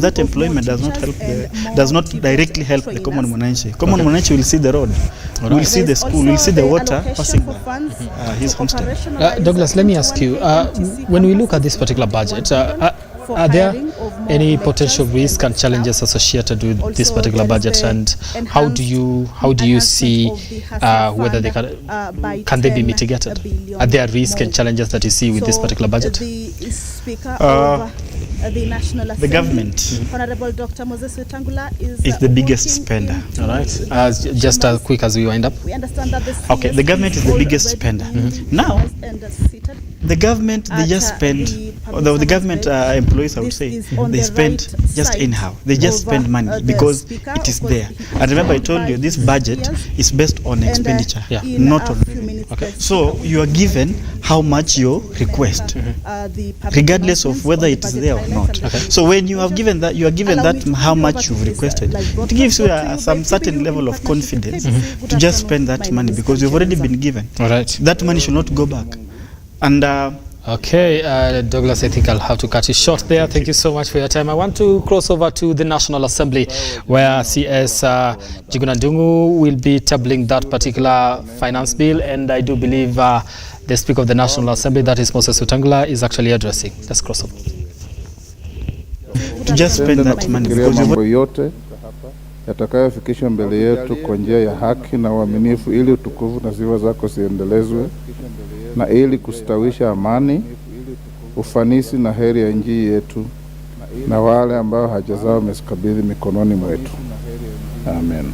that employment does not directly help the common mwananchi. Common mwananchi will see the road, will see the school, will see the water passing by his homestead. Douglas, let me ask you, when we look at this particular budget, are there any potential risks and challenges associated with this particular budget, and how do you see whether they can they be mitigated? Are there risks and challenges that you see with this particular budget? The government Honorable Dr. Moses Wetangula is the biggest spender. All right. Just as quick as we wind up. We understand that the government is the biggest spender. Now, the government, they just spend, although the government employees, I would say, they spend just anyhow. They just spend money because it is there. And remember, I told you, this budget is based on expenditure, not on revenue. Okay. So you are given how much you request, regardless of whether it is there or not. Okay. So when you have given that, you are given that how much you've requested. It gives you some certain level of confidence to just spend that money because you've already been given. All right. That money should not go back. And okay, Douglas, I think I'll have to cut you short there. Thank you so much for your time. I want to cross over to the National Assembly, where CS GÜTHOMA will be tabling that particular finance bill, and I do believe the Speaker of the National Assembly, that is Moses Wetangula, is actually addressing. Let's cross over. To just spend that money because mambo yote yatakayofikishwa mbele yetu kwa njia ya haki na uaminifu, ili utukufu na sifa zako ziendelezwe, na ili kustawisha amani, ufanisi na heri ya nchi yetu, na wale ambao haja zao wamezikabidhi mikononi mwetu. Amen.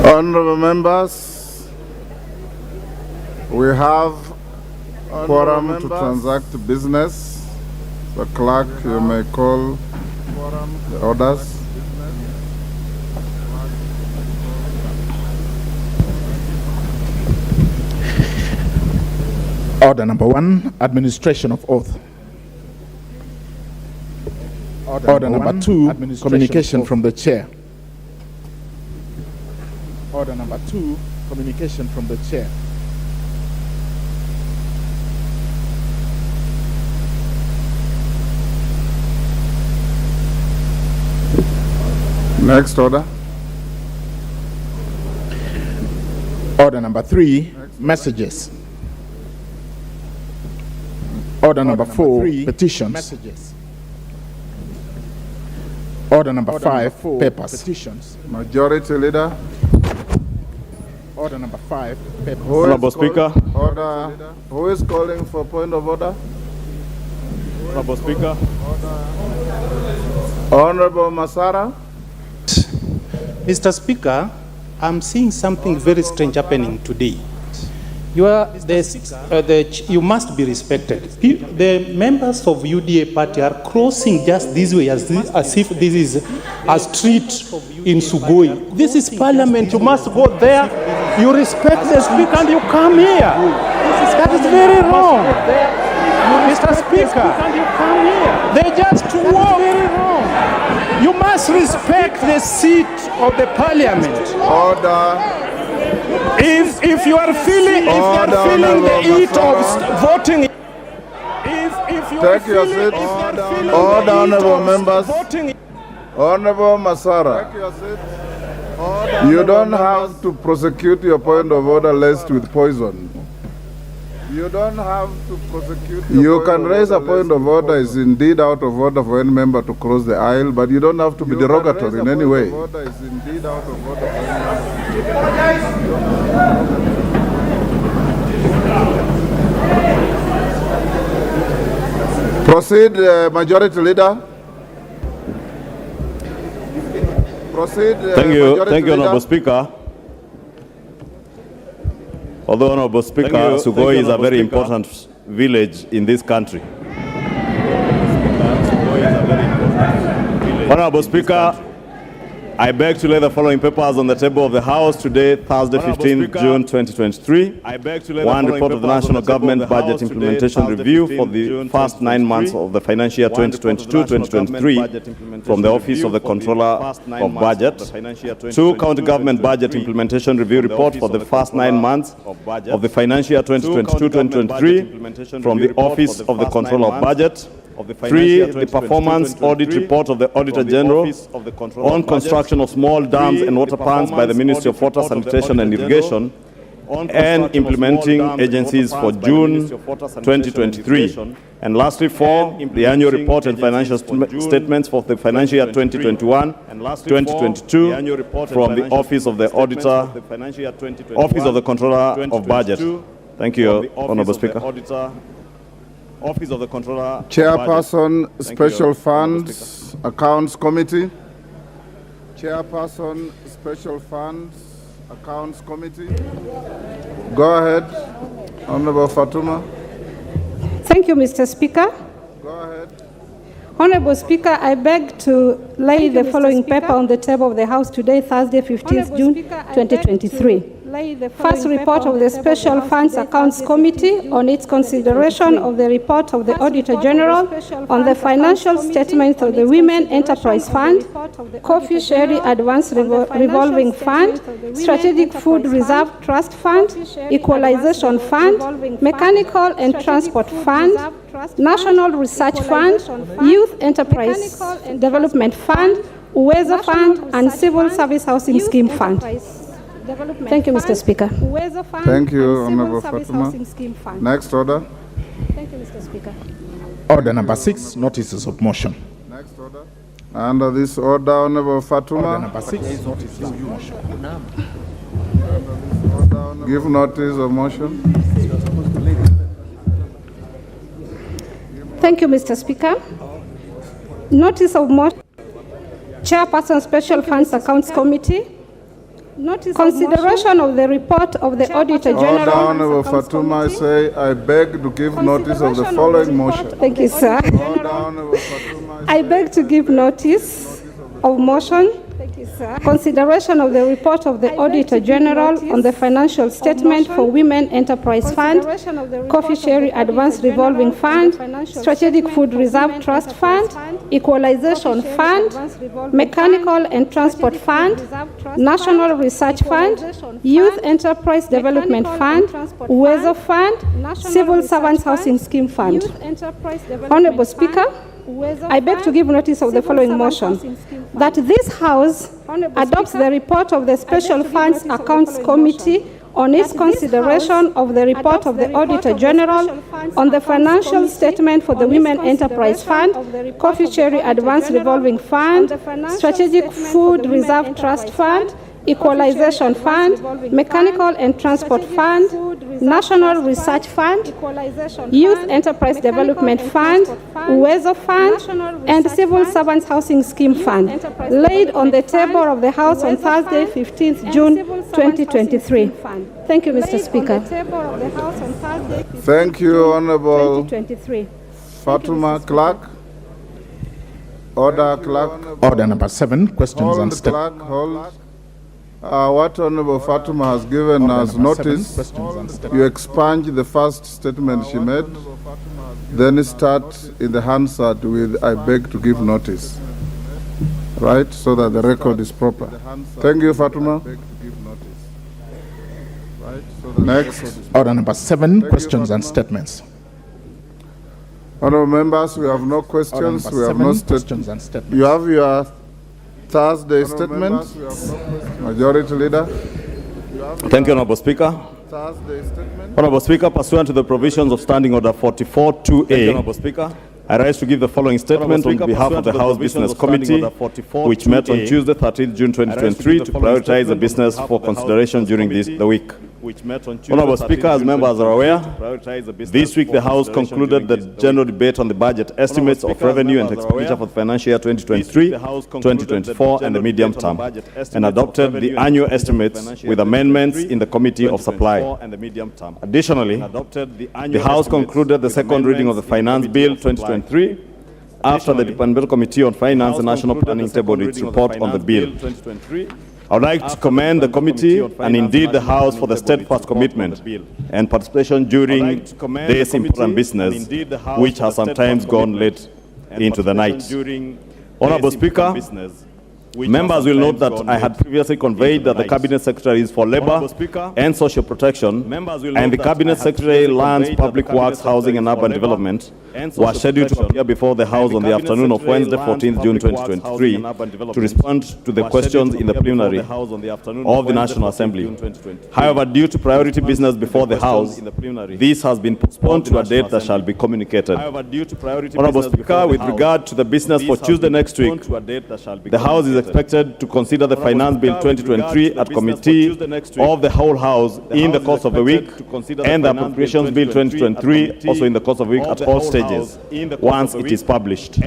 Honorable members, we have quorum to transact business. The clerk, you may call the orders. Order number 1, administration of oath. Order number 2, communication from the chair. Order number 2, communication from the chair. Next order. Order number 3, messages. Order number 4, petitions. Messages. Order number 5, papers. Petitions. Majority Leader. Order number 5, papers. Honorable Speaker. Order. Who is calling for point of order? Honorable Speaker. Honorable Masara. Mr. Speaker, I'm seeing something very strange happening today. You must be respected. The members of UDA party are crossing just this way as if this is a street in Sugoi. This is parliament. You must go there. You respect the speaker and you come here. That is very wrong. Mr. Speaker, they just walk. You must respect the seat of the parliament. Order. If you are feeling the heat of voting, if you are Take your feeling, seat. Order, honorable members. Honorable Masara. You don't have to prosecute your point of order laced with poison. You don't have to prosecute. You can raise a point of order is indeed out of order for any member to cross the aisle, but you don't have to be derogatory in any way. Proceed, Majority Leader. Proceed. Thank you, Honorable Speaker. Although, Honorable Speaker, Sugoi is a very important village in this country. Sugoi is a very important Honorable Speaker, I beg to lay the following papers on the table of the House today, Thursday, 15th June 2023. One, report of the National Government Budget Implementation Review for the first 9 months of the financial year 2022-2023 from the Office of the Controller of Budget. Two, County Government Budget Implementation Review report for the first 9 months of the financial year 2022-2023 from the Office of the Controller of Budget. Three, the performance audit report of the Auditor General on construction of small dams and water ponds by the Ministry of Water, Sanitation and Irrigation and implementing agencies for June 2023. And lastly, four, the annual report and financial statements for the financial year 2021-2022 from the Office of the Auditor, Office of the Controller of Budget. Thank you, Honorable Speaker. Office of the Controller. Chairperson, Special Funds, Accounts Committee. Chairperson, Special Funds, Accounts Committee. Go ahead, Honorable Fatuma. Thank you, Mr. Speaker. Go ahead. Honorable Speaker, I beg to lay the following paper on the table of the House today, Thursday, 15th June 2023. First, report of the Special Funds Accounts Committee on its consideration of the report of the Auditor General on the financial statements of the Women Enterprise Fund, Coffee Sherry Advance Revolving Fund, Strategic Food Reserve Trust Fund, Equalization Fund, Mechanical and Transport Fund, National Research Fund, Youth Enterprise Development Fund, Uwezo Fund, and Civil Service Housing Scheme Fund. Thank you, Mr. Speaker. Thank you, Honorable Fatuma. Next order. Thank you, Mr. Speaker. Order number 6, notices of motion. Next order. Under this order, Honorable Fatuma. Order number 6, notices of motion. Give notice of motion. Thank you, Mr. Speaker. Notice of motion. Chairperson, Special Funds Accounts Committee. Consideration of the report of the Auditor General. Order, Honorable Fatuma, I say I beg to give notice of the following motion. Thank you, sir. Order, Honorable Fatuma, I beg to give notice of motion. Thank you, sir. Consideration of the report of the Auditor General on the financial statement for Women Enterprise Fund, Coffee Sherry Advance Revolving Fund, Strategic Food Reserve Trust Fund, Equalization Fund, Mechanical and Transport Fund, National Research Fund, Youth Enterprise Development Fund, Uwezo Fund, Civil Servants Housing Scheme Fund. Honorable Speaker, I beg to give notice of the following motion, that this House adopts the report of the Special Funds Accounts Committee on its consideration of the report of the Auditor General on the financial statement for the Women Enterprise Fund, Coffee Sherry Advance Revolving Fund, Strategic Food Reserve Trust Fund, Equalization Fund, Mechanical and Transport Fund, National Research Fund, Youth Enterprise Development Fund, Uwezo Fund, and Civil Servants Housing Scheme Fund, laid on the table of the House on Thursday, 15th June 2023. Thank you, Mr. Speaker. Thank you, Honorable Fatuma. Clerk. Order, Clerk. Order number 7, questions and statements. Clerk, hold. What Honorable Fatuma has given as notice, you expunge the first statement she made, then start in the Hansard with I beg to give notice, right, so that the record is proper. Thank you, Fatuma. Next. Order number 7, questions and statements. Honorable members, we have no questions, we have no statements. statements. You have your Thursday statement, Majority Leader. Thank you, Honorable Speaker. Thursday statement. Honorable Speaker, pursuant to the provisions of Standing Order 44-2A, Honorable Speaker, I rise to give the following statement on behalf of the House Business Committee, which met on Tuesday, 13th June 2023, to prioritize the business for consideration during the week. Honorable Speaker, as members are aware, this week the House concluded the general debate on the budget estimates of revenue and expenditure for the financial year 2023-2024 and the medium term, and adopted the annual estimates with amendments in the Committee of Supply. Additionally, the House concluded the second reading of the Finance Bill 2023 after the Departmental Committee on Finance and National Planning tabled its report on the bill. I would like to commend the committee and indeed the House for the steadfast commitment and participation during this important business, which has sometimes gone late into the night. Honorable Speaker, members will note that I had previously conveyed that the Cabinet Secretary is for Labour and Social Protection and the Cabinet Secretary Lands, Public Works, Housing and Urban Development was scheduled to appear before the House on the afternoon of Wednesday, 14th June 2023 to respond to the questions in the plenary of the National Assembly. However, due to priority business before the House, this has been postponed to a date that shall be communicated. Honorable Speaker, with regard to the business for Tuesday next week, the House is expected to consider the Finance Bill 2023 at Committee of the whole House in the course of the week and the Appropriations Bill 2023 also in the course of the week at all stages once it is published.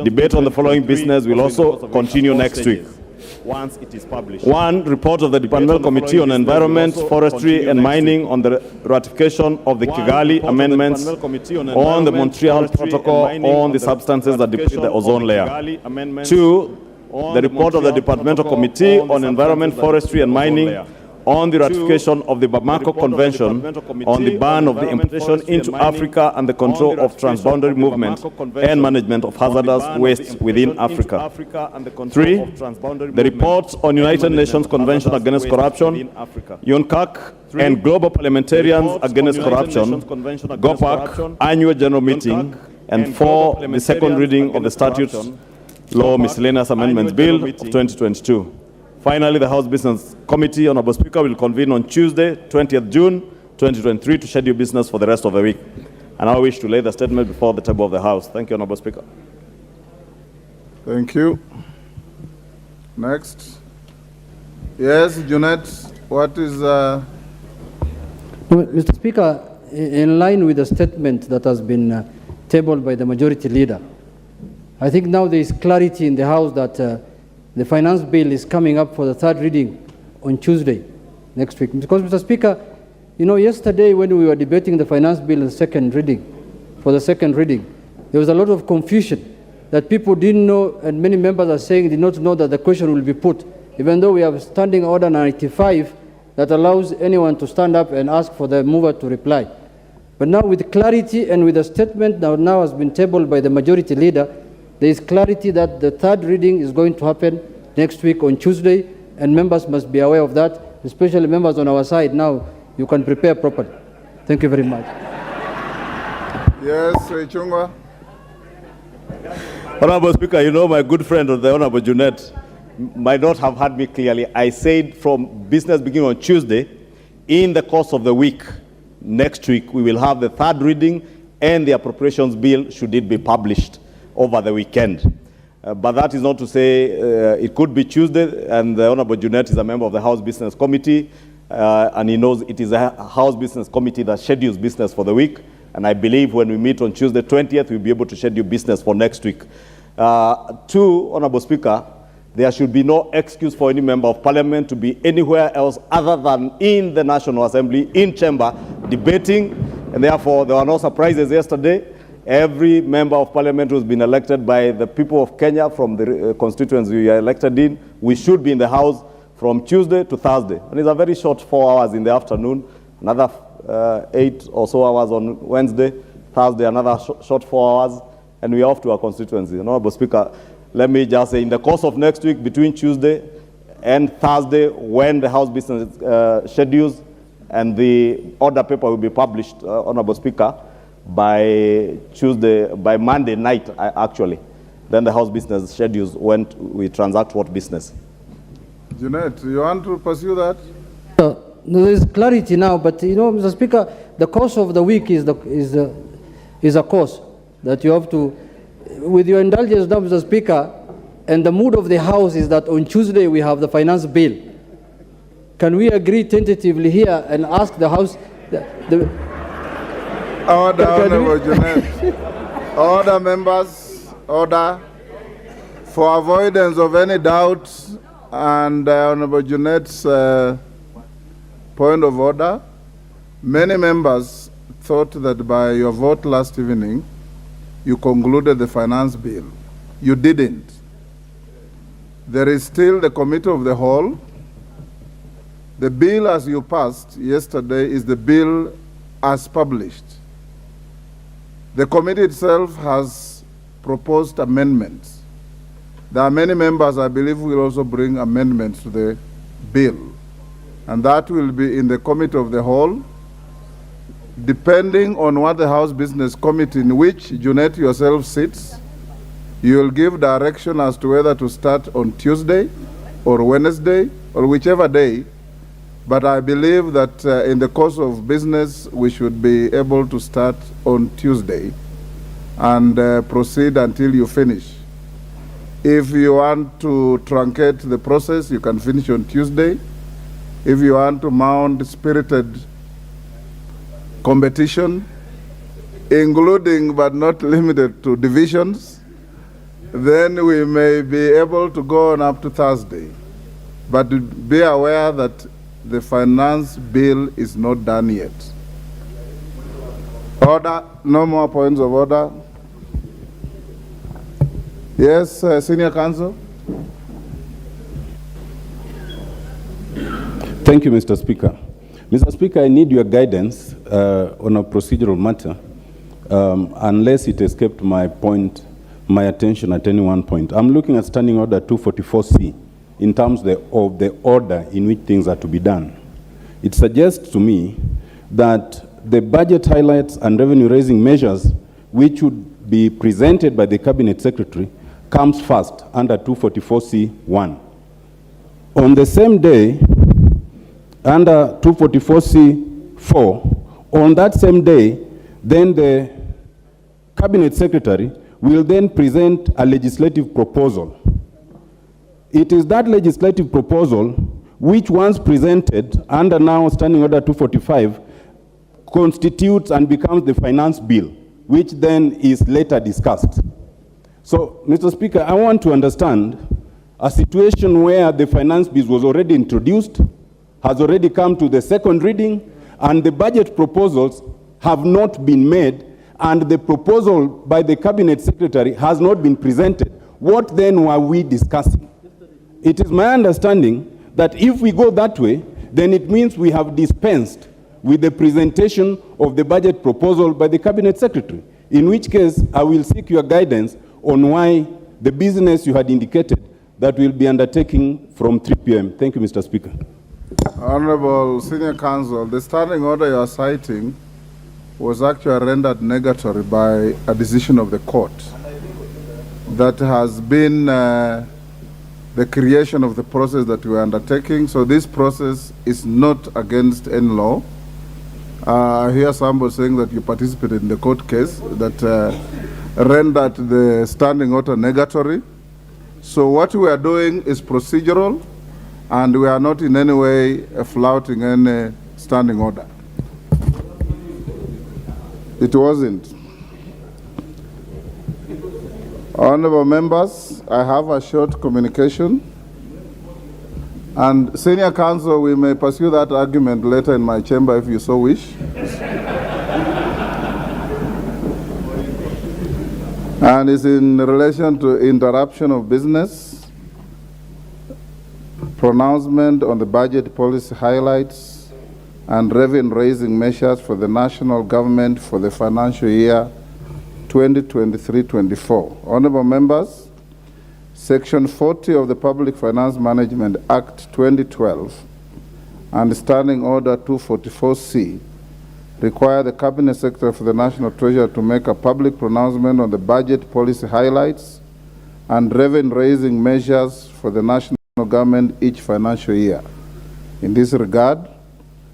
Debate on the following business will also continue next week. One, report of the Departmental Committee on Environment, Forestry and Mining on the ratification of the Kigali amendments on the Montreal Protocol on the substances that deplete the ozone layer. Two, the report of the Departmental Committee on Environment, Forestry and Mining on the ratification of the Bamako Convention on the ban of the importation into Africa and the control of transboundary movement and management of hazardous waste within Africa. Three, the report on United Nations Convention Against Corruption, UNCAC, and Global Parliamentarians Against Corruption, GOPAC, Annual General Meeting, and four, the second reading of the Statute Law Miscellaneous Amendments Bill of 2022. Finally, the House Business Committee, Honorable Speaker, will convene on Tuesday, 20th June 2023 to schedule business for the rest of the week. And I wish to lay the statement before the table of the House. Thank you, Honorable Speaker. Thank you. Next. Yes, Junet, what is... Mr. Speaker, in line with the statement that has been tabled by the Majority Leader, I think now there is clarity in the House that the Finance Bill is coming up for the third reading on Tuesday next week. Because, Mr. Speaker, you know, yesterday when we were debating the Finance Bill in the second reading, there was a lot of confusion that people didn't know, and many members are saying did not know that the question will be put, even though we have Standing Order 95 that allows anyone to stand up and ask for the mover to reply. But now with clarity and with a statement that now has been tabled by the Majority Leader, there is clarity that the third reading is going to happen next week on Tuesday, and members must be aware of that, especially members on our side. Now, you can prepare properly. Thank you very much. Yes, Chungwa. Honorable Speaker, you know my good friend, the Honorable Junet, might not have heard me clearly. I said from business beginning on Tuesday, in the course of the week, next week, we will have the third reading and the appropriations bill, should it be published over the weekend. But that is not to say it could be Tuesday, and the Honorable Junet is a member of the House Business Committee, and he knows it is a House Business Committee that schedules business for the week, and I believe when we meet on Tuesday 20th, we'll be able to schedule business for next week. Two, Honorable Speaker, there should be no excuse for any member of parliament to be anywhere else other than in the National Assembly, in chamber, debating, and therefore there were no surprises yesterday. Every member of parliament who's been elected by the people of Kenya from the constituents we are elected in, we should be in the House from Tuesday to Thursday. And it's a very short 4 hours in the afternoon, another 8 or so hours on Wednesday, Thursday, another short 4 hours, and we're off to our constituency. Honorable Speaker, let me just say, in the course of next week, between Tuesday and Thursday, when the House business schedules and the order paper will be published, Honorable Speaker, by Monday night, actually. Then the House business schedules when we transact what business. Junet, you want to pursue that? There is clarity now, but you know, Mr. Speaker, the course of the week is a course that you have to, with your indulgence now, Mr. Speaker, and the mood of the House is that on Tuesday we have the Finance Bill. Can we agree tentatively here and ask the House, Order, Honorable Junet. Order, members. Order. For avoidance of any doubt and Honorable Junet's point of order, many members thought that by your vote last evening, you concluded the finance bill. You didn't. There is still the committee of the whole. The bill as you passed yesterday is the bill as published. The committee itself has proposed amendments. There are many members, I believe, will also bring amendments to the bill. And that will be in the committee of the whole, depending on what the House Business Committee, in which Junet yourself sits, you will give direction as to whether to start on Tuesday or Wednesday or whichever day. But I believe that in the course of business, we should be able to start on Tuesday and proceed until you finish. If you want to truncate the process, you can finish on Tuesday. If you want to mount spirited competition, including but not limited to divisions, then we may be able to go on up to Thursday. But be aware that the finance bill is not done yet. Order, no more points of order. Yes, Senior Counsel. Thank you, Mr. Speaker. Mr. Speaker, I need your guidance on a procedural matter, unless it escaped my attention at any one point. I'm looking at Standing Order 244C in terms of the order in which things are to be done. It suggests to me that the budget highlights and revenue-raising measures which would be presented by the Cabinet Secretary comes first under 244C1. On the same day, under 244C4, on that same day, then the Cabinet Secretary will then present a legislative proposal. It is that legislative proposal which, once presented under now Standing Order 245, constitutes and becomes the finance bill, which then is later discussed. So, Mr. Speaker, I want to understand a situation where the finance bill was already introduced, has already come to the second reading, and the budget proposals have not been made, and the proposal by the Cabinet Secretary has not been presented. What then were we discussing? It is my understanding that if we go that way, then it means we have dispensed with the presentation of the budget proposal by the Cabinet Secretary, in which case I will seek your guidance on why the business you had indicated that will be undertaking from 3 p.m. Thank you, Mr. Speaker. Honorable Senior Counsel, the standing order you are citing was actually rendered negatory by a decision of the court that has been the creation of the process that we are undertaking. So this process is not against any law. I hear somebody saying that you participated in the court case that rendered the standing order negatory. So what we are doing is procedural, and we are not in any way flouting any standing order. It wasn't. Honorable members, I have a short communication. And Senior Counsel, we may pursue that argument later in my chamber if you so wish. And it's in relation to interruption of business, pronouncement on the budget policy highlights, and revenue-raising measures for the national government for the financial year 2023-24. Honorable members, Section 40 of the Public Finance Management Act 2012 and Standing Order 244C require the Cabinet Secretary for the National Treasury to make a public pronouncement on the budget policy highlights and revenue-raising measures for the national government each financial year. In this regard,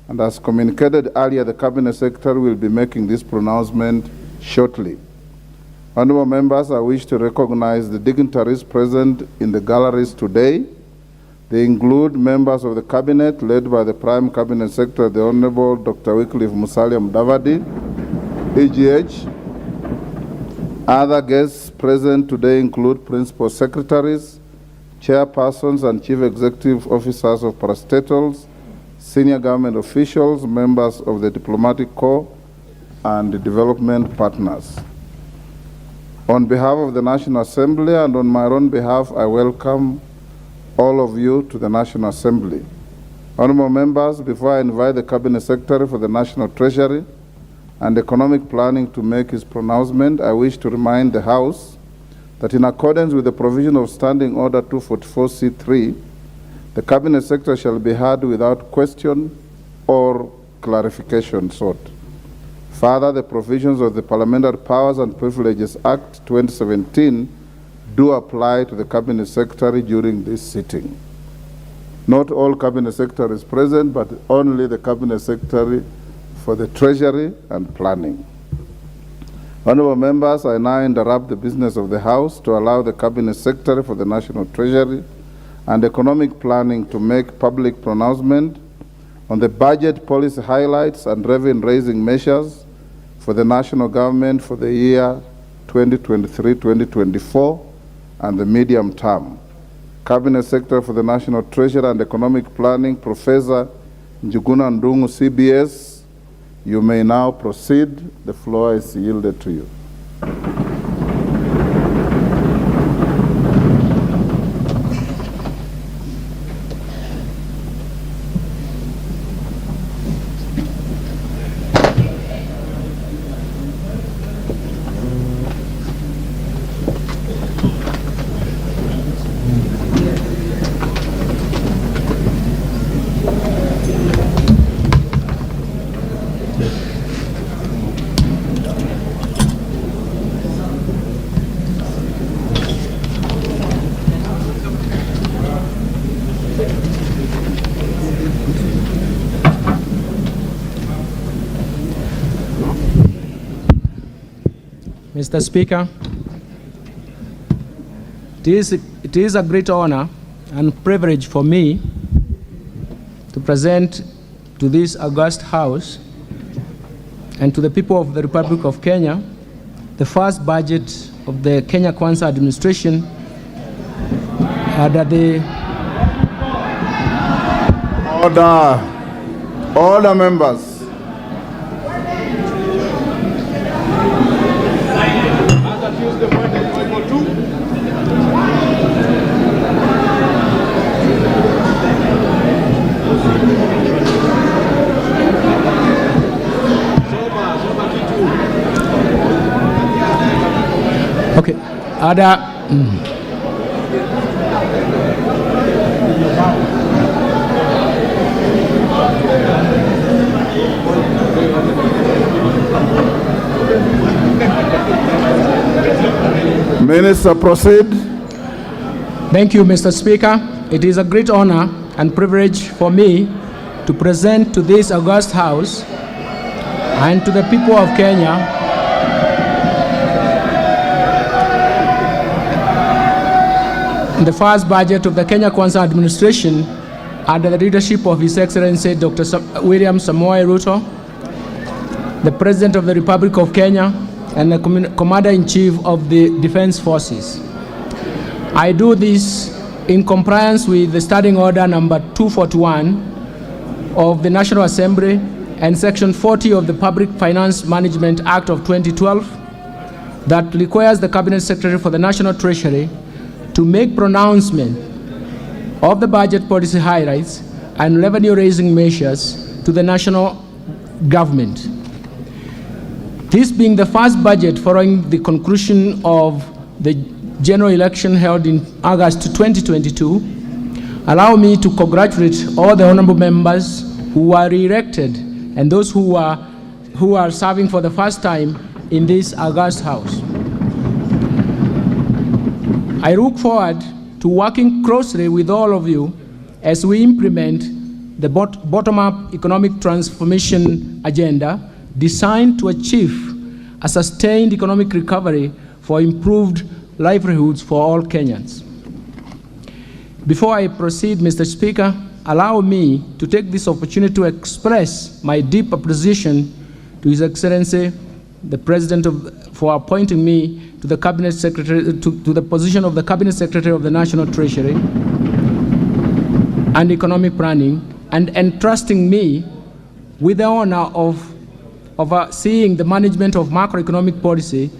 and as communicated earlier, the Cabinet Secretary will be making this pronouncement shortly. Honorable members, I wish to recognize the dignitaries present in the galleries today. They include members of the Cabinet, led by the Prime Cabinet Secretary, the Honorable Dr. Wycliffe Musalia Mudavadi, EGH. Other guests present today include Principal Secretaries, Chairpersons and Chief Executive Officers of parastatals, senior government officials, members of the Diplomatic Corps, and the development partners. On behalf of the National Assembly and on my own behalf, I welcome all of you to the National Assembly. Honorable members, before I invite the Cabinet Secretary for the National Treasury and Economic Planning to make his pronouncement, I wish to remind the House that in accordance with the provision of Standing Order 244C3, the Cabinet Secretary shall be heard without question or clarification sought. Further, the provisions of the Parliamentary Powers and Privileges Act 2017 do apply to the Cabinet Secretary during this sitting. Not all Cabinet Secretaries present, but only the Cabinet Secretary for the Treasury and Planning. Honorable members, I now interrupt the business of the House to allow the Cabinet Secretary for the National Treasury and Economic Planning to make public pronouncement on the budget policy highlights and revenue-raising measures for the national government for the year 2023-2024 and the medium term. Cabinet Secretary for the National Treasury and Economic Planning, Professor Njuguna Ndung'u, CBS, you may now proceed. The floor is yielded to you. Mr. Speaker, it is a great honor and privilege for me to present to this august House and to the people of the Republic of Kenya the first budget of the Kenya Kwanza administration under the... Order, members. Okay, ada Minister, proceed. Thank you, Mr. Speaker. It is a great honor and privilege for me to present to this august House and to the people of Kenya the first budget of the Kenya Kwanza administration under the leadership of His Excellency Dr. William Samoei Ruto, the President of the Republic of Kenya and the Commander-in-Chief of the Defense Forces. I do this in compliance with the Standing Order number 241 of the National Assembly and Section 40 of the Public Finance Management Act of 2012 that requires the Cabinet Secretary for the National Treasury to make pronouncement of the budget policy highlights and revenue-raising measures to the national government. This being the first budget following the conclusion of the general election held in August 2022, allow me to congratulate all the honorable members who were re-elected and those who are serving for the first time in this august House. I look forward to working closely with all of you as we implement the bottom-up economic transformation agenda designed to achieve a sustained economic recovery for improved livelihoods for all Kenyans. Before I proceed, Mr. Speaker, allow me to take this opportunity to express my deep appreciation to His Excellency, the President for appointing me to the Cabinet Secretary, to the position of the Cabinet Secretary of the National Treasury and Economic Planning, and entrusting me with the honor of overseeing the management of macroeconomic policy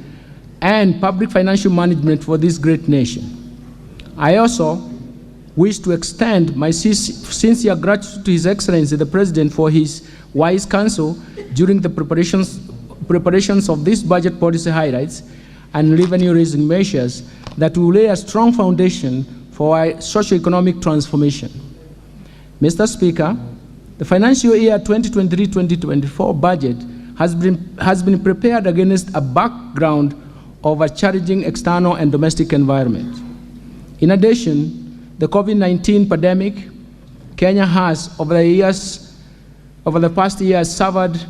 and public financial management for this great nation. I also wish to extend my sincere gratitude to His Excellency the President for his wise counsel during the preparations of this budget policy highlights and revenue-raising measures that will lay a strong foundation for our socio-economic transformation. Mr. Speaker, the financial year 2023-2024 budget has been prepared against a background of a challenging external and domestic environment. In addition, the COVID-19 pandemic, Kenya has, over the past years, suffered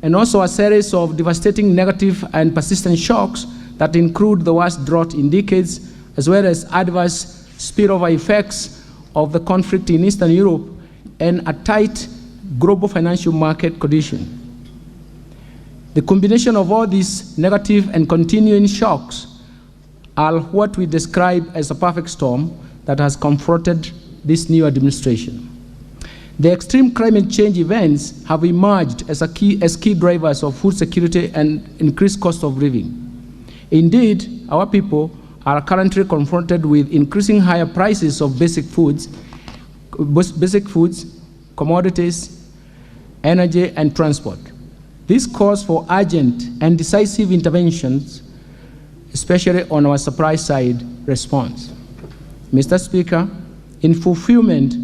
and also a series of devastating negative and persistent shocks that include the worst drought in decades, as well as adverse spillover effects of the conflict in Eastern Europe and a tight global financial market condition. The combination of all these negative and continuing shocks are what we describe as a perfect storm that has confronted this new administration. The extreme climate change events have emerged as key drivers of food security and increased cost of living. Indeed, our people are currently confronted with increasing higher prices of basic foods, commodities, energy, and transport. This calls for urgent and decisive interventions, especially on our supply side response. Mr. Speaker, in fulfillment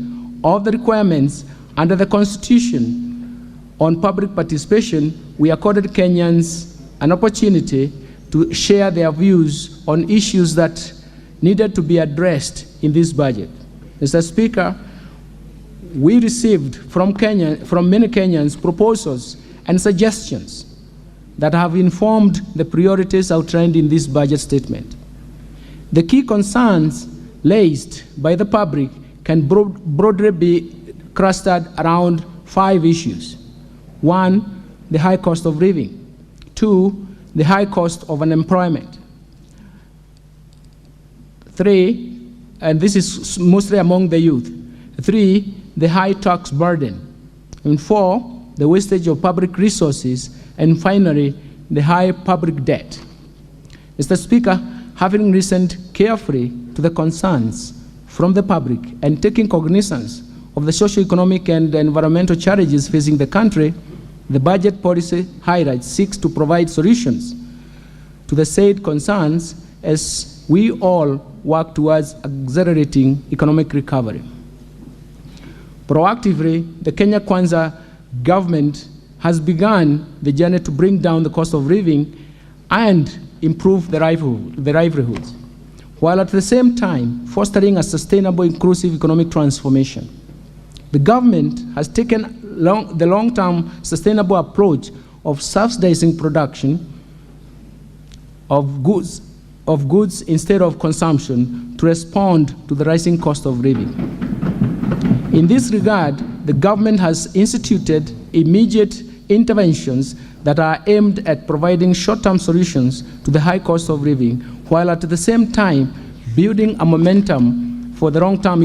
of the requirements under the Constitution on public participation, we accorded Kenyans an opportunity to share their views on issues that needed to be addressed in this budget. Mr. Speaker, we received from many Kenyans proposals and suggestions that have informed the priorities outlined in this budget statement. The key concerns raised by the public can broadly be clustered around 5 issues. 1, the high cost of living. 2, the high cost of unemployment. 3, and this is mostly among the youth. 3, the high tax burden. And 4, the wastage of public resources. And finally, the high public debt. Mr. Speaker, having listened carefully to the concerns from the public and taking cognizance of the socio-economic and environmental challenges facing the country, the budget policy highlights seeks to provide solutions to the said concerns as we all work towards accelerating economic recovery. Proactively, the Kenya Kwanza government has begun the journey to bring down the cost of living and improve the livelihoods, while at the same time fostering a sustainable, inclusive economic transformation. The government has taken the long-term sustainable approach of subsidizing production of goods instead of consumption to respond to the rising cost of living. In this regard, the government has instituted immediate interventions that are aimed at providing short-term solutions to the high cost of living, while at the same time building a momentum for the long-term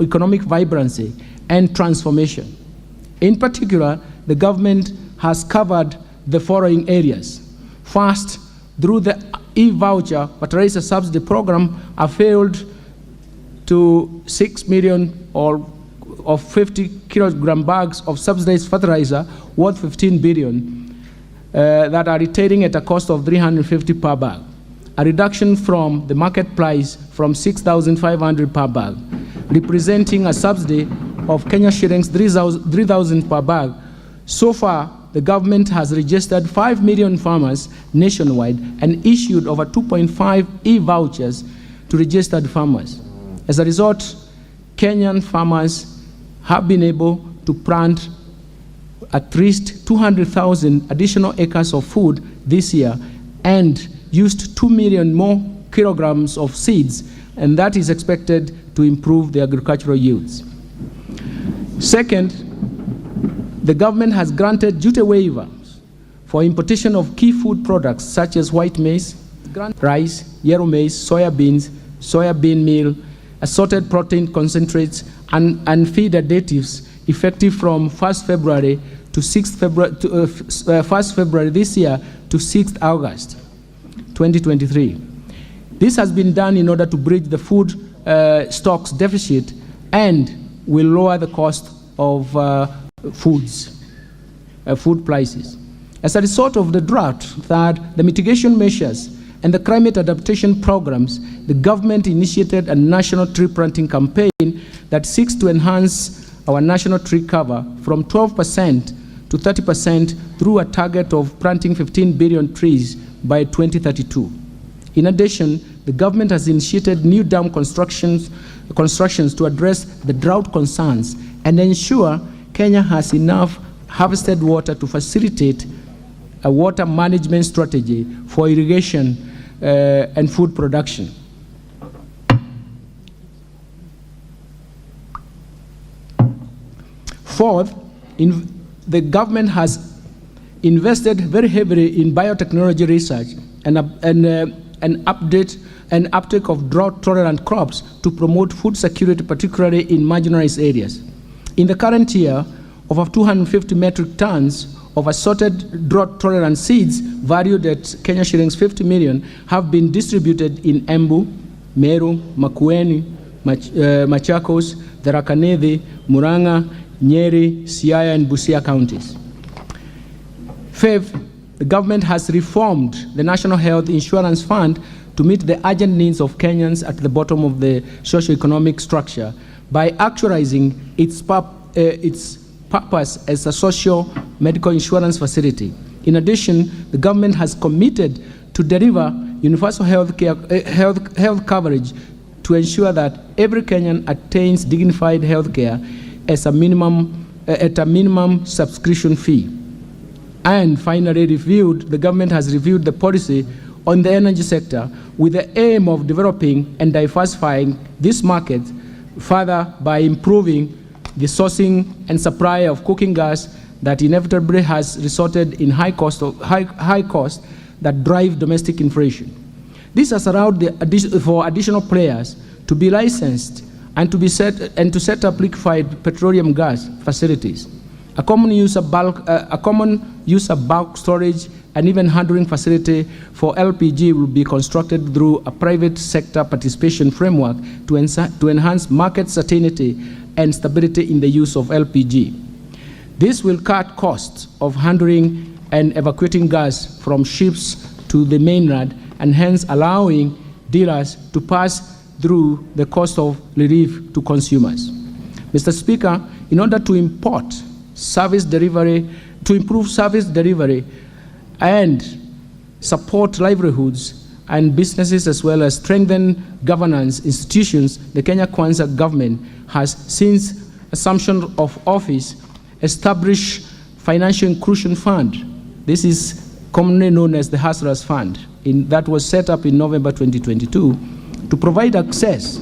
economic vibrancy and transformation. In particular, the government has covered the following areas. First, through the e-voucher fertilizer subsidy program, availed to 6 million of 50 kilogram bags of subsidized fertilizer worth 15 billion that are retailing at a cost of 350 per bag, a reduction from the market price from 6,500 per bag, representing a subsidy of Kenya shillings 3,000 per bag. So far, the government has registered 5 million farmers nationwide and issued over 2.5 e-vouchers to registered farmers. As a result, Kenyan farmers have been able to plant at least 200,000 additional acres of food this year and used 2 million more kilograms of seeds, and that is expected to improve the agricultural yields. Second, the government has granted duty waivers for importation of key food products such as white maize, rice, yellow maize, soya beans, soya bean meal, assorted protein concentrates, and feed additives effective from 1st February to 6th February, 1st February this year to 6th August 2023. This has been done in order to bridge the food stocks deficit and will lower the cost of food prices. As a result of the drought, the mitigation measures and the climate adaptation programs, the government initiated a national tree planting campaign that seeks to enhance our national tree cover from 12% to 30% through a target of planting 15 billion trees by 2032. In addition, the government has initiated new dam constructions to address the drought concerns and ensure Kenya has enough harvested water to facilitate a water management strategy for irrigation and food production. Fourth, the government has invested very heavily in biotechnology research and uptake of drought-tolerant crops to promote food security, particularly in marginalized areas. In the current year, over 250 metric tons of assorted drought-tolerant seeds valued at Kenya shillings 50 million have been distributed in Embu, Meru, Makueni, Machakos, Tharaka Nithi, Murang'a, Nyeri, Siaya, and Busia counties. Fifth, the government has reformed the National Health Insurance Fund to meet the urgent needs of Kenyans at the bottom of the socio-economic structure by actualizing its purpose as a social medical insurance facility. In addition, the government has committed to deliver universal health coverage to ensure that every Kenyan attains dignified health care at a minimum subscription fee. And finally, the government has reviewed the policy on the energy sector with the aim of developing and diversifying this market further by improving the sourcing and supply of cooking gas that inevitably has resulted in high cost that drive domestic inflation. This has allowed for additional players to be licensed and to set up liquefied petroleum gas facilities. A common use of bulk storage and even handling facility for LPG will be constructed through a private sector participation framework to enhance market certainty and stability in the use of LPG. This will cut costs of handling and evacuating gas from ships to the mainland and hence allowing dealers to pass through the cost of relief to consumers. Mr. Speaker, in order to improve service delivery and support livelihoods and businesses as well as strengthen governance institutions, the Kenya Kwanza government has, since assumption of office, established Financial Inclusion Fund. This is commonly known as the Hustlers Fund, that was set up in November 2022 to provide access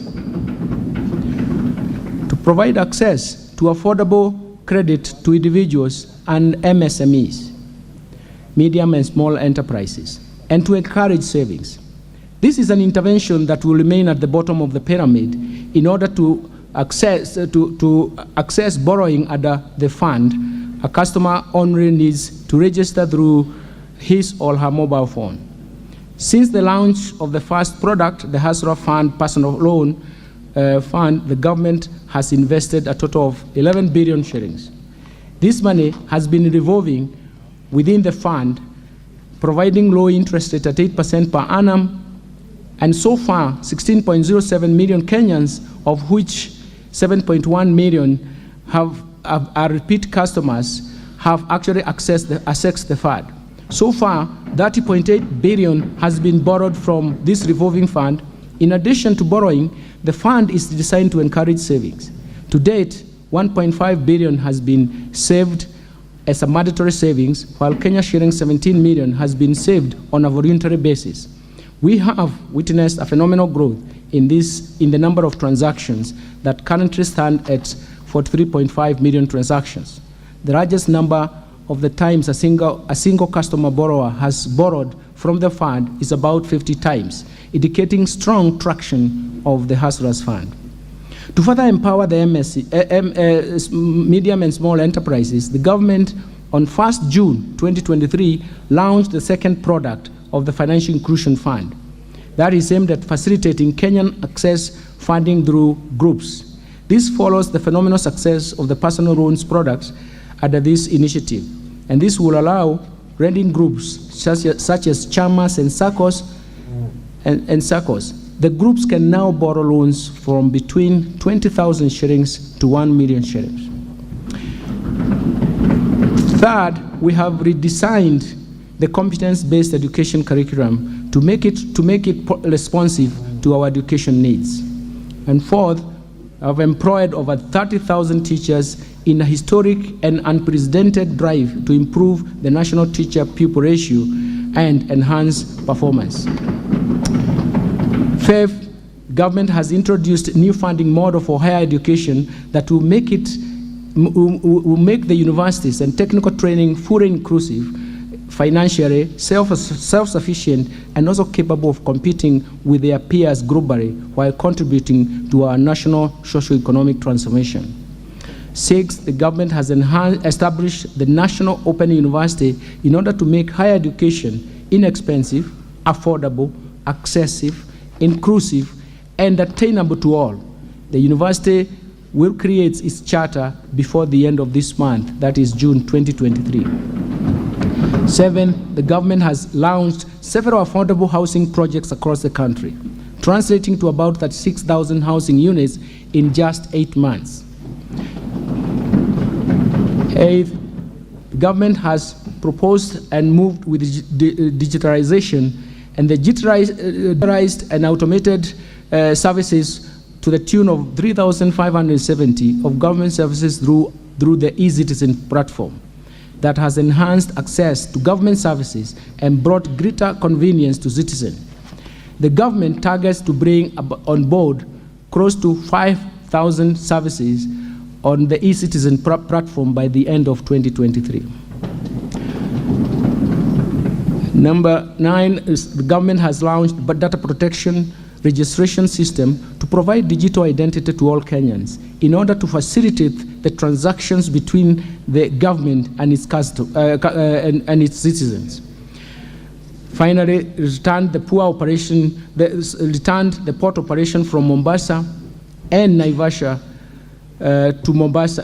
to affordable credit to individuals and MSMEs, medium and small enterprises, and to encourage savings. This is an intervention that will remain at the bottom of the pyramid in order to access borrowing under the fund. A customer only needs to register through his or her mobile phone. Since the launch of the first product, the Hustler Fund Personal Loan Fund, the government has invested a total of 11 billion shillings. This money has been revolving within the fund, providing low interest rate at 8% per annum, and so far 16.07 million Kenyans, of which 7.1 million are repeat customers, have actually accessed the fund. So far, 30.8 billion has been borrowed from this revolving fund. In addition to borrowing, the fund is designed to encourage savings. To date, 1.5 billion has been saved as a mandatory savings, while Kenya shillings 17 million has been saved on a voluntary basis. We have witnessed a phenomenal growth in the number of transactions that currently stand at 43.5 million transactions. The largest number of the times a single customer borrower has borrowed from the fund is about 50 times, indicating strong traction of the Hustlers Fund. To further empower the medium and small enterprises, the government on 1st June 2023 launched the second product of the Financial Inclusion Fund. That is aimed at facilitating Kenyan access funding through groups. This follows the phenomenal success of the personal loans products under this initiative, and this will allow lending groups such as chamas and SACCOs and SACCOs. The groups can now borrow loans from between 20,000 shillings to 1 million shillings. Third, we have redesigned the competence-based education curriculum to make it responsive to our education needs. And fourth, I've employed over 30,000 teachers in a historic and unprecedented drive to improve the national teacher-pupil ratio and enhance performance. Fifth, government has introduced a new funding model for higher education that will make the universities and technical training fully inclusive, financially self-sufficient, and also capable of competing with their peers globally while contributing to our national socio-economic transformation. Sixth, the government has established the National Open University in order to make higher education inexpensive, affordable, accessible, inclusive, and attainable to all. The university will create its charter before the end of this month, that is June 2023. Seven, the government has launched several affordable housing projects across the country, translating to about 36,000 housing units in just 8 months. Eighth, the government has proposed and moved with digitalization, and the digitalized and automated services to the tune of 3,570 of government services through the eCitizen platform that has enhanced access to government services and brought greater convenience to citizens. The government targets to bring on board close to 5,000 services on the eCitizen platform by the end of 2023. Number 9 is the government has launched a data protection registration system to provide digital identity to all Kenyans in order to facilitate the transactions between the government and its citizens. Finally, returned the port operation from Mombasa and Naivasha to Mombasa.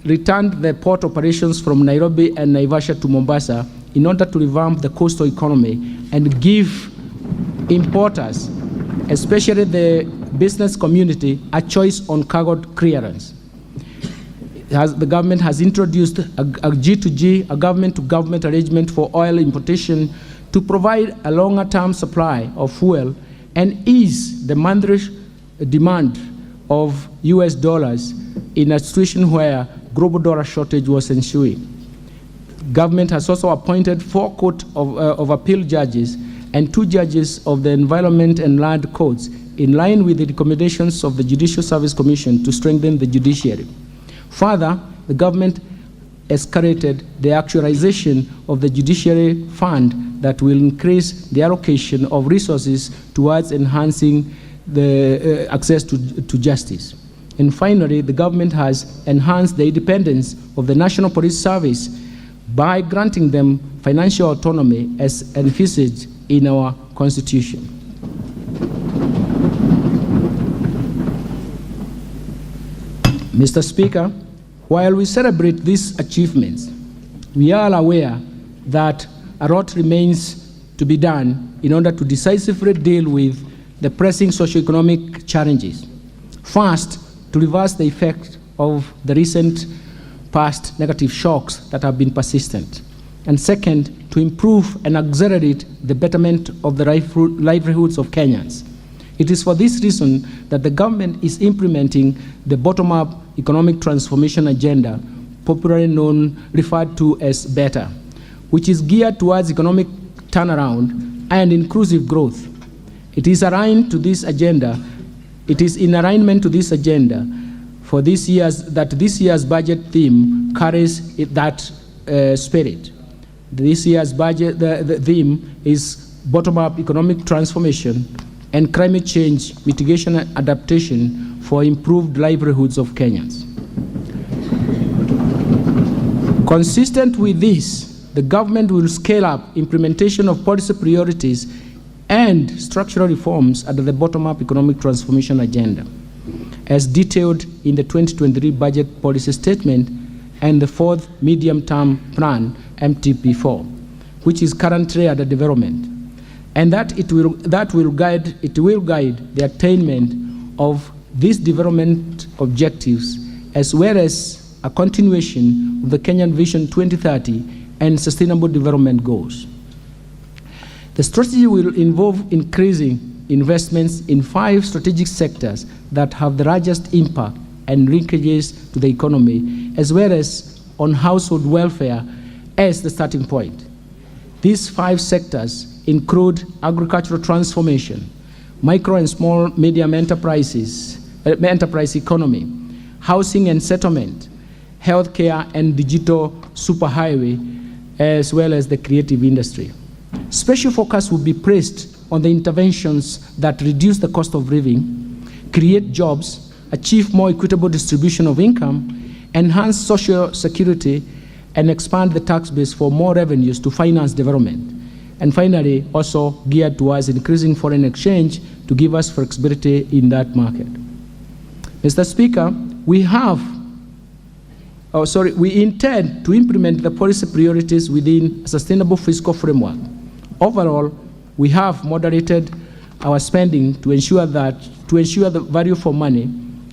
Returned the port operations from Nairobi and Naivasha to Mombasa in order to revamp the coastal economy and give importers, especially the business community, a choice on cargo clearance. The government has introduced a G2G, a government-to-government arrangement for oil importation to provide a longer-term supply of fuel and ease the monthly demand of US dollars in a situation where global dollar shortage was ensuing. Government has also appointed 4 Court of Appeal judges and 2 judges of the Environment and Land Courts in line with the recommendations of the Judicial Service Commission to strengthen the judiciary. Further, the government escalated the actualization of the judiciary fund that will increase the allocation of resources towards enhancing the access to justice. And finally, the government has enhanced the independence of the National Police Service by granting them financial autonomy as envisaged in our Constitution. Mr. Speaker, while we celebrate these achievements, we are aware that a lot remains to be done in order to decisively deal with the pressing socioeconomic challenges. First, to reverse the effect of the recent past negative shocks that have been persistent. And second, to improve and accelerate the betterment of the livelihoods of Kenyans. It is for this reason that the government is implementing the bottom-up economic transformation agenda, popularly referred to as BETTER, which is geared towards economic turnaround and inclusive growth. It is aligned to this agenda. It is in alignment to this agenda for this year's budget theme carries that spirit. This year's budget, the theme is bottom-up economic transformation and climate change mitigation and adaptation for improved livelihoods of Kenyans. Consistent with this, the government will scale up implementation of policy priorities and structural reforms under the bottom-up economic transformation agenda, as detailed in the 2023 budget policy statement and the fourth medium-term plan, MTP4, which is currently under development, and that it will guide the attainment of these development objectives, as well as a continuation of the Kenyan Vision 2030 and Sustainable Development Goals. The strategy will involve increasing investments in 5 strategic sectors that have the largest impact and linkages to the economy, as well as on household welfare as the starting point. These 5 sectors include agricultural transformation, micro and small medium enterprise economy, housing and settlement, healthcare and digital superhighway, as well as the creative industry. Special focus will be placed on the interventions that reduce the cost of living, create jobs, achieve more equitable distribution of income, enhance social security, and expand the tax base for more revenues to finance development. And finally, also geared towards increasing foreign exchange to give us flexibility in that market. Mr. Speaker, we intend to implement the policy priorities within a sustainable fiscal framework. Overall, we have moderated our spending to ensure the value for money,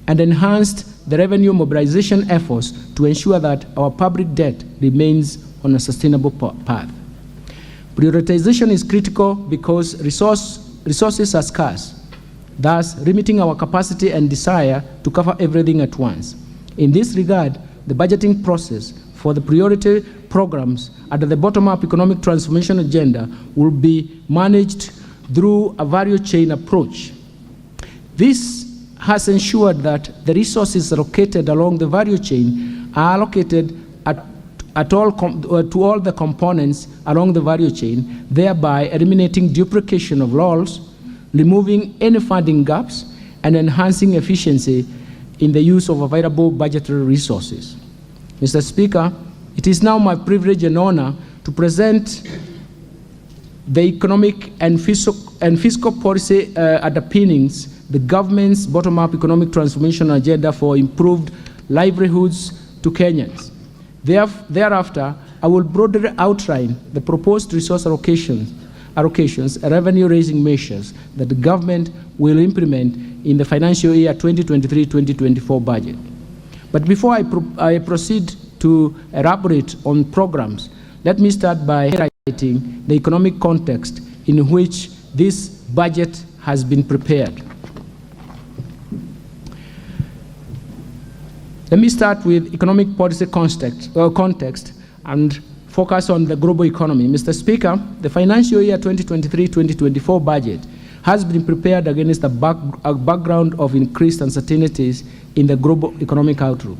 and enhanced the revenue mobilization efforts to ensure that our public debt remains on a sustainable path. Prioritization is critical because resources are scarce, thus limiting our capacity and desire to cover everything at once. In this regard, the budgeting process for the priority programs under the bottom-up economic transformation agenda will be managed through a value chain approach. This has ensured that the resources located along the value chain are allocated to all the components along the value chain, thereby eliminating duplication of roles, removing any funding gaps, and enhancing efficiency in the use of available budgetary resources. Mr. Speaker, it is now my privilege and honor to present the economic and fiscal policy underpinnings the government's bottom-up economic transformation agenda for improved livelihoods to Kenyans. Thereafter, I will broadly outline the proposed resource allocations and revenue-raising measures that the government will implement in the financial year 2023-2024 budget. But before I proceed to elaborate on programs, let me start by highlighting the economic context in which this budget has been prepared. Let me start with economic policy context and focus on the global economy. Mr. Speaker, the financial year 2023-2024 budget has been prepared against a background of increased uncertainties in the global economic outlook,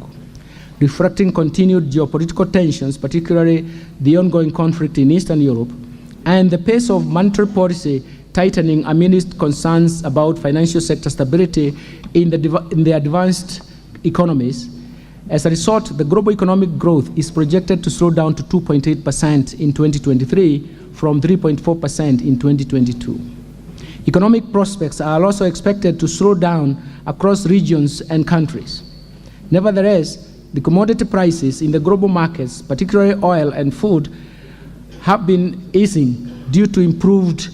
reflecting continued geopolitical tensions, particularly the ongoing conflict in Eastern Europe, and the pace of monetary policy tightening amidst concerns about financial sector stability in the advanced economies. As a result, the global economic growth is projected to slow down to 2.8% in 2023 from 3.4% in 2022. Economic prospects are also expected to slow down across regions and countries. Nevertheless, the commodity prices in the global markets, particularly oil and food, have been easing due to improved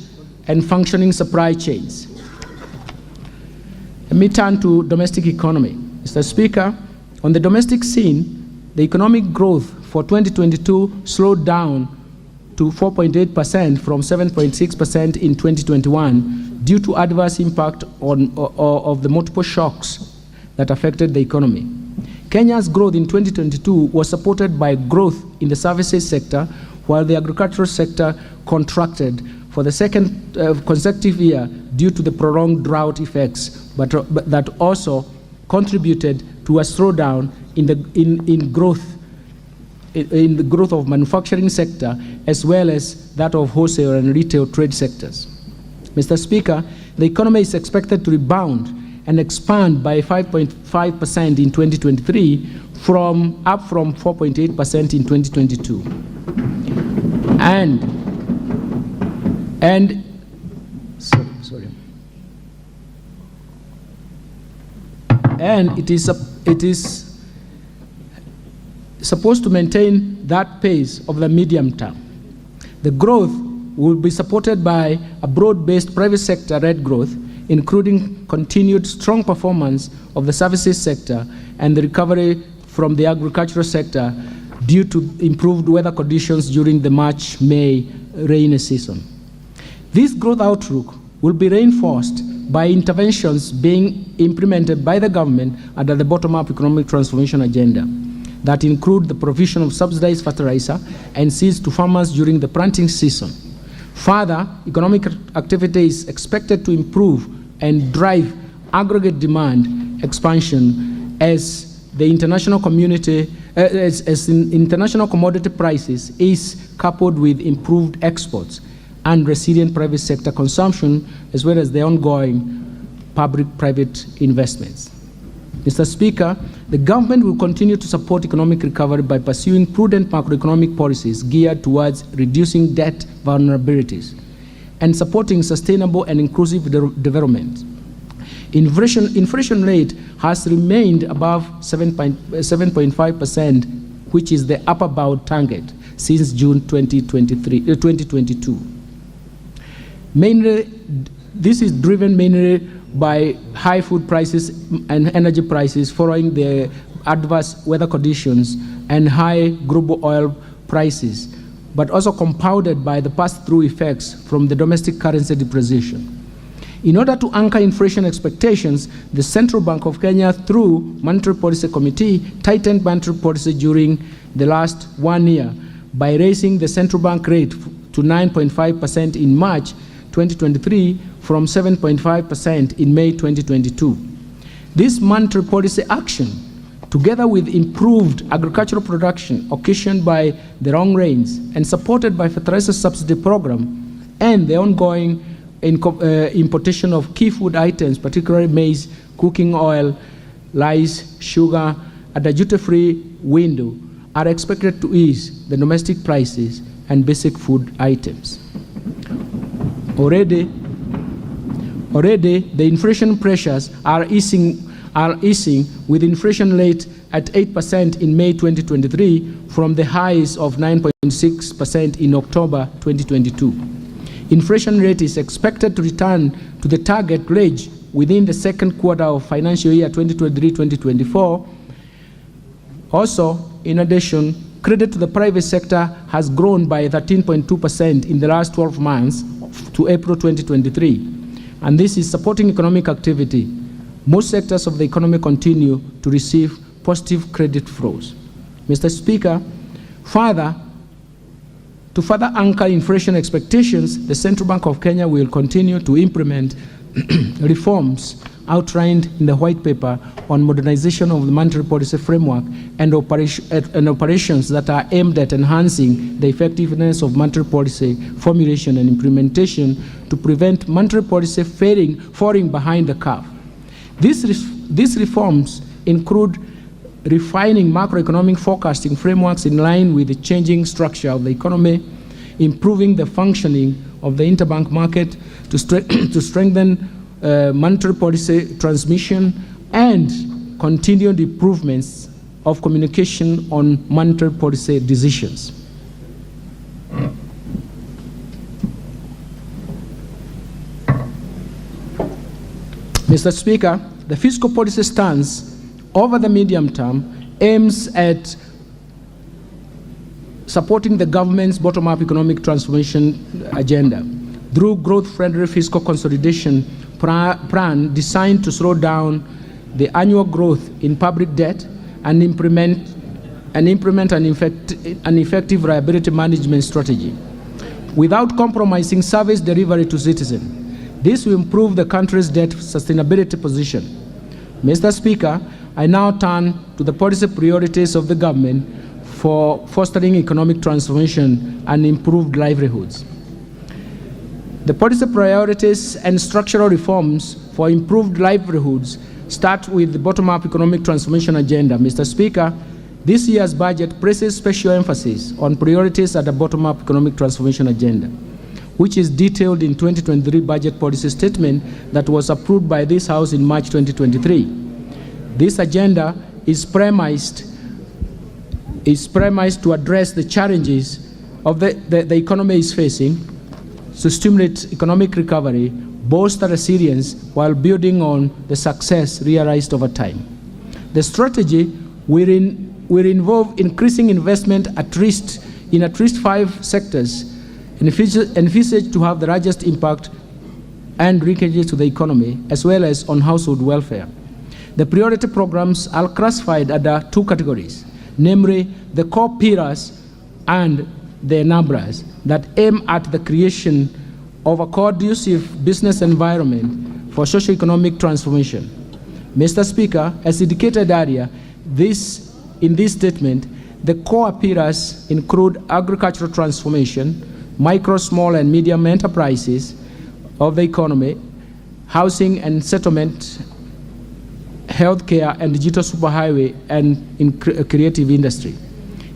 and functioning supply chains. Let me turn to domestic economy. Mr. Speaker, on the domestic scene, the economic growth for 2022 slowed down to 4.8% from 7.6% in 2021 due to adverse impact of the multiple shocks that affected the economy. Kenya's growth in 2022 was supported by growth in the services sector, while the agricultural sector contracted for the second consecutive year due to the prolonged drought effects, but that also contributed to a slowdown in the growth of manufacturing sector, as well as that of wholesale and retail trade sectors. Mr. Speaker, the economy is expected to rebound and expand by 5.5% in 2023, up from 4.8% in 2022. And it is supposed to maintain that pace of the medium term. The growth will be supported by a broad-based private sector-led growth, including continued strong performance of the services sector and the recovery from the agricultural sector due to improved weather conditions during the March-May rainy season. This growth outlook will be reinforced by interventions being implemented by the government under the bottom-up economic transformation agenda that include the provision of subsidized fertilizer and seeds to farmers during the planting season. Further, economic activity is expected to improve and drive aggregate demand expansion as the international community, international commodity prices is coupled with improved exports and resilient private sector consumption, as well as the ongoing public-private investments. Mr. Speaker, the government will continue to support economic recovery by pursuing prudent macroeconomic policies geared towards reducing debt vulnerabilities and supporting sustainable and inclusive development. Inflation rate has remained above 7.5%, which is the upper bound target since June 2022. This is driven mainly by high food prices and energy prices following the adverse weather conditions and high global oil prices, but also compounded by the pass-through effects from the domestic currency depreciation. In order to anchor inflation expectations, the Central Bank of Kenya, through Monetary Policy Committee, tightened monetary policy during the last 1 year by raising the central bank rate to 9.5% in March 2023 from 7.5% in May 2022. This monetary policy action, together with improved agricultural production occasioned by the long rains and supported by fertilizer subsidy program and the ongoing importation of key food items, particularly maize, cooking oil, rice, sugar, at a duty-free window, are expected to ease the domestic prices and basic food items. Already, the inflation pressures are easing with inflation rate at 8% in May 2023 from the highs of 9.6% in October 2022. Inflation rate is expected to return to the target range within the second quarter of financial year 2023-2024. Also, in addition, credit to the private sector has grown by 13.2% in the last 12 months to April 2023, and this is supporting economic activity. Most sectors of the economy continue to receive positive credit flows. Mr. Speaker, to further anchor inflation expectations, the Central Bank of Kenya will continue to implement reforms outlined in the White Paper on modernization of the monetary policy framework and operations that are aimed at enhancing the effectiveness of monetary policy formulation and implementation to prevent monetary policy falling behind the curve. These reforms include refining macroeconomic forecasting frameworks in line with the changing structure of the economy, improving the functioning of the interbank market to strengthen monetary policy transmission, and continued improvements of communication on monetary policy decisions. Mr. Speaker, the fiscal policy stance over the medium term aims at supporting the government's bottom-up economic transformation agenda through growth-friendly fiscal consolidation plan designed to slow down the annual growth in public debt and implement an effective liability management strategy without compromising service delivery to citizens. This will improve the country's debt sustainability position. Mr. Speaker, I now turn to the policy priorities of the government for fostering economic transformation and improved livelihoods. The policy priorities and structural reforms for improved livelihoods start with the bottom-up economic transformation agenda. Mr. Speaker, This year's budget places special emphasis on priorities at the bottom-up economic transformation agenda, which is detailed in 2023 budget policy statement that was approved by this House in March 2023. This agenda is premised to address the challenges of the economy is facing, to stimulate economic recovery, bolster resilience while building on the success realized over time. The strategy will involve increasing investment in at least 5 sectors envisaged to have the largest impact and linkages to the economy, as well as on household welfare. The priority programs are classified under 2 categories, namely the core pillars and the enablers that aim at the creation of a conducive business environment for socio-economic transformation. Mr. Speaker, as indicated earlier, in this statement, the core pillars include agricultural transformation, micro, small, and medium enterprises of the economy, housing and settlement, healthcare, and digital superhighway, and in creative industry.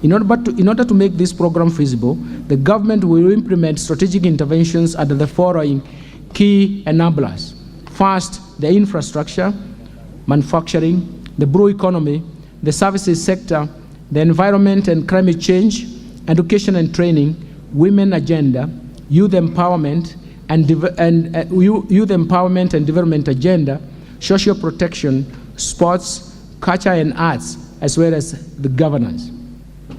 In order to make this program feasible, the government will implement strategic interventions under the following key enablers. First, the infrastructure, manufacturing, the blue economy, the services sector, the environment and climate change, education and training, women agenda, youth empowerment and development agenda, social protection, sports, culture and arts, as well as the governance.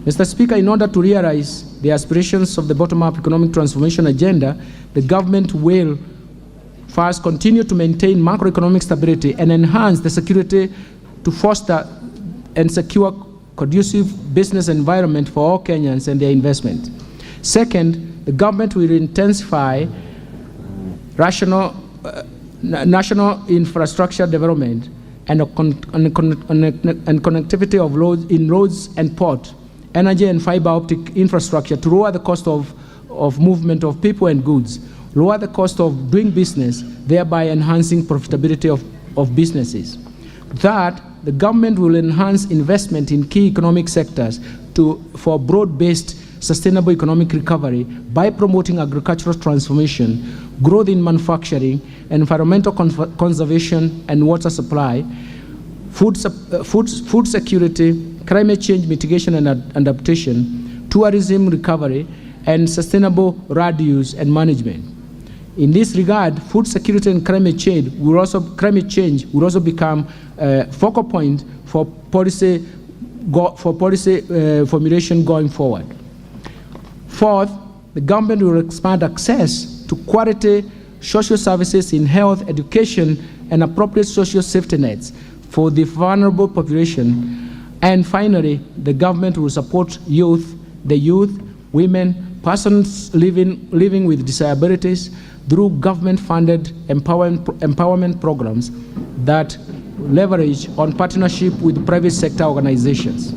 Mr. Speaker, in order to realize the aspirations of the bottom-up economic transformation agenda, the government will first continue to maintain macroeconomic stability and enhance the security to foster and secure conducive business environment for all Kenyans and their investment. Second, the government will intensify national infrastructure development and connectivity of roads and port, energy and fiber optic infrastructure to lower the cost of movement of people and goods, lower the cost of doing business, thereby enhancing profitability of businesses. Third, the government will enhance investment in key economic sectors for broad-based sustainable economic recovery by promoting agricultural transformation, growth in manufacturing, environmental conservation and water supply, food security, climate change mitigation and adaptation, tourism recovery, and sustainable land use and management. In this regard, food security and climate change will also become a focal point for policy formulation going forward. Fourth, the government will expand access to quality social services in health, education, and appropriate social safety nets for the vulnerable population. And finally, the government will support the youth, women, persons living with disabilities through government-funded empowerment programs that leverage on partnership with private sector organizations.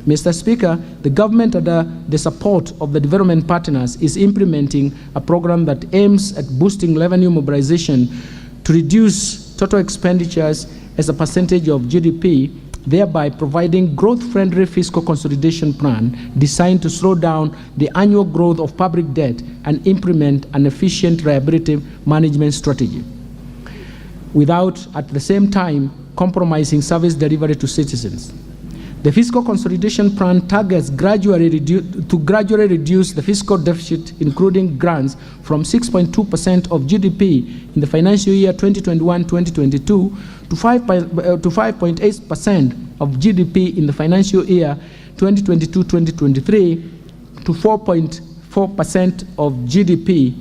Mr. Speaker, the government, under the support of the development partners, is implementing a program that aims at boosting revenue mobilization to reduce total expenditures as a percentage of GDP, thereby providing growth-friendly fiscal consolidation plan designed to slow down the annual growth of public debt and implement an efficient liability management strategy, without at the same time compromising service delivery to citizens. The fiscal consolidation plan targets to gradually reduce the fiscal deficit, including grants, from 6.2% of GDP in the financial year 2021-2022 to 5.8% of GDP in the financial year 2022-2023 to 4.4% of GDP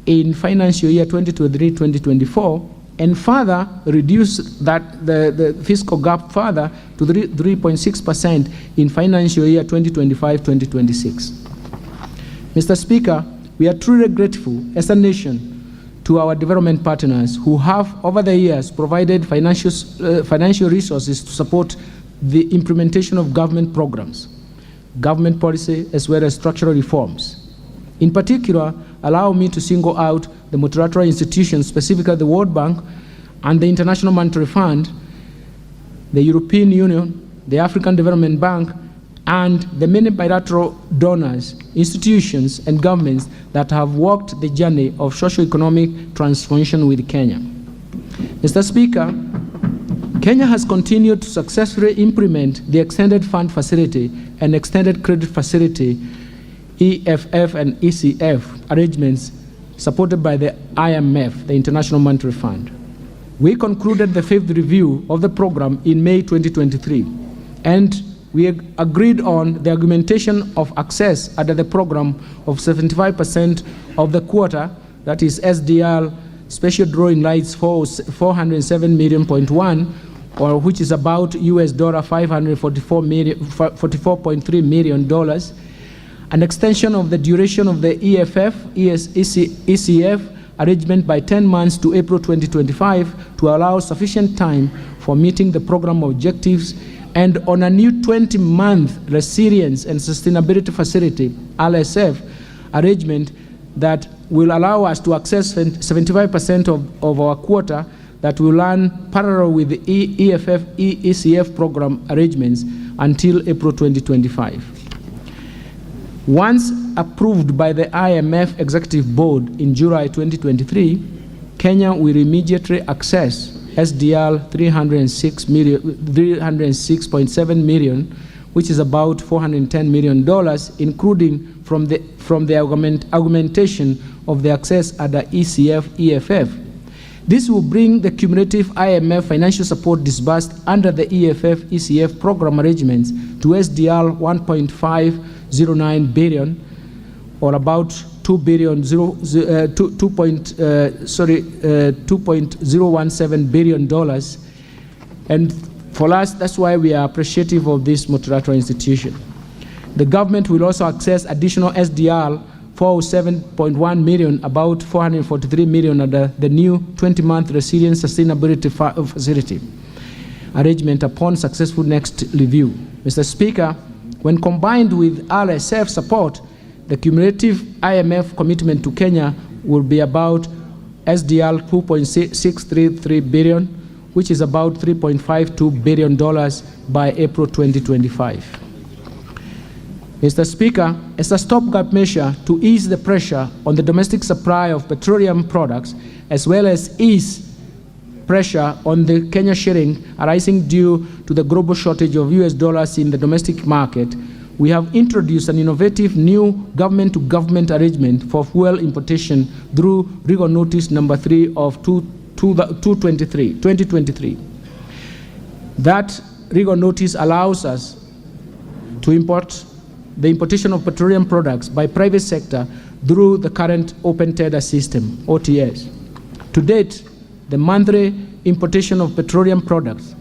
in financial year 2023-2024, and further reduce the fiscal gap further to 3.6% in financial year 2025-2026. Mr. Speaker, we are truly grateful as a nation to our development partners who have over the years provided financial resources to support the implementation of government programs, government policy, as well as structural reforms. In particular, allow me to single out the multilateral institutions, specifically the World Bank and the International Monetary Fund, the European Union, the African Development Bank, and the many bilateral donors, institutions, and governments that have walked the journey of socio-economic transformation with Kenya. Mr. Speaker, Kenya has continued to successfully implement the Extended Fund Facility and Extended Credit Facility, EFF and ECF arrangements supported by the IMF, the International Monetary Fund. We concluded the 5th review of the program in May 2023, and we agreed on the augmentation of access under the program of 75% of the quota, that is SDR special drawing rights for 407 million.1, or which is about US $544.3 million, an extension of the duration of the EFF, ECF arrangement by 10 months to April 2025 to allow sufficient time for meeting the program objectives, and on a new 20-month Resilience and Sustainability Facility, RSF, arrangement that will allow us to access 75% of our quota that will run parallel with the EFF, ECF program arrangements until April 2025. Once approved by the IMF Executive Board in July 2023, Kenya will immediately access SDR 306.7 million, which is about $410 million, including from the augmentation of the access under ECF, EFF. This will bring the cumulative IMF financial support disbursed under the EFF, ECF program arrangements to SDR 1.509 billion, or about $2.017 billion. And for us, that's why we are appreciative of this multilateral institution. The government will also access additional SDR 407.1 million, about $443 million under the new 20-month Resilience Sustainability Facility arrangement upon successful next review. Mr. Speaker, when combined with RSF support, the cumulative IMF commitment to Kenya will be about SDR 2.633 billion, which is about $3.52 billion by April 2025. Mr. Speaker, as a stopgap measure to ease the pressure on the domestic supply of petroleum products, as well as ease pressure on the Kenya shilling arising due to the global shortage of US dollars in the domestic market, we have introduced an innovative new government-to-government arrangement for fuel importation through Legal Notice number 3 of 2023. That legal notice allows us to import the importation of petroleum products by private sector through the current open tender system, OTS. To date, the monthly importation of petroleum products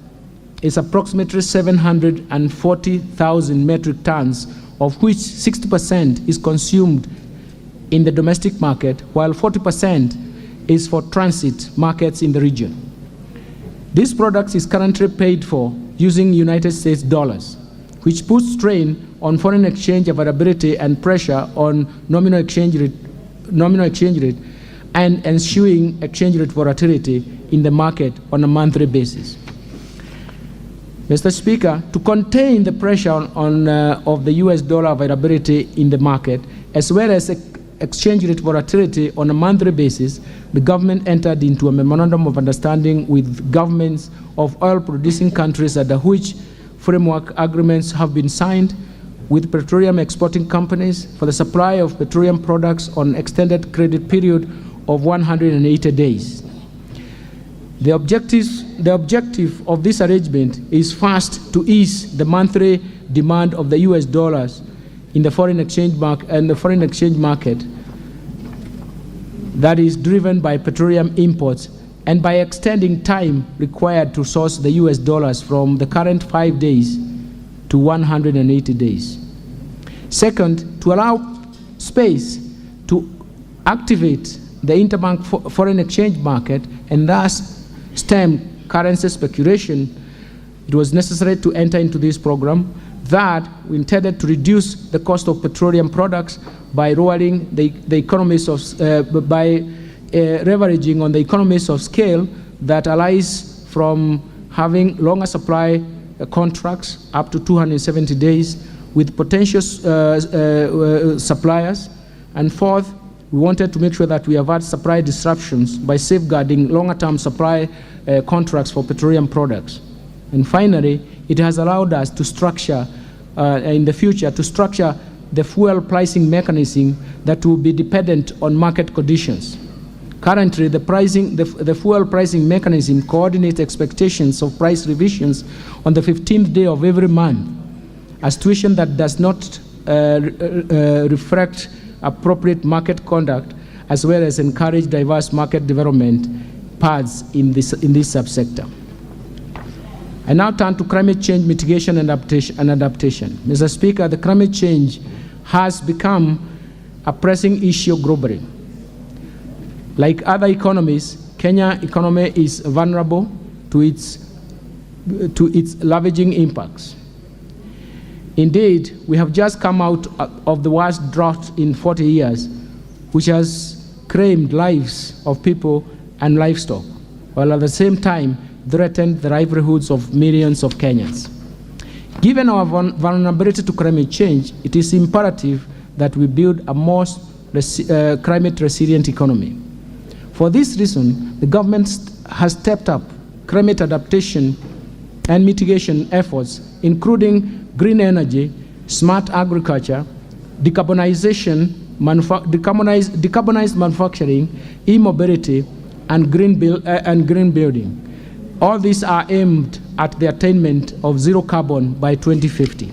is approximately 740,000 metric tons, of which 60% is consumed in the domestic market, while 40% is for transit markets in the region. This product is currently paid for using United States dollars, which puts strain on foreign exchange availability and pressure on nominal exchange rate and ensuing exchange rate volatility in the market on a monthly basis. Mr. Speaker, to contain the pressure of the US dollar availability in the market, as well as exchange rate volatility on a monthly basis, the government entered into a memorandum of understanding with governments of oil-producing countries under which framework agreements have been signed with petroleum exporting companies for the supply of petroleum products on extended credit period of 180 days. The objective of this arrangement is first to ease the monthly demand of the US dollars in the foreign exchange market that is driven by petroleum imports, and by extending time required to source the US dollars from the current 5 days to 180 days. Second, to allow space to activate the interbank foreign exchange market and thus stem currency speculation, it was necessary to enter into this program that we intended to reduce the cost of petroleum products by lowering the economies of, leveraging on the economies of scale that arise from having longer supply contracts up to 270 days with potential suppliers. And fourth, we wanted to make sure that we avoid supply disruptions by safeguarding longer-term supply contracts for petroleum products. And finally, it has allowed us to structure, in the future, to structure the fuel pricing mechanism that will be dependent on market conditions. Currently, the fuel pricing mechanism coordinates expectations of price revisions on the 15th day of every month, a situation that does not reflect appropriate market conduct, as well as encourage diverse market development paths in this subsector. I now turn to climate change mitigation and adaptation. Mr. Speaker, the climate change has become a pressing issue globally. Like other economies, Kenya's economy is vulnerable to its ravaging impacts. Indeed, we have just come out of the worst drought in 40 years, which has claimed lives of people and livestock, while at the same time threatened the livelihoods of millions of Kenyans. Given our vulnerability to climate change, it is imperative that we build a more climate-resilient economy. For this reason, the government has stepped up climate adaptation and mitigation efforts, including green energy, smart agriculture, decarbonized manufacturing, e-mobility, and green building. All these are aimed at the attainment of zero carbon by 2050.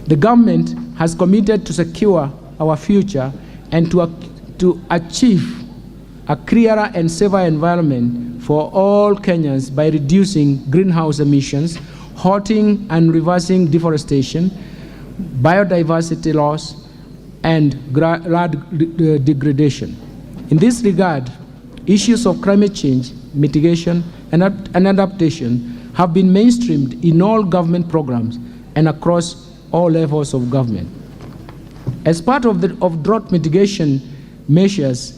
The government has committed to secure our future and to achieve a clearer and safer environment for all Kenyans by reducing greenhouse emissions, halting and reversing deforestation, biodiversity loss, and land degradation. In this regard, issues of climate change, mitigation, and adaptation have been mainstreamed in all government programs and across all levels of government. As part of drought mitigation measures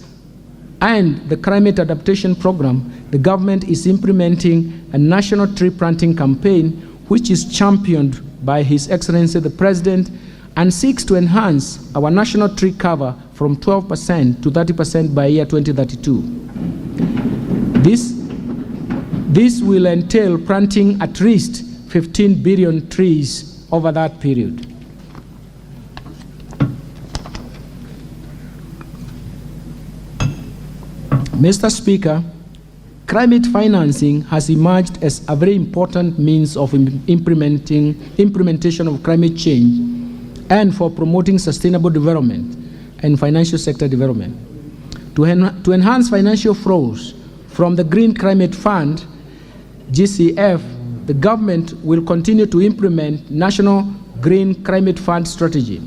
and the climate adaptation program, the government is implementing a national tree planting campaign, which is championed by His Excellency the President and seeks to enhance our national tree cover from 12% to 30% by year 2032. This will entail planting at least 15 billion trees over that period. Mr. Speaker, climate financing has emerged as a very important means of implementation of climate change and for promoting sustainable development and financial sector development. To enhance financial flows from the Green Climate Fund, GCF, the government will continue to implement National Green Climate Fund strategy,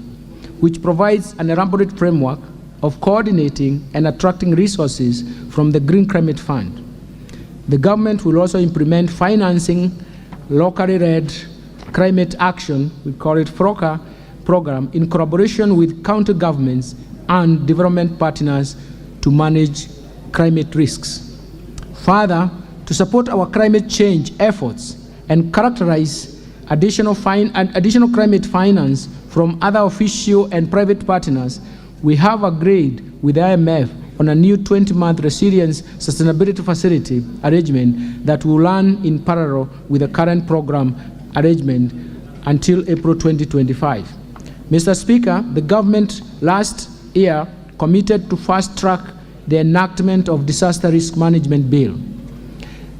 which provides an elaborate framework of coordinating and attracting resources from the Green Climate Fund. The government will also implement financing locally led climate action, we call it FROCA program, in collaboration with county governments and development partners to manage climate risks. Further, to support our climate change efforts and characterize additional climate finance from other official and private partners, we have agreed with the IMF on a new 20-month resilience sustainability facility arrangement that will run in parallel with the current program arrangement until April 2025. Mr. Speaker, the government last year committed to fast-track the enactment of Disaster Risk Management Bill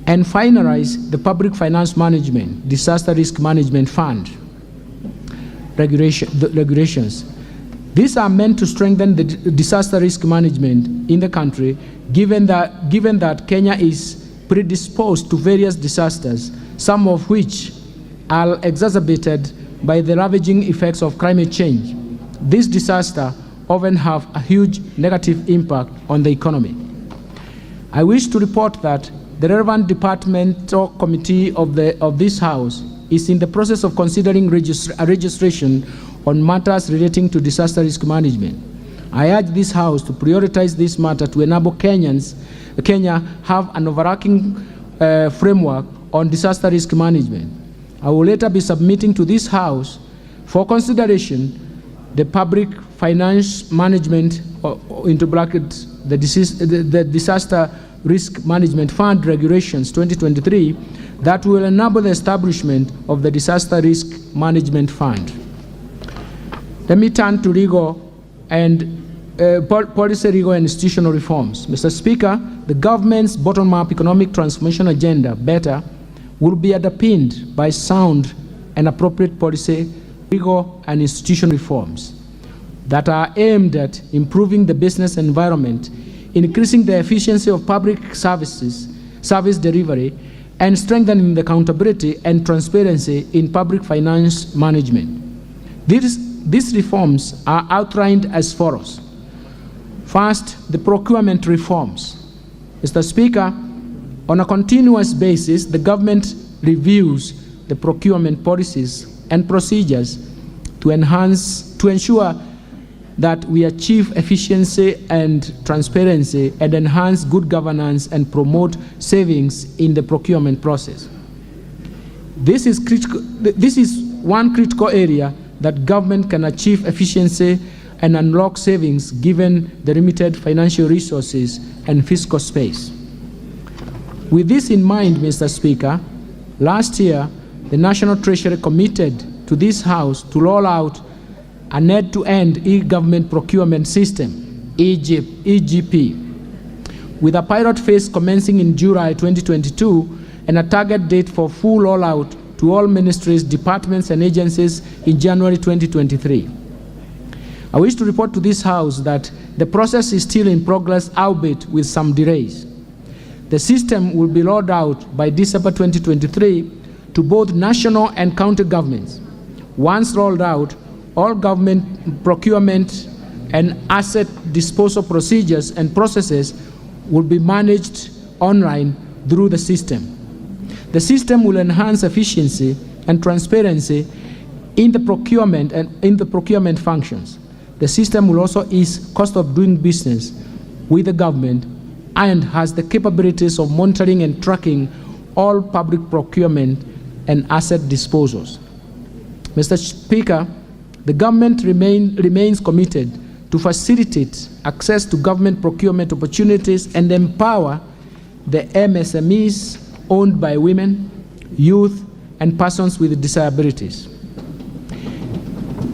and finalize the Public Finance Management, Disaster Risk Management Fund regulations. These are meant to strengthen the disaster risk management in the country, given that Kenya is predisposed to various disasters, some of which are exacerbated by the ravaging effects of climate change. These disasters often have a huge negative impact on the economy. I wish to report that the relevant departmental committee of this House is in the process of considering registration on matters relating to disaster risk management. I urge this House to prioritize this matter to enable Kenya have an overarching framework on disaster risk management. I will later be submitting to this House For consideration, the Public Finance Management, into brackets, the Disaster Risk Management Fund Regulations 2023 that will enable the establishment of the Disaster Risk Management Fund. Let me turn to legal and policy, legal and institutional reforms. Mr. Speaker, the government's bottom-up economic transformation agenda, BETR, will be underpinned by sound and appropriate policy, legal and institutional reforms that are aimed at improving the business environment, increasing the efficiency of public service delivery, and strengthening the accountability and transparency in public finance management. These reforms are outlined as follows. First, the procurement reforms. Mr. Speaker, on a continuous basis, the government reviews the procurement policies and procedures to ensure that we achieve efficiency and transparency and enhance good governance and promote savings in the procurement process. This is one critical area that government can achieve efficiency and unlock savings given the limited financial resources and fiscal space. With this in mind, Mr. Speaker, last year, the National Treasury committed to this House to roll out an end-to-end e-government procurement system, EGP, with a pilot phase commencing in July 2022 and a target date for full rollout to all ministries, departments, and agencies in January 2023. I wish to report to this House that the process is still in progress, albeit with some delays. The system will be rolled out by December 2023 to both national and county governments. Once rolled out, all government procurement and asset disposal procedures and processes will be managed online through the system. The system will enhance efficiency and transparency in the procurement functions. The system will also ease cost of doing business with the government and has the capabilities of monitoring and tracking all public procurement and asset disposals. Mr. Speaker, the government remains committed to facilitate access to government procurement opportunities and empower the MSMEs owned by women, youth, and persons with disabilities.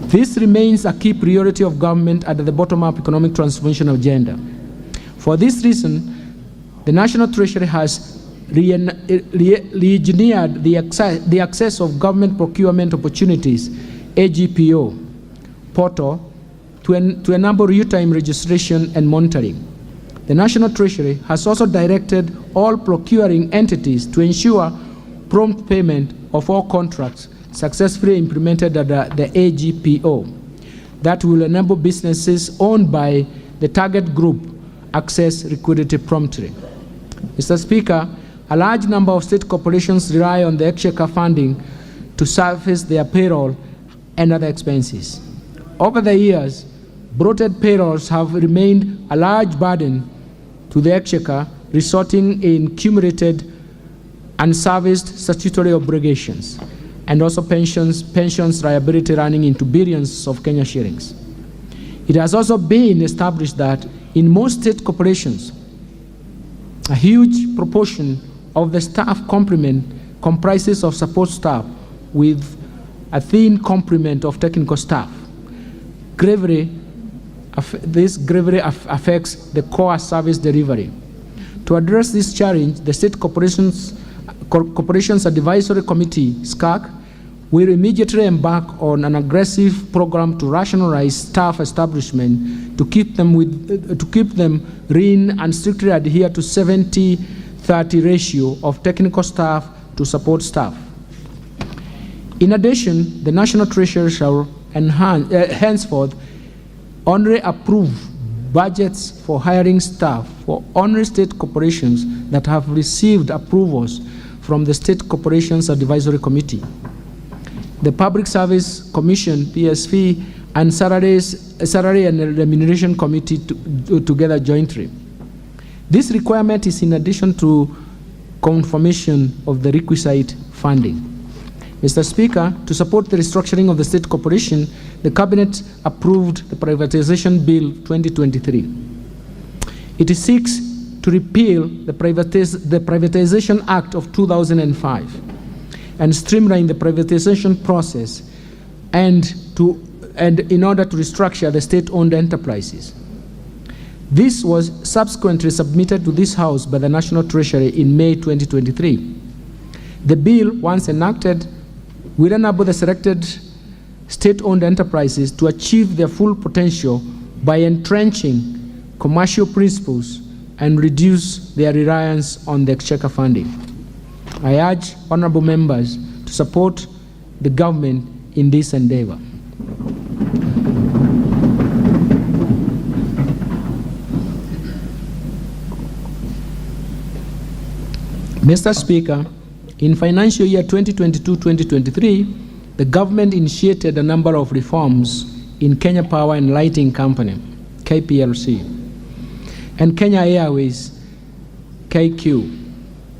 This remains a key priority of government under the bottom-up economic transformation agenda. For this reason, the National Treasury has re-engineered the access of government procurement opportunities, AGPO, portal, to enable real-time registration and monitoring. The National Treasury has also directed all procuring entities to ensure prompt payment of all contracts successfully implemented under the AGPO that will enable businesses owned by the target group access liquidity promptly. Mr. Speaker, a large number of state corporations rely on the exchequer funding to service their payroll and other expenses. Over the years, bloated payrolls have remained a large burden to the exchequer, resulting in cumulated unserviced statutory obligations and also pensions liability running into billions of Kenya shillings. It has also been established that in most state corporations, a huge proportion of the staff complement comprises of support staff with a thin complement of technical staff. This gravely affects the core service delivery. To address this challenge, the State Corporations Advisory Committee, SCAC, will immediately embark on an aggressive program to rationalize staff establishment to keep them lean and strictly adhere to 70-30 ratio of technical staff to support staff. In addition, the National Treasury shall henceforth only approve budgets for hiring staff for only state corporations that have received approvals from the State Corporations Advisory Committee, the Public Service Commission, PSV, and Salary and Remuneration Committee together jointly. This requirement is in addition to confirmation of the requisite funding. Mr. Speaker, to support the restructuring of the state corporation, the Cabinet approved the Privatization Bill 2023. It seeks to repeal the Privatization Act of 2005 and streamline the privatization process and in order to restructure the state-owned enterprises. This was subsequently submitted to this House by the National Treasury in May 2023. The bill, once enacted, will enable the selected state-owned enterprises to achieve their full potential by entrenching commercial principles and reduce their reliance on the exchequer funding. I urge honorable members to support the government in this endeavor. Mr. Speaker, in financial year 2022-2023, the government initiated a number of reforms in Kenya Power and Lighting Company, KPLC, and Kenya Airways, KQ,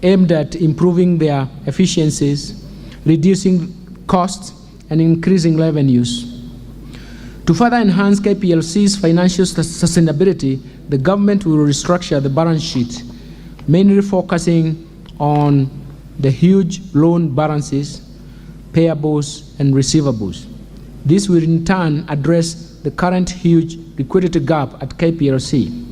aimed at improving their efficiencies, reducing costs, and increasing revenues. To further enhance KPLC's financial sustainability, the government will restructure the balance sheet, mainly focusing on the huge loan balances, payables, and receivables. This will in turn address the current huge liquidity gap at KPLC.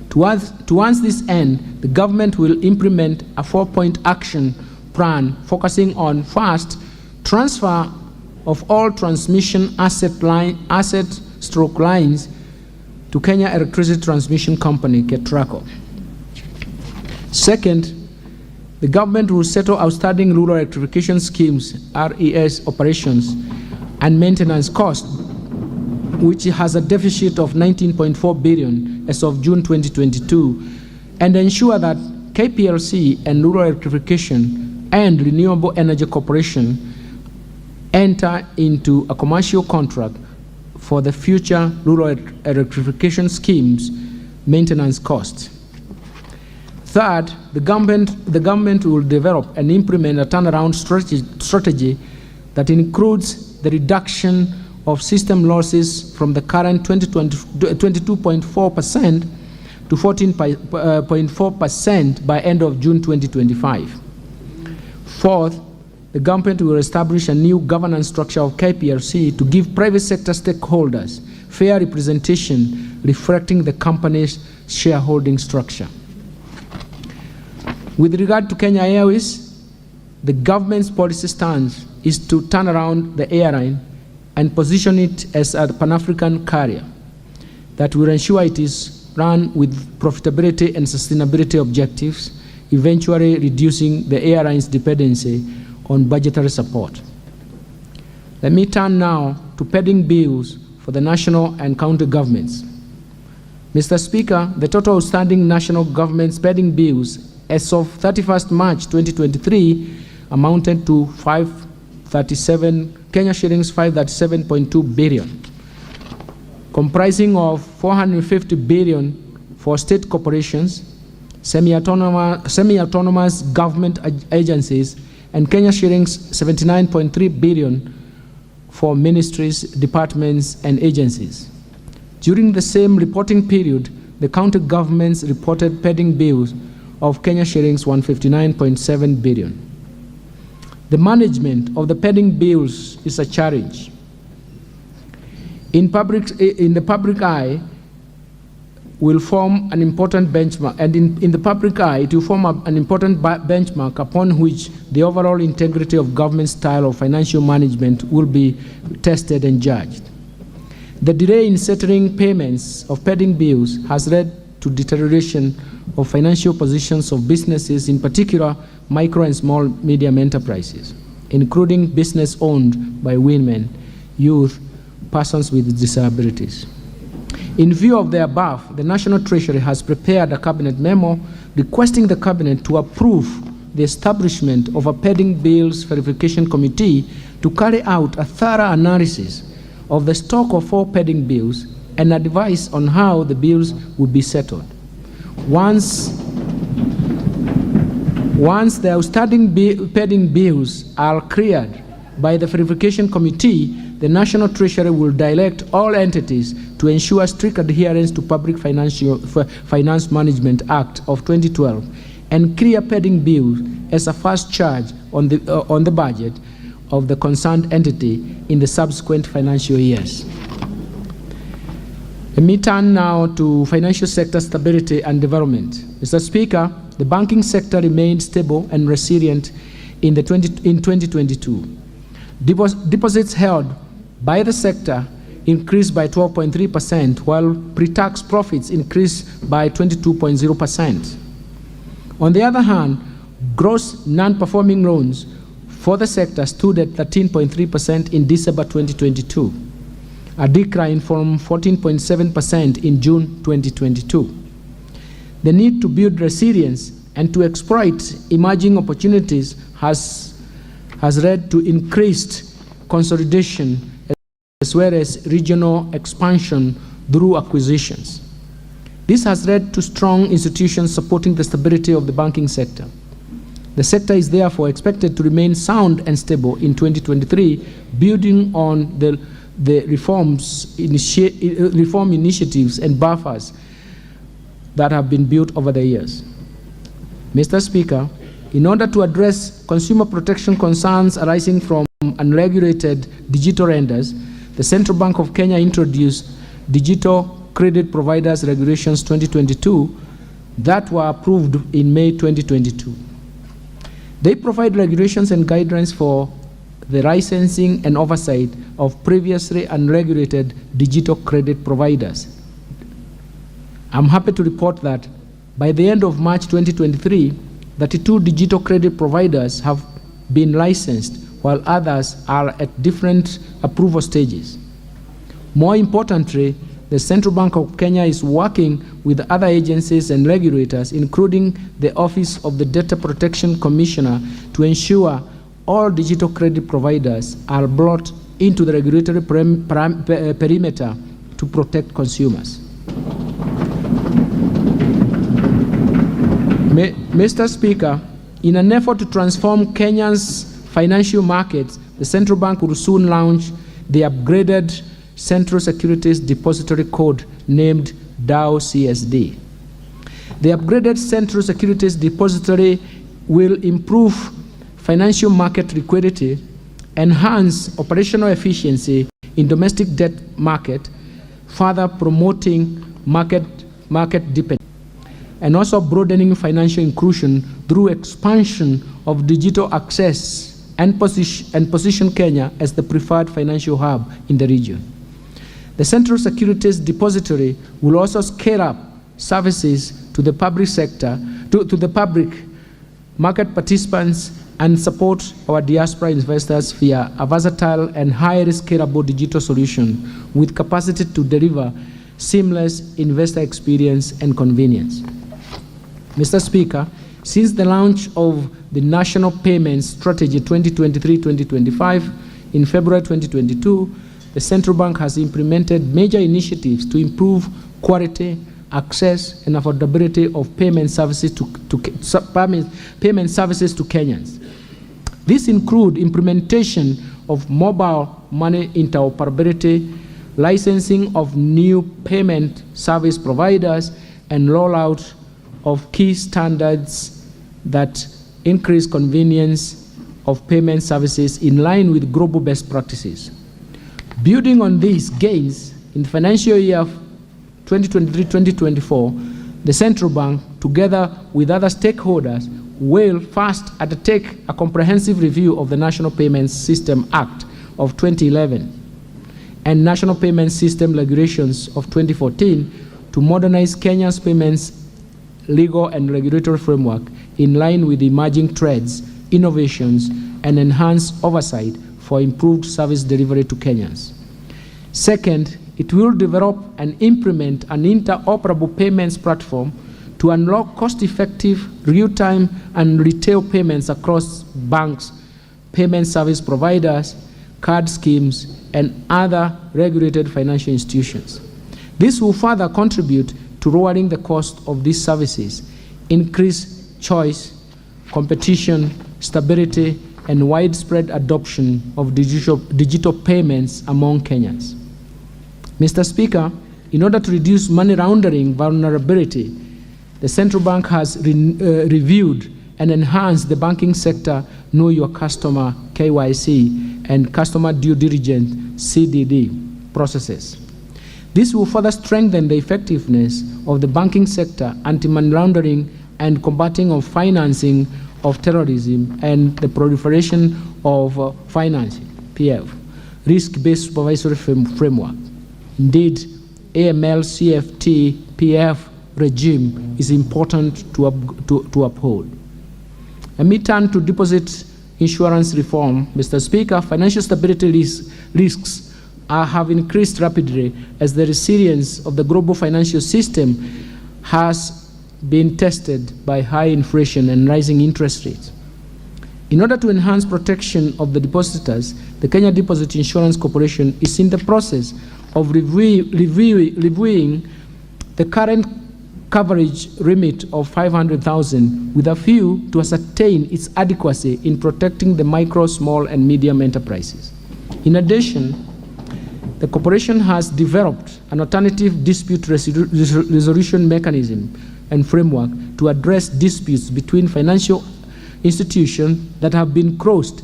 Towards this end, the government will implement a 4-point action plan focusing on, first, transfer of all transmission asset lines to Kenya Electricity Transmission Company, KETRACO. Second, the government will settle outstanding rural electrification schemes, RES operations, and maintenance costs, which has a deficit of 19.4 billion as of June 2022, and ensure that KPLC and Rural Electrification and Renewable Energy Corporation enter into a commercial contract for the future rural electrification schemes maintenance costs. Third, the government will develop and implement a turnaround strategy that includes the reduction of system losses from the current 22.4% to 14.4% by end of June 2025. Fourth, the government will establish a new governance structure of KPLC to give private sector stakeholders fair representation reflecting the company's shareholding structure. With regard to Kenya Airways, the government's policy stance is to turn around the airline and position it as a Pan-African carrier that will ensure it is run with profitability and sustainability objectives, eventually reducing the airline's dependency on budgetary support. Let me turn now to pending bills for the national and county governments. Mr. Speaker, the total outstanding national government's pending bills as of 31st March 2023 amounted to 537.2 billion, comprising of 450 billion for state corporations, semi-autonomous government agencies, and Kenya shillings 79.3 billion for ministries, departments, and agencies. During the same reporting period, the county governments reported pending bills of Kenya shillings 159.7 billion. The management of the pending bills is a challenge. In the public eye will form an important benchmark, and in the public eye it will form an important benchmark upon which the overall integrity of government style of financial management will be tested and judged. The delay in settling payments of pending bills has led to deterioration of financial positions of businesses, in particular micro and small medium enterprises, including business owned by women, youth, persons with disabilities. In view of the above, the National Treasury has prepared a cabinet memo requesting the cabinet to approve the establishment of a pending bills verification committee to carry out a thorough analysis of the stock of all pending bills and advice on how the bills would be settled. Once the outstanding pending bills are cleared by the Verification Committee, the National Treasury will direct all entities to ensure strict adherence to Public Finance Management Act of 2012 and clear pending bills as a first charge on the budget of the concerned entity in the subsequent financial years. Let me turn now to financial sector stability and development. Mr. Speaker, the banking sector remained stable and resilient in 2022. Deposits held by the sector increased by 12.3%, while pre-tax profits increased by 22.0%. On the other hand, gross non-performing loans for the sector stood at 13.3% in December 2022, a decline from 14.7% in June 2022. The need to build resilience and to exploit emerging opportunities has led to increased consolidation as well as regional expansion through acquisitions. This has led to strong institutions supporting the stability of the banking sector. The sector is therefore expected to remain sound and stable in 2023, building on the reform initiatives and buffers that have been built over the years. Mr. Speaker, in order to address consumer protection concerns arising from unregulated digital lenders, the Central Bank of Kenya introduced Digital Credit Providers Regulations 2022 that were approved in May 2022. They provide regulations and guidelines for the licensing and oversight of previously unregulated digital credit providers. I'm happy to report that by the end of March 2023, 32 digital credit providers have been licensed, while others are at different approval stages. More importantly, the Central Bank of Kenya is working with other agencies and regulators, including the Office of the Data Protection Commissioner, to ensure all digital credit providers are brought into the regulatory perimeter to protect consumers. Mr. Speaker, in an effort to transform Kenya's financial markets, the Central Bank will soon launch the upgraded Central Securities Depository Code named DAO CSD. The upgraded Central Securities Depository will improve financial market liquidity, enhance operational efficiency in domestic debt market, further promoting market deepening, and also broadening financial inclusion through expansion of digital access and position Kenya as the preferred financial hub in the region. The Central Securities Depository will also scale up services to the public sector, to the public market participants, and support our diaspora investors via a versatile and highly scalable digital solution with capacity to deliver seamless investor experience and convenience. Mr. Speaker, since the launch of the National Payments Strategy 2023-2025 in February 2022, the Central Bank has implemented major initiatives to improve quality, access, and affordability of payment services to Kenyans. These include implementation of mobile money interoperability, licensing of new payment service providers, and rollout of key standards that increase convenience of payment services in line with global best practices. Building on these gains, in the financial year 2023-2024, the Central Bank, together with other stakeholders, will first undertake a comprehensive review of the National Payments System Act of 2011 and National Payment System Regulations of 2014 to modernize Kenya's payments legal and regulatory framework in line with emerging trends, innovations, and enhanced oversight for improved service delivery to Kenyans. Second, it will develop and implement an interoperable payments platform to unlock cost-effective, real-time, and retail payments across banks, payment service providers, card schemes, and other regulated financial institutions. This will further contribute to lowering the cost of these services, increase choice, competition, stability, and widespread adoption of digital payments among Kenyans. Mr. Speaker, in order to reduce money laundering vulnerability, the central bank has reviewed and enhanced the banking sector Know Your Customer KYC and Customer Due Diligence CDD processes. This will further strengthen the effectiveness of the banking sector, anti-money laundering and combating of financing of terrorism and the proliferation of financing, PF, risk-based supervisory framework. Indeed, AML CFT PF regime is important to uphold. Let me turn to deposit insurance reform. Mr. Speaker, financial stability risks have increased rapidly as the resilience of the global financial system has been tested by high inflation and rising interest rates. In order to enhance protection of the depositors, the Kenya Deposit Insurance Corporation is in the process of reviewing the current coverage remit of 500,000 with a view to ascertain its adequacy in protecting the micro, small, and medium enterprises. In addition, the corporation has developed an alternative dispute resolution mechanism and framework to address disputes between financial institutions that have been crossed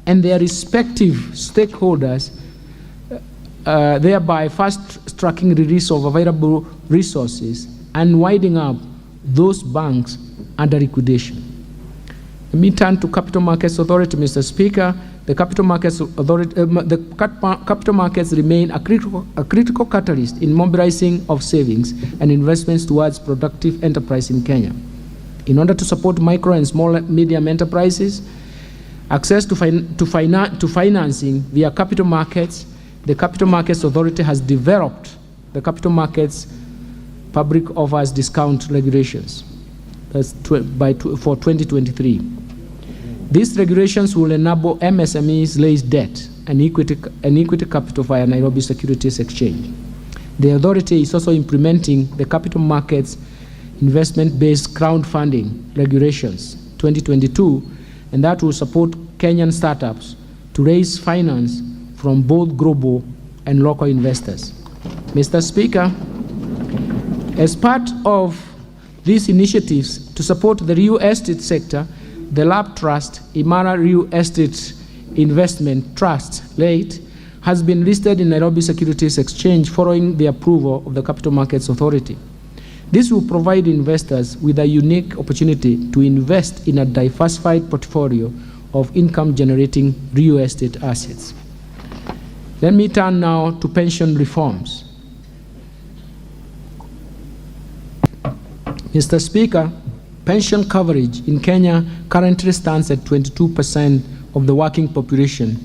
and their respective stakeholders, thereby fast-tracking release of available resources and winding up those banks under liquidation. Let me turn to Capital Markets Authority, Mr. Speaker. The Capital Markets Authority, capital markets remain a critical catalyst in mobilizing of savings and investments towards productive enterprise in Kenya. In order to support micro and small medium enterprises, access to financing via capital markets, the Capital Markets Authority has developed the Capital Markets Public Offers Discount Regulations for 2023. These regulations will enable MSMEs raise debt and equity capital via Nairobi Securities Exchange. The authority is also implementing the Capital Markets Investment-Based Crowdfunding Regulations 2022, and that will support Kenyan startups to raise finance from both global and local investors. Mr. Speaker, as part of these initiatives to support the real estate sector, the Lab Trust, Imara Real Estate Investment Trust, late, has been listed in Nairobi Securities Exchange following the approval of the Capital Markets Authority. This will provide investors with a unique opportunity to invest in a diversified portfolio of income-generating real estate assets. Let me turn now to pension reforms. Mr. Speaker, pension coverage in Kenya currently stands at 22% of the working population,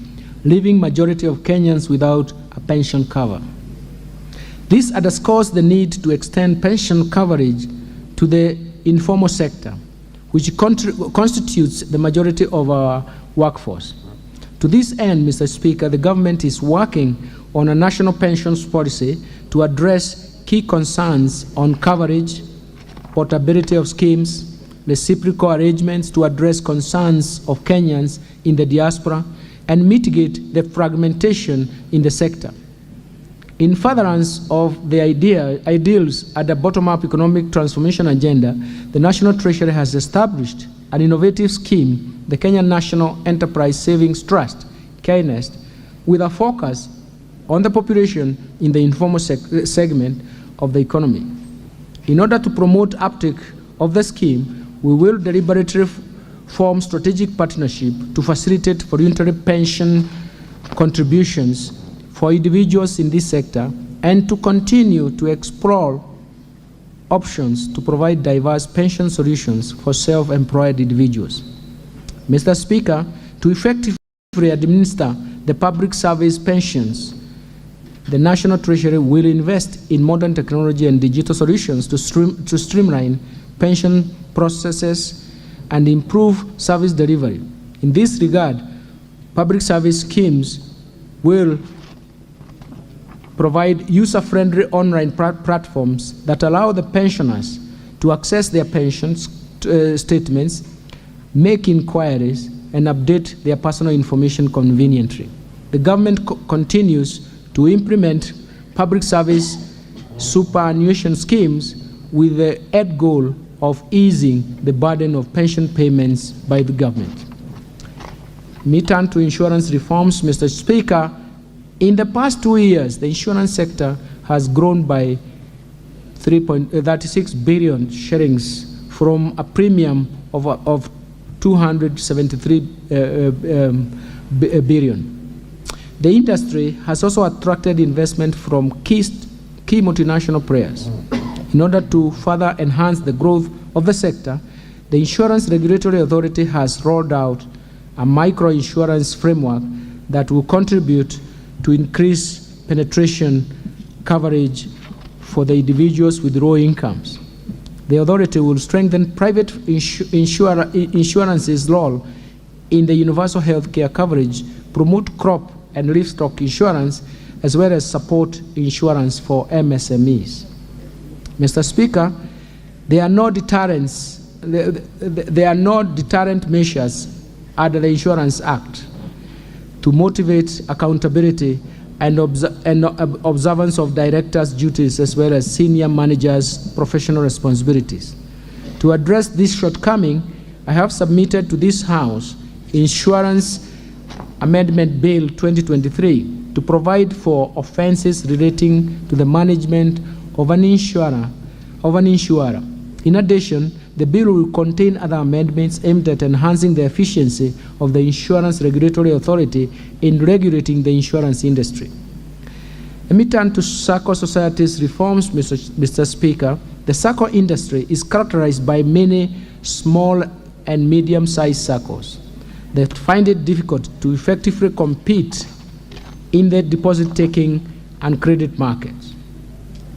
leaving majority of Kenyans without a pension cover. This underscores the need to extend pension coverage to the informal sector, which constitutes the majority of our workforce. To this end, Mr. Speaker, the government is working on a national pensions policy to address key concerns on coverage, portability of schemes, reciprocal arrangements to address concerns of Kenyans in the diaspora, and mitigate the fragmentation in the sector. In furtherance of the ideals at the bottom-up economic transformation agenda, the National Treasury has established an innovative scheme, the Kenya National Enterprise Savings Trust, KNEST, with a focus on the population in the informal segment of the economy. In order to promote uptake of the scheme, we will deliberately form strategic partnership to facilitate voluntary pension contributions for individuals in this sector and to continue to explore options to provide diverse pension solutions for self-employed individuals. Mr. Speaker, to effectively administer the public service pensions, the National Treasury will invest in modern technology and digital solutions to streamline pension processes and improve service delivery. In this regard, public service schemes will provide user-friendly online platforms that allow the pensioners to access their pension statements, make inquiries, and update their personal information conveniently. The government continues to implement public service superannuation schemes with the end goal of easing the burden of pension payments by the government. Me turn to insurance reforms, Mr. Speaker. In the past 2 years, the insurance sector has grown by 3.36 billion shillings from a premium of 273 billion. The industry has also attracted investment from key multinational players. In order to further enhance the growth of the sector, the Insurance Regulatory Authority has rolled out a micro-insurance framework that will contribute to increase penetration coverage for the individuals with low incomes. The authority will strengthen private insurance's role in the universal health care coverage, promote crop and livestock insurance, as well as support insurance for MSMEs. Mr. Speaker, there are no deterrent measures under the Insurance Act to motivate accountability and observance of directors' duties as well as senior managers' professional responsibilities. To address this shortcoming, I have submitted to this House Insurance Amendment Bill 2023 to provide for offenses relating to the management of an insurer. In addition, the bill will contain other amendments aimed at enhancing the efficiency of the Insurance Regulatory Authority in regulating the insurance industry. Let me turn to SACCO societies reforms, Mr. Speaker. The SACCO industry is characterized by many small and medium-sized SACCOs that find it difficult to effectively compete in the deposit-taking and credit markets.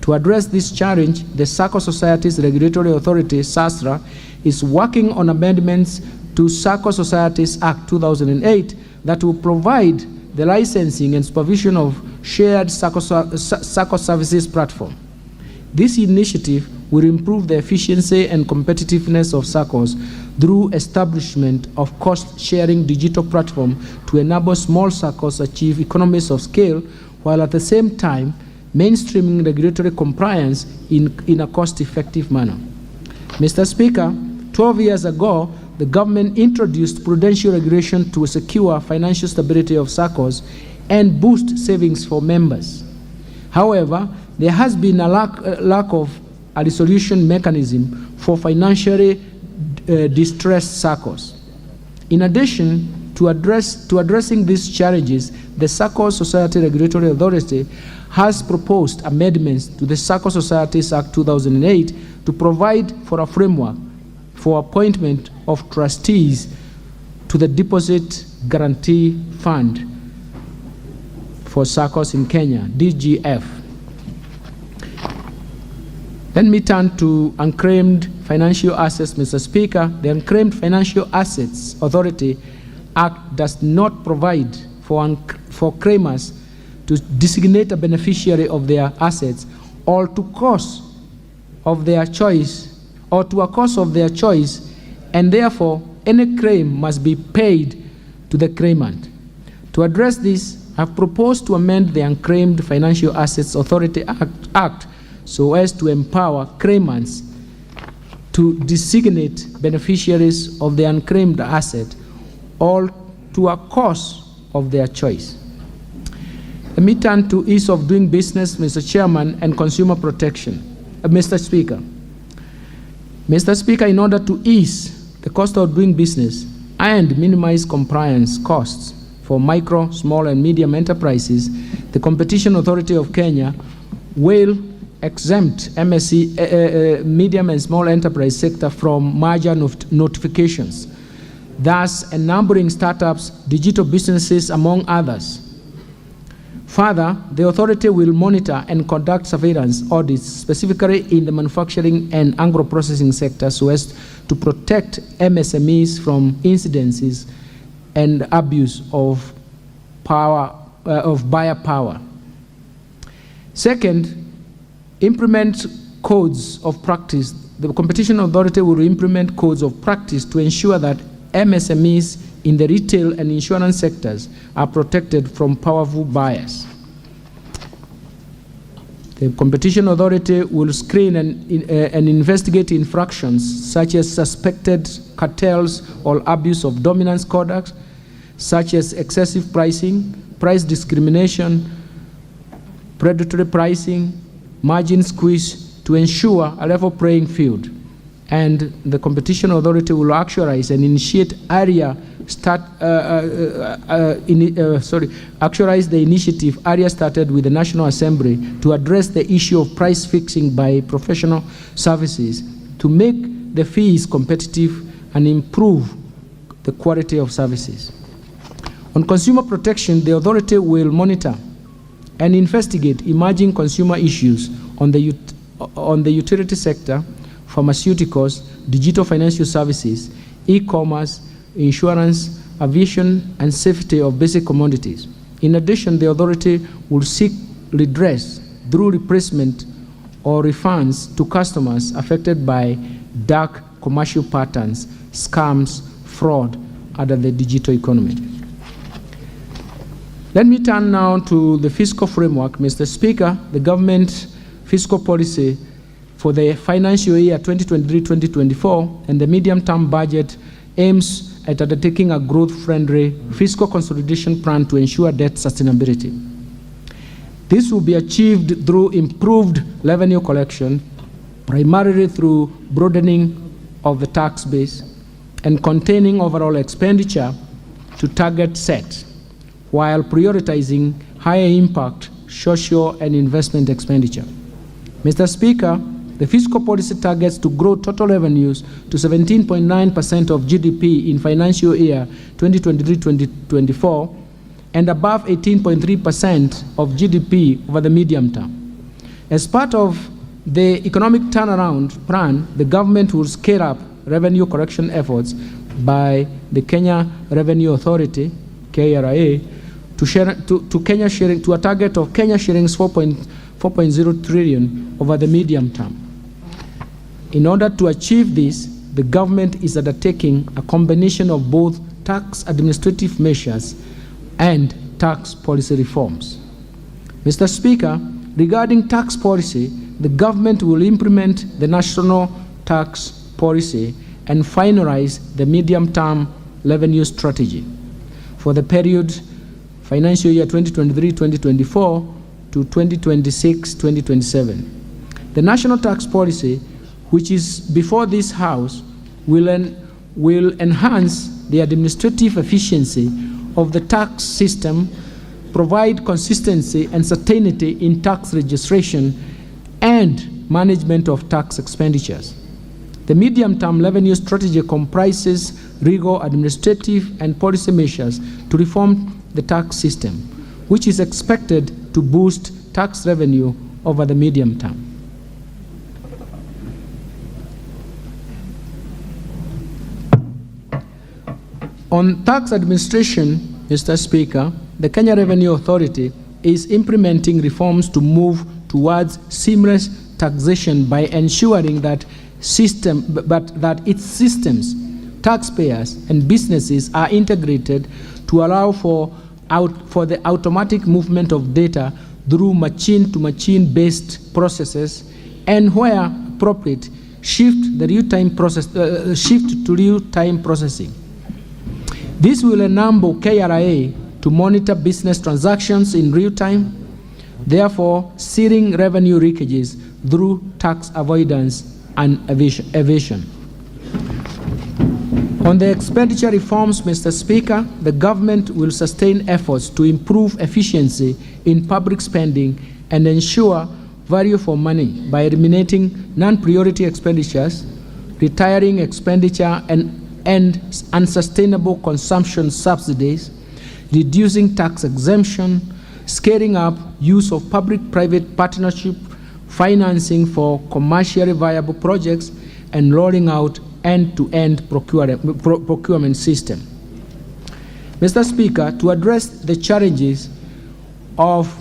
To address this challenge, the SACCO Societies Regulatory Authority, SASRA, is working on amendments to SACCO Societies Act 2008 that will provide the licensing and supervision of shared SACCO services platform. This initiative will improve the efficiency and competitiveness of SACCOs through establishment of cost-sharing digital platform to enable small SACCOs achieve economies of scale, while at the same time mainstreaming regulatory compliance in a cost-effective manner. Mr. Speaker, 12 years ago, the government introduced prudential regulation to secure financial stability of SACCOs and boost savings for members. However, there has been a lack of a resolution mechanism for financially distressed SACCOs. In addition to addressing these challenges, the SACCO Society Regulatory Authority has proposed amendments to the SACCO Societies Act 2008 to provide for a framework for appointment of trustees to the Deposit Guarantee Fund for SACCOs in Kenya, DGF. Let me turn to unclaimed financial assets, Mr. Speaker. The Unclaimed Financial Assets Authority Act does not provide for claimers to designate a beneficiary of their assets or to a cause of their choice, and therefore any claim must be paid to the claimant. To address this, I have proposed to amend the Unclaimed Financial Assets Authority Act so as to empower claimants to designate beneficiaries of the unclaimed asset or to a cause of their choice. Let me turn to ease of doing business, Mr. Chairman, and consumer protection. Mr. Speaker. Mr. Speaker, in order to ease the cost of doing business and minimize compliance costs for micro, small, and medium enterprises, the Competition Authority of Kenya will exempt medium and small enterprise sector from merger notifications, thus enabling startups, digital businesses, among others. Further, the authority will monitor and conduct surveillance audits specifically in the manufacturing and agro-processing sector so as to protect MSMEs from incidences and abuse of buyer power. Second, implement codes of practice. The Competition Authority will implement codes of practice to ensure that MSMEs in the retail and insurance sectors are protected from powerful buyers. The Competition Authority will screen and investigate infractions such as suspected cartels or abuse of dominance conduct, such as excessive pricing, price discrimination, predatory pricing, margin squeeze, to ensure a level playing field. And the Competition Authority will actualize and initiate actualize the initiative started with the National Assembly to address the issue of price fixing by professional services to make the fees competitive and improve the quality of services. On consumer protection, the authority will monitor and investigate emerging consumer issues on the utility sector, pharmaceuticals, digital financial services, e-commerce, insurance, aviation, and safety of basic commodities. In addition, the authority will seek redress through replacement or refunds to customers affected by dark commercial patterns, scams, fraud under the digital economy. Let me turn now to the fiscal framework. Mr. Speaker, the government fiscal policy for the financial year 2023-2024 and the medium-term budget aims at undertaking a growth-friendly fiscal consolidation plan to ensure debt sustainability. This will be achieved through improved revenue collection, primarily through broadening of the tax base and containing overall expenditure to target set, while prioritizing higher impact social and investment expenditure. Mr. Speaker, the fiscal policy targets to grow total revenues to 17.9% of GDP in financial year 2023-2024 and above 18.3% of GDP over the medium term. As part of the economic turnaround plan, the government will scale up revenue collection efforts by the Kenya Revenue Authority, KRA, to a target of Kenya shillings 4.0 trillion over the medium term. In order to achieve this, the government is undertaking a combination of both tax administrative measures and tax policy reforms. Mr. Speaker, regarding tax policy, the government will implement the national tax policy and finalize the medium-term revenue strategy for the period financial year 2023-2024 to 2026-2027. The national tax policy, which is before this House, will enhance the administrative efficiency of the tax system, provide consistency and certainty in tax registration and management of tax expenditures. The medium-term revenue strategy comprises rigorous administrative and policy measures to reform the tax system, which is expected to boost tax revenue over the medium term. On tax administration, Mr. Speaker, the Kenya Revenue Authority is implementing reforms to move towards seamless taxation by ensuring that its systems, taxpayers, and businesses are integrated to allow for the automatic movement of data through machine-to-machine based processes, and where appropriate, shift to real-time processing. This will enable KRA to monitor business transactions in real time, therefore sealing revenue leakages through tax avoidance and evasion. On the expenditure reforms, Mr. Speaker, the government will sustain efforts to improve efficiency in public spending and ensure value for money by eliminating non-priority expenditures, retiring expenditure and unsustainable consumption subsidies, reducing tax exemption, scaling up use of public-private partnership financing for commercially viable projects, and rolling out end-to-end procurement system. Mr. Speaker, to address the challenges of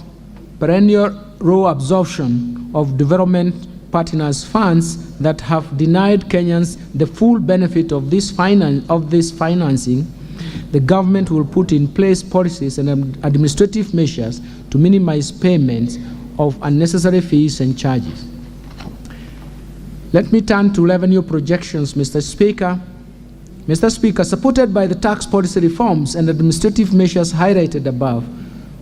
perennial low absorption of development partners' funds that have denied Kenyans the full benefit of this financing, the government will put in place policies and administrative measures to minimize payments of unnecessary fees and charges. Let me turn to revenue projections, Mr. Speaker. Mr. Speaker, supported by the tax policy reforms and administrative measures highlighted above,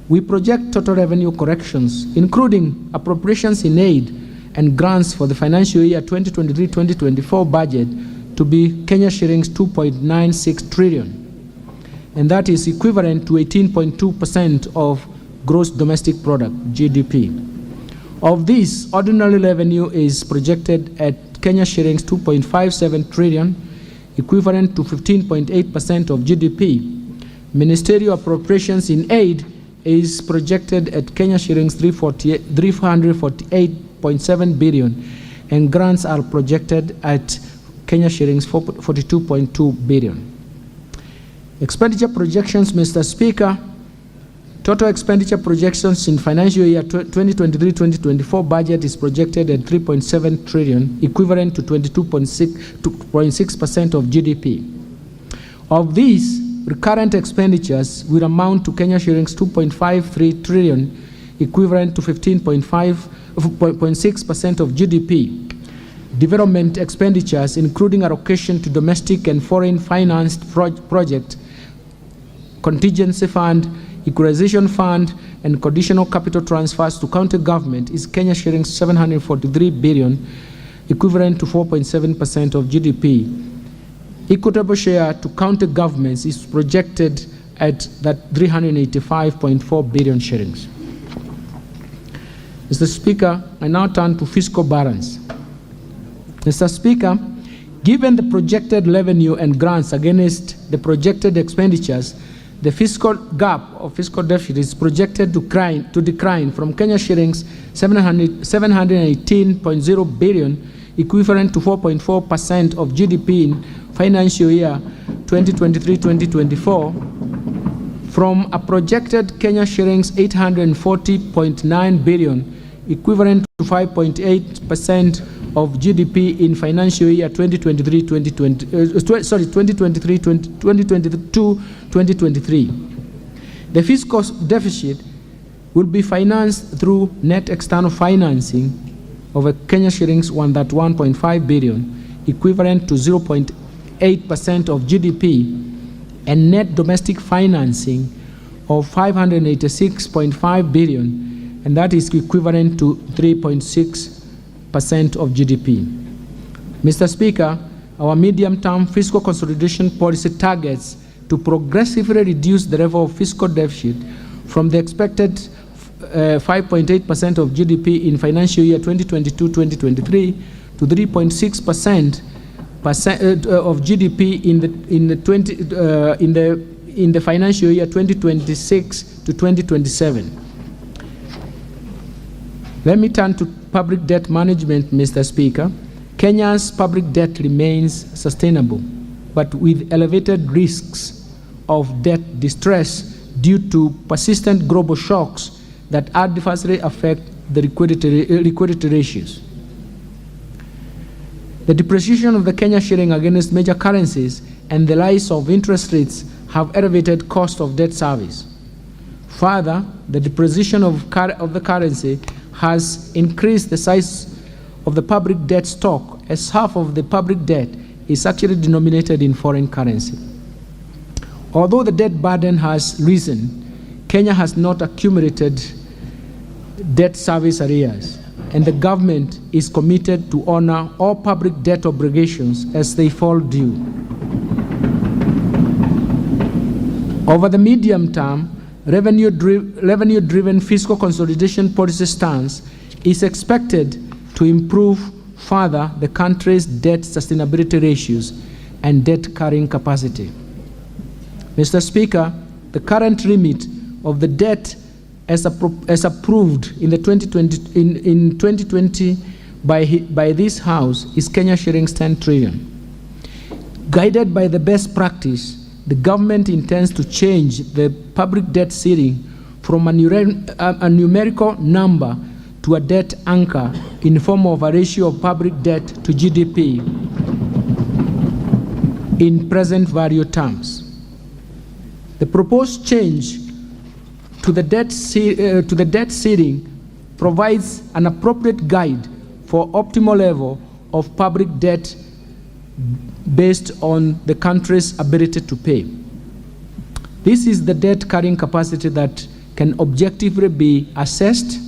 we project total revenue corrections, including appropriations in aid and grants for the financial year 2023-2024 budget to be Kenya shillings 2.96 trillion, and that is equivalent to 18.2% of gross domestic product, GDP. Of this, ordinary revenue is projected at Kenya shillings 2.57 trillion, equivalent to 15.8% of GDP. Ministerial appropriations in aid is projected at Kenya shillings 348.7 billion, and grants are projected at Kenya shillings 42.2 billion. Expenditure projections, Mr. Speaker. Total expenditure projections in financial year 2023-2024 budget is projected at 3.7 trillion, equivalent to 22.6% of GDP. Of these, recurrent expenditures will amount to Kenya shillings 2.53 trillion, equivalent to 15.6% of GDP. Development expenditures, including allocation to domestic and foreign financed projects, contingency fund, equalization fund, and conditional capital transfers to county government, is Kenya shillings 743 billion, equivalent to 4.7% of GDP. Equitable share to county governments is projected at that 385.4 billion shillings. Mr. Speaker, I now turn to fiscal balance. Mr. Speaker, given the projected revenue and grants against the projected expenditures, the fiscal gap of fiscal deficit is projected to decline from Kenya shillings 718.0 billion, equivalent to 4.4% of GDP in financial year 2023-2024, from a projected Kenya shillings 840.9 billion, equivalent to 5.8% of GDP in financial year 2022-2023. The fiscal deficit will be financed through net external financing of a Kenya shillings 131.5 billion, equivalent to 0.8% of GDP, and net domestic financing of 586.5 billion, and that is equivalent to 3.6% of GDP. Mr. Speaker, our medium-term fiscal consolidation policy targets to progressively reduce the level of fiscal deficit from the expected 5.8% of GDP in financial year 2022-2023 to 3.6% of GDP in the financial year 2026 to 2027. Let me turn to public debt management, Mr. Speaker. Kenya's public debt remains sustainable, but with elevated risks of debt distress due to persistent global shocks that adversely affect the liquidity ratios. The depreciation of the Kenya shilling against major currencies and the rise of interest rates have elevated cost of debt service. Further, the depreciation of the currency has increased the size of the public debt stock, as half of the public debt is actually denominated in foreign currency. Although the debt burden has risen, Kenya has not accumulated debt service arrears, and the government is committed to honor all public debt obligations as they fall due. Over the medium term, revenue-driven fiscal consolidation policy stance is expected to improve further the country's debt sustainability ratios and debt carrying capacity. Mr. Speaker, the current limit of the debt as approved in 2020 by this House is Kenya shillings 10 trillion. Guided by the best practice, the government intends to change the public debt ceiling from a numerical number to a debt anchor in the form of a ratio of public debt to GDP in present value terms. The proposed change to the debt ceiling provides an appropriate guide for optimal level of public debt based on the country's ability to pay. This is the debt carrying capacity that can objectively be assessed,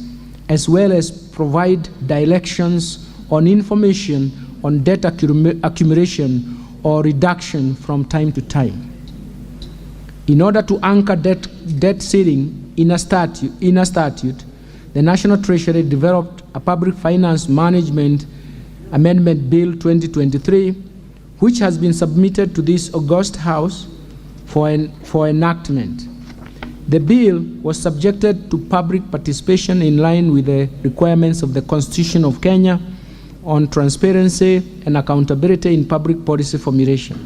as well as provide directions on information on debt accumulation or reduction from time to time. In order to anchor debt ceiling in a statute, the National Treasury developed a Public Finance Management Amendment Bill 2023, which has been submitted to this august House for enactment. The bill was subjected to public participation in line with the requirements of the Constitution of Kenya on transparency and accountability in public policy formulation.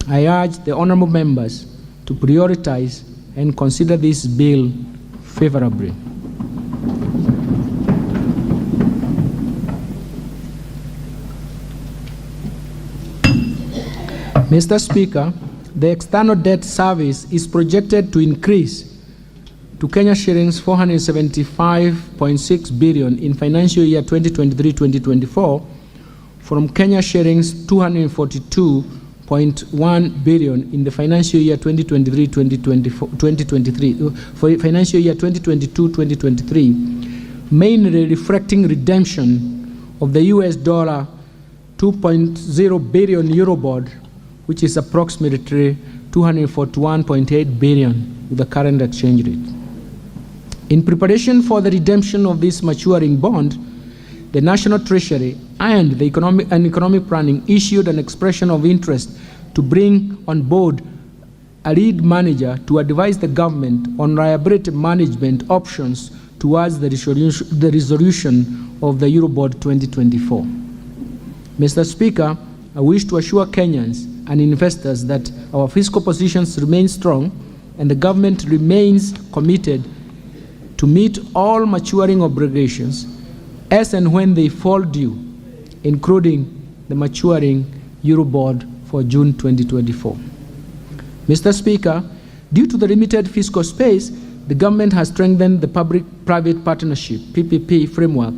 I urge the honorable members to prioritize and consider this bill favorably. Mr. Speaker, the external debt service is projected to increase to Kenya shillings 475.6 billion in financial year 2023-2024 from Kenya shillings 242.1 billion in the financial year 2023 for financial year 2022-2023, mainly reflecting redemption of the US dollar 2.0 billion Eurobond, which is approximately 241.8 billion with the current exchange rate. In preparation for the redemption of this maturing bond, the National Treasury and the Economic Planning issued an expression of interest to bring on board a lead manager to advise the government on liability management options towards the resolution of the Eurobond 2024. Mr. Speaker, I wish to assure Kenyans and investors that our fiscal positions remain strong and the government remains committed to meet all maturing obligations as and when they fall due, including the maturing Eurobond for June 2024. Mr. Speaker, due to the limited fiscal space, the government has strengthened the public-private partnership, PPP framework,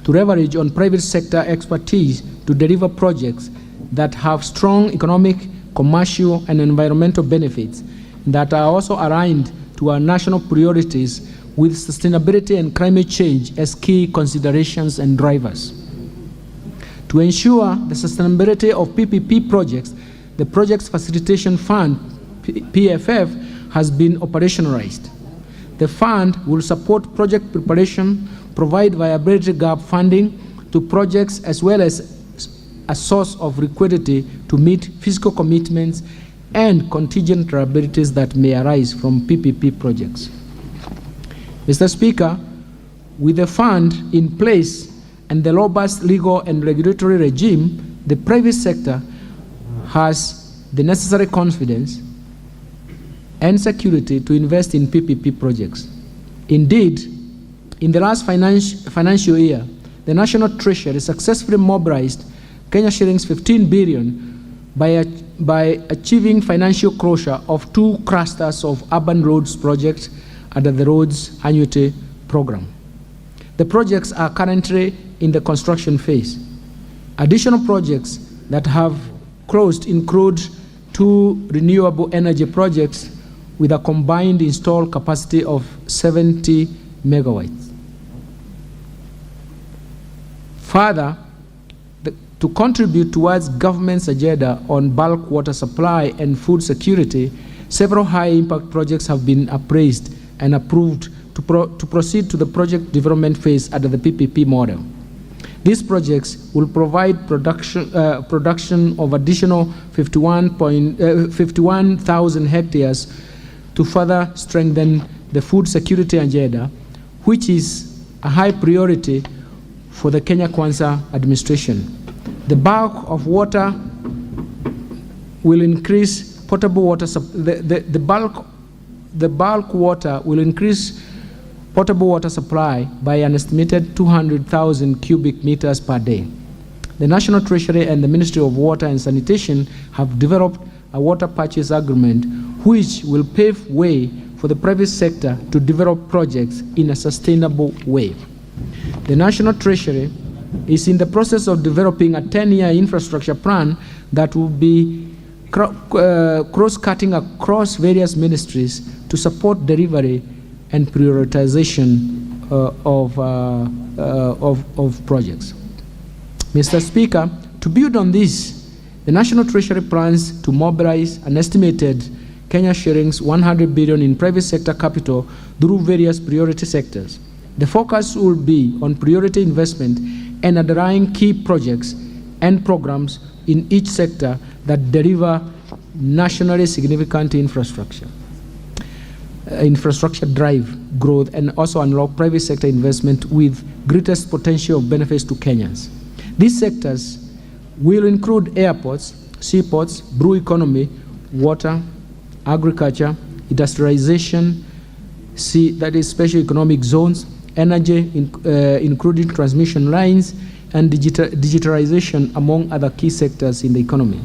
to leverage on private sector expertise to deliver projects that have strong economic, commercial, and environmental benefits that are also aligned to our national priorities with sustainability and climate change as key considerations and drivers. To ensure the sustainability of PPP projects, the Projects Facilitation Fund, PFF, has been operationalized. The fund will support project preparation, provide viability gap funding to projects, as well as a source of liquidity to meet fiscal commitments and contingent liabilities that may arise from PPP projects. Mr. Speaker, with the fund in place and the robust legal and regulatory regime, the private sector has the necessary confidence and security to invest in PPP projects. Indeed, in the last financial year, the National Treasury successfully mobilized Kenya shillings 15 billion by achieving financial closure of 2 clusters of urban roads projects under the Roads Annuity Program. The projects are currently in the construction phase. Additional projects that have closed include 2 renewable energy projects with a combined installed capacity of 70 megawatts. Further, to contribute towards government's agenda on bulk water supply and food security, several high-impact projects have been appraised and approved to proceed to the project development phase under the PPP model. These projects will provide production of additional 51,000 hectares to further strengthen the food security agenda, which is a high priority for the Kenya Kwanza administration. The bulk of water will increase potable water. The bulk water will increase potable water supply by an estimated 200,000 cubic meters per day. The National Treasury and the Ministry of Water and Sanitation have developed a water purchase agreement which will pave way for the private sector to develop projects in a sustainable way. The National Treasury is in the process of developing a 10-year infrastructure plan that will be cross-cutting across various ministries to support delivery and prioritization of projects. Mr. Speaker, to build on this, the National Treasury plans to mobilize an estimated Kenya shillings 100 billion in private sector capital through various priority sectors. The focus will be on priority investment and underlying key projects and programs in each sector that deliver nationally significant infrastructure drive growth and also unlock private sector investment with greatest potential of benefits to Kenyans. These sectors will include airports, seaports, blue economy, water, agriculture, industrialization, that is special economic zones, energy, including transmission lines, and digitalization, among other key sectors in the economy.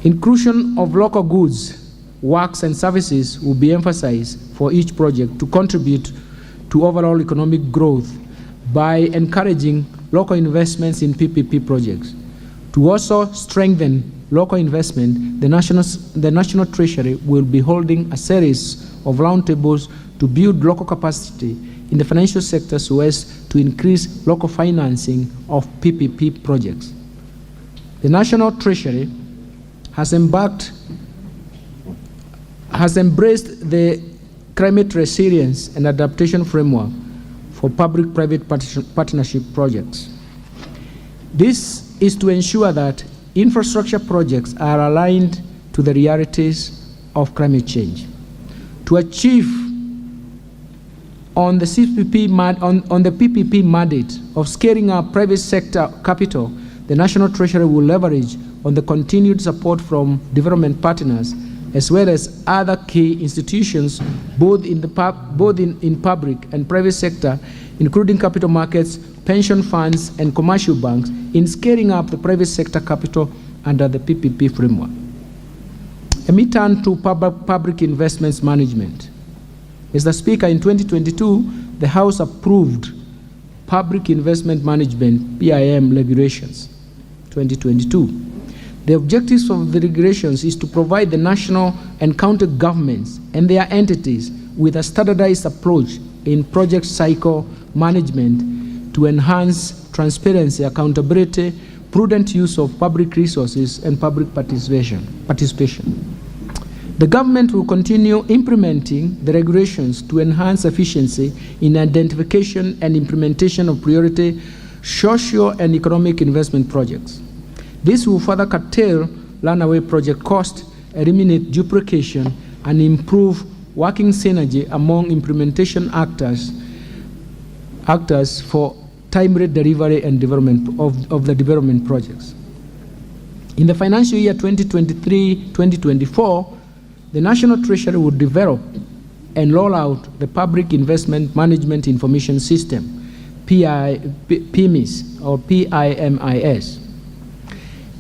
Inclusion of local goods, works, and services will be emphasized for each project to contribute to overall economic growth by encouraging local investments in PPP projects. To also strengthen local investment, the National Treasury will be holding a series of roundtables to build local capacity in the financial sector so as to increase local financing of PPP projects. The National Treasury has embraced the climate resilience and adaptation framework for public-private partnership projects. This is to ensure that infrastructure projects are aligned to the realities of climate change. To achieve on the PPP mandate of scaling up private sector capital, the National Treasury will leverage on the continued support from development partners as well as other key institutions, both in public and private sector, including capital markets, pension funds, and commercial banks, in scaling up the private sector capital under the PPP framework. Let me turn to public investments management. Mr. Speaker, in 2022, the House approved Public Investment Management (PIM) regulations, 2022. The objectives of the regulations is to provide the national and county governments and their entities with a standardized approach in project cycle management to enhance transparency, accountability, prudent use of public resources, and public participation. The government will continue implementing the regulations to enhance efficiency in identification and implementation of priority social and economic investment projects. This will further curtail runaway project cost, eliminate duplication, and improve working synergy among implementation actors for timely delivery and development of the development projects. In the financial year 2023-2024, the National Treasury will develop and roll out the Public Investment Management Information System, PIMIS or PIMIS.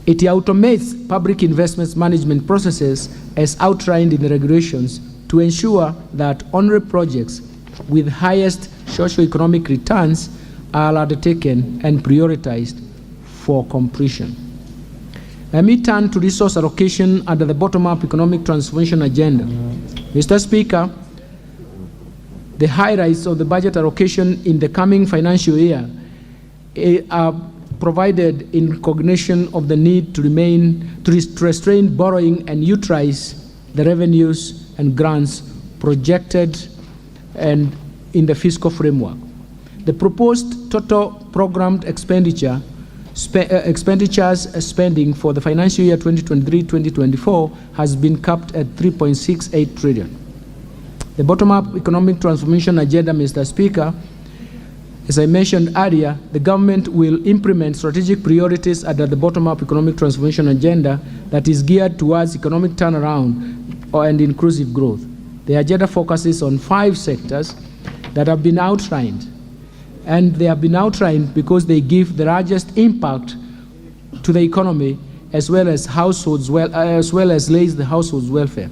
It automates public investments management processes as outlined in the regulations to ensure that only projects with highest socio-economic returns are undertaken and prioritized for completion. Let me turn to resource allocation under the bottom-up economic transformation agenda. Mr. Speaker, the highlights of the budget allocation in the coming financial year are provided in recognition of the need to restrain borrowing and utilize the revenues and grants projected and in the fiscal framework. The proposed total programmed expenditures spending for the financial year 2023-2024 has been capped at 3.68 trillion. The bottom-up economic transformation agenda, Mr. Speaker, as I mentioned earlier, the government will implement strategic priorities under the bottom-up economic transformation agenda that is geared towards economic turnaround and inclusive growth. The agenda focuses on 5 sectors that have been outlined, and they have been outlined because they give the largest impact to the economy as well as households, as well as raise the households' welfare.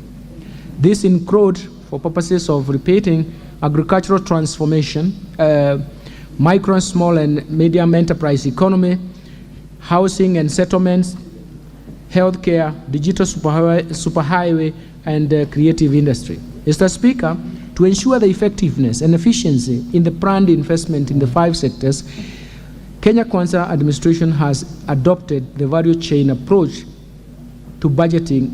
This includes, for purposes of repeating, agricultural transformation, micro, small, and medium enterprise economy, housing and settlements, healthcare, digital superhighway, and creative industry. Mr. Speaker, to ensure the effectiveness and efficiency in the planned investment in the 5 sectors, Kenya Kwanza administration has adopted the value chain approach to budgeting.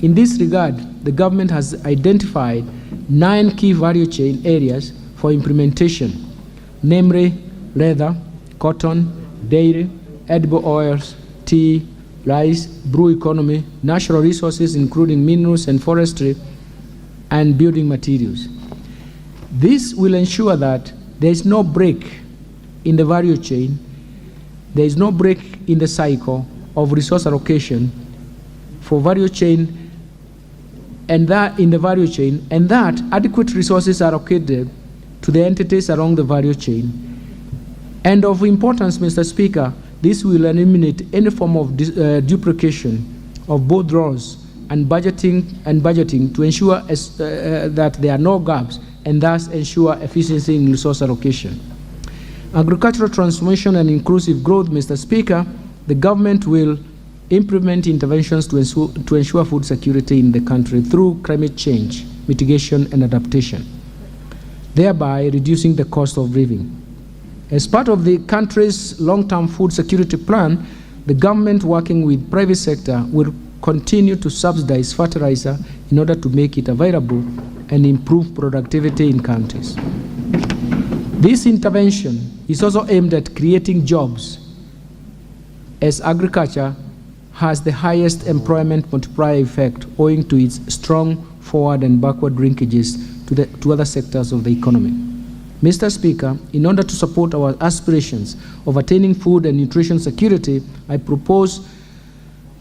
In this regard, the government has identified 9 key value chain areas for implementation, namely leather, cotton, dairy, edible oils, tea, rice, brew economy, natural resources including minerals and forestry, and building materials. This will ensure that there is no break in the value chain, there is no break in the cycle of resource allocation for value chain, and that in the value chain, and that adequate resources are allocated to the entities along the value chain. And of importance, Mr. Speaker, this will eliminate any form of duplication of both roles and budgeting to ensure that there are no gaps and thus ensure efficiency in resource allocation. Agricultural transformation and inclusive growth, Mr. Speaker, the government will implement interventions to ensure food security in the country through climate change, mitigation, and adaptation, thereby reducing the cost of living. As part of the country's long-term food security plan, the government, working with private sector, will continue to subsidize fertilizer in order to make it available and improve productivity in counties. This intervention is also aimed at creating jobs, as agriculture has the highest employment multiplier effect owing to its strong forward and backward linkages to other sectors of the economy. Mr. Speaker, in order to support our aspirations of attaining food and nutrition security, I propose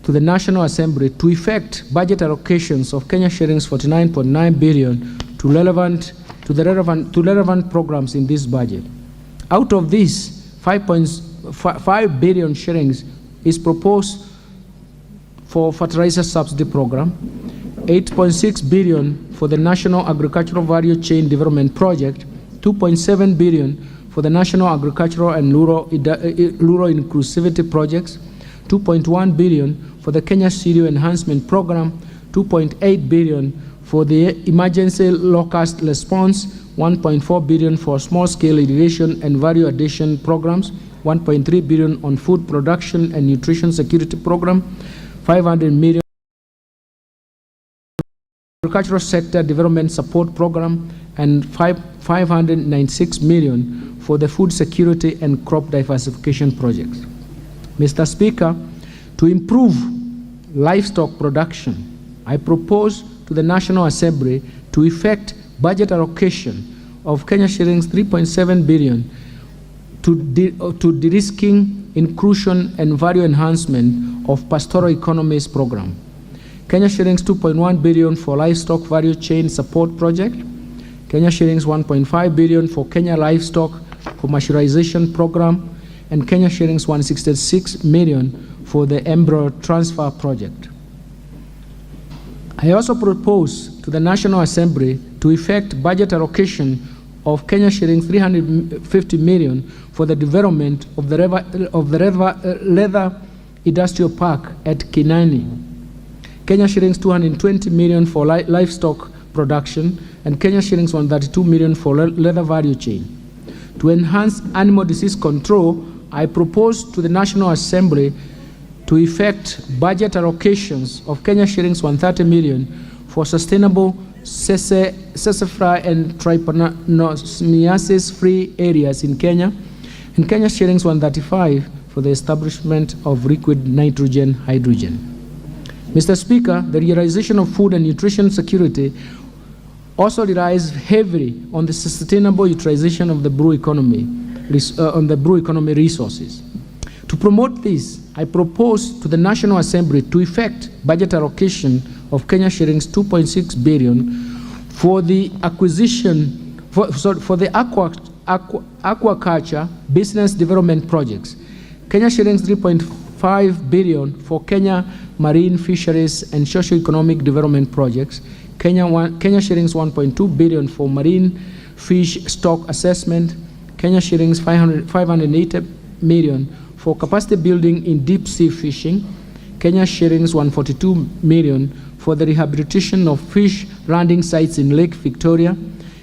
to the National Assembly to effect budget allocations of Kenya shillings 49.9 billion to relevant programs in this budget. Out of this, 5 billion shillings is proposed for fertilizer subsidy program, 8.6 billion for the National Agricultural Value Chain Development Project, 2.7 billion for the National Agricultural and Rural Inclusivity Projects, 2.1 billion for the Kenya Cereal Enhancement Program, 2.8 billion for the Emergency Locust Response, 1.4 billion for small-scale irrigation and value addition programs, 1.3 billion on food production and nutrition security program, 500 million agricultural sector development support program, and 596 million for the food security and crop diversification projects. Mr. Speaker, to improve livestock production, I propose to the National Assembly to effect budget allocation of Kenya shillings 3.7 billion to de-risking, inclusion, and value enhancement of pastoral economies program. Kenya shillings 2.1 billion for livestock value chain support project, Kenya shillings 1.5 billion for Kenya livestock commercialization program, and Kenya shillings 166 million for the MBERE transfer project. I also propose to the National Assembly to effect budget allocation of Kenya shillings 350 million for the development of the leather industrial park at Kinani, Kenya shillings 220 million for livestock production, and Kenya shillings 132 million for leather value chain. To enhance animal disease control, I propose to the National Assembly to effect budget allocations of Kenya shillings 130 million for sustainable sassafras and trypanosomiasis-free areas in Kenya, and Kenya shillings 135 for the establishment of liquid nitrogen hydrogen. Mr. Speaker, the realization of food and nutrition security also relies heavily on the sustainable utilization of the brew economy, resources. To promote this, I propose to the National Assembly to effect budget allocation of Kenya shillings 2.6 billion for the acquisition, for the aquaculture business development projects, Kenya shillings 1.5 billion for Kenya marine fisheries and socio-economic development projects, Kenya shillings 1.2 billion for marine fish stock assessment, Kenya shillings 580 million for capacity building in deep sea fishing, Kenya shillings 142 million for the rehabilitation of fish landing sites in Lake Victoria,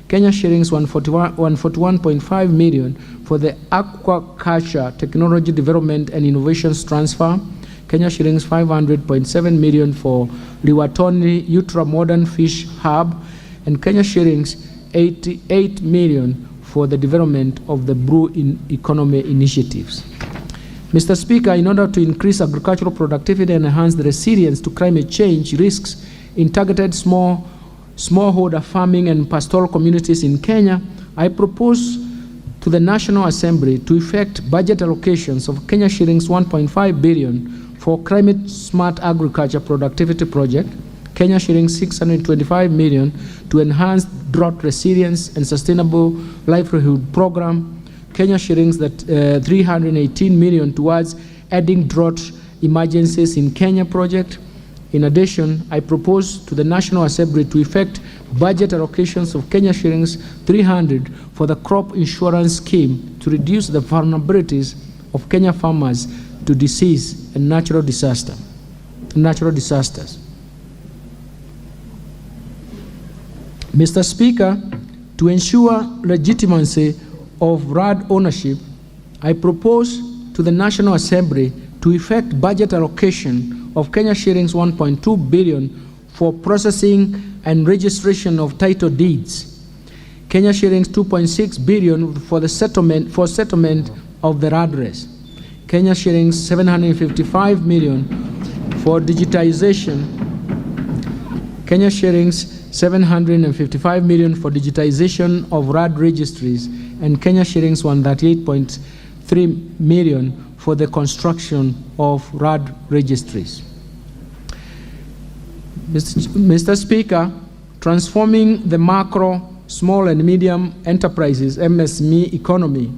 Kenya shillings 141.5 million for the aquaculture technology development and innovations transfer, Kenya shillings 500.7 million for Liwatoni Ultra Modern Fish Hub, and Kenya shillings 88 million for the development of the Brew Economy initiatives. Mr. Speaker, in order to increase agricultural productivity and enhance the resilience to climate change risks in targeted smallholder farming and pastoral communities in Kenya, I propose to the National Assembly to effect budget allocations of Kenya shillings 1.5 billion for climate smart agriculture productivity project, Kenya shillings 625 million to enhance drought resilience and sustainable livelihood program, Kenya shillings 318 million towards adding drought emergencies in Kenya project. In addition, I propose to the National Assembly to effect budget allocations of Kenya shillings 300 for the crop insurance scheme to reduce the vulnerabilities of Kenya farmers to disease and natural disasters. Mr. Speaker, to ensure legitimacy of RAD ownership, I propose to the National Assembly to effect budget allocation of Kenya shillings 1.2 billion for processing and registration of title deeds, Kenya shillings 2.6 billion for the settlement of the RAD race, Kenya shillings 755 million for digitization, Kenya shillings 755 million for digitization of RAD registries, and Kenya shillings 138.3 million for the construction of RAD registries. Mr. Speaker, transforming the macro, small and medium enterprises, MSME economy.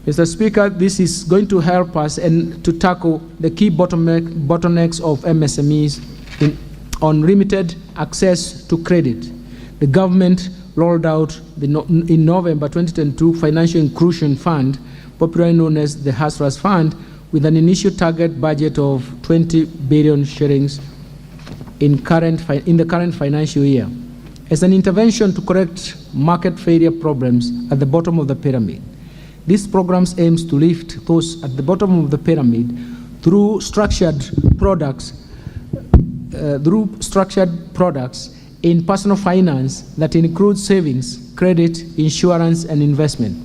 Mr. Speaker, this is going to help us and to tackle the key bottlenecks of MSMEs on limited access to credit. The government rolled out in November 2022 Financial Inclusion Fund, popularly known as the Hustlers Fund, with an initial target budget of 20 billion shillings in the current financial year, as an intervention to correct market failure problems at the bottom of the pyramid. This program aims to lift those at the bottom of the pyramid through structured products in personal finance that includes savings, credit, insurance, and investment.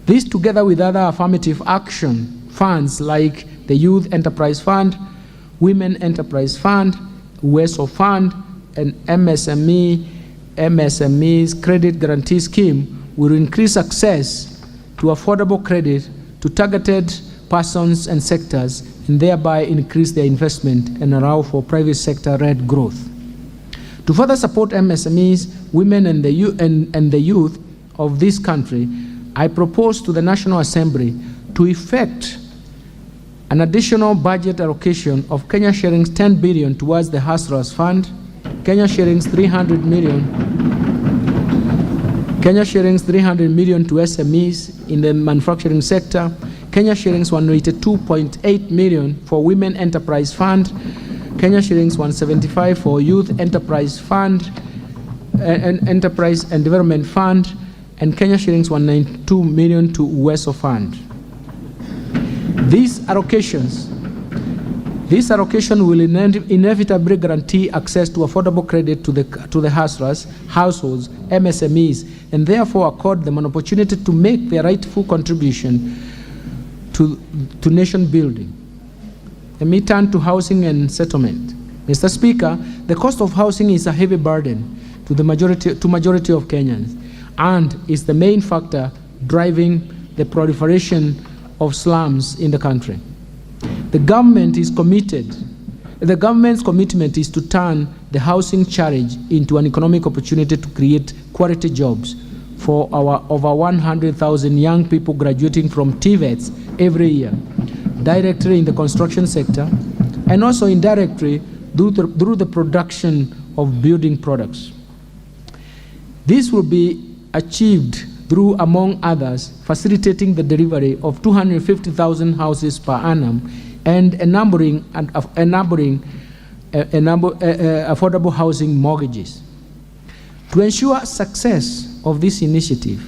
This, together with other affirmative action funds like the Youth Enterprise Fund, Women Enterprise Fund, UESO Fund, and MSMEs Credit Guarantee Scheme, will increase access to affordable credit to targeted persons and sectors, and thereby increase their investment and allow for private sector-led growth. To further support MSMEs, women, and the youth of this country, I propose to the National Assembly to effect an additional budget allocation of Kenya shillings 10 billion towards the Hustlers Fund, Kenya shillings 300 million to SMEs in the manufacturing sector, Kenya shillings 182.8 million for Women Enterprise Fund, Kenya shillings 175 for Youth Enterprise Fund, Enterprise and Development Fund, and Kenya shillings 192 million to UESO Fund. These allocation will inevitably guarantee access to affordable credit to the hustlers, households, MSMEs, and therefore accord them an opportunity to make their rightful contribution to nation building. Let me turn to housing and settlement. Mr. Speaker, the cost of housing is a heavy burden to the majority of Kenyans, and is the main factor driving the proliferation of slums in the country. The government's commitment is to turn the housing challenge into an economic opportunity to create quality jobs for our over 100,000 young people graduating from TVETs every year. directly in the construction sector, and also indirectly through the production of building products. This will be achieved through, among others, facilitating the delivery of 250,000 houses per annum and enabling affordable housing mortgages. To ensure success of this initiative,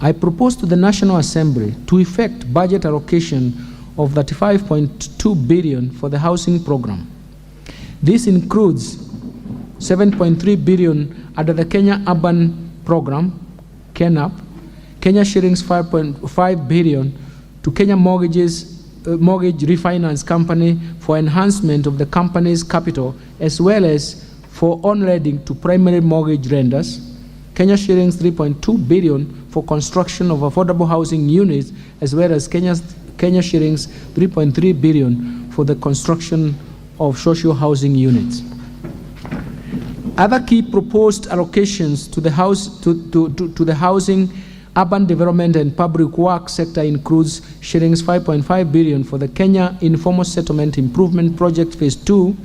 I propose to the National Assembly to effect budget allocation of 35.2 billion for the housing program. This includes 7.3 billion under the Kenya Urban Program, KENAP, Kenya shillings 5.5 billion to Kenya Mortgage Refinance Company for enhancement of the company's capital, as well as for on-lending to primary mortgage lenders, Kenya shillings 3.2 billion for construction of affordable housing units, as well as Kenya shillings 3.3 billion for the construction of social housing units. Other key proposed allocations to the housing, urban development and public works sector includes shillings 5.5 billion for the Kenya Informal Settlement Improvement Project Phase 2,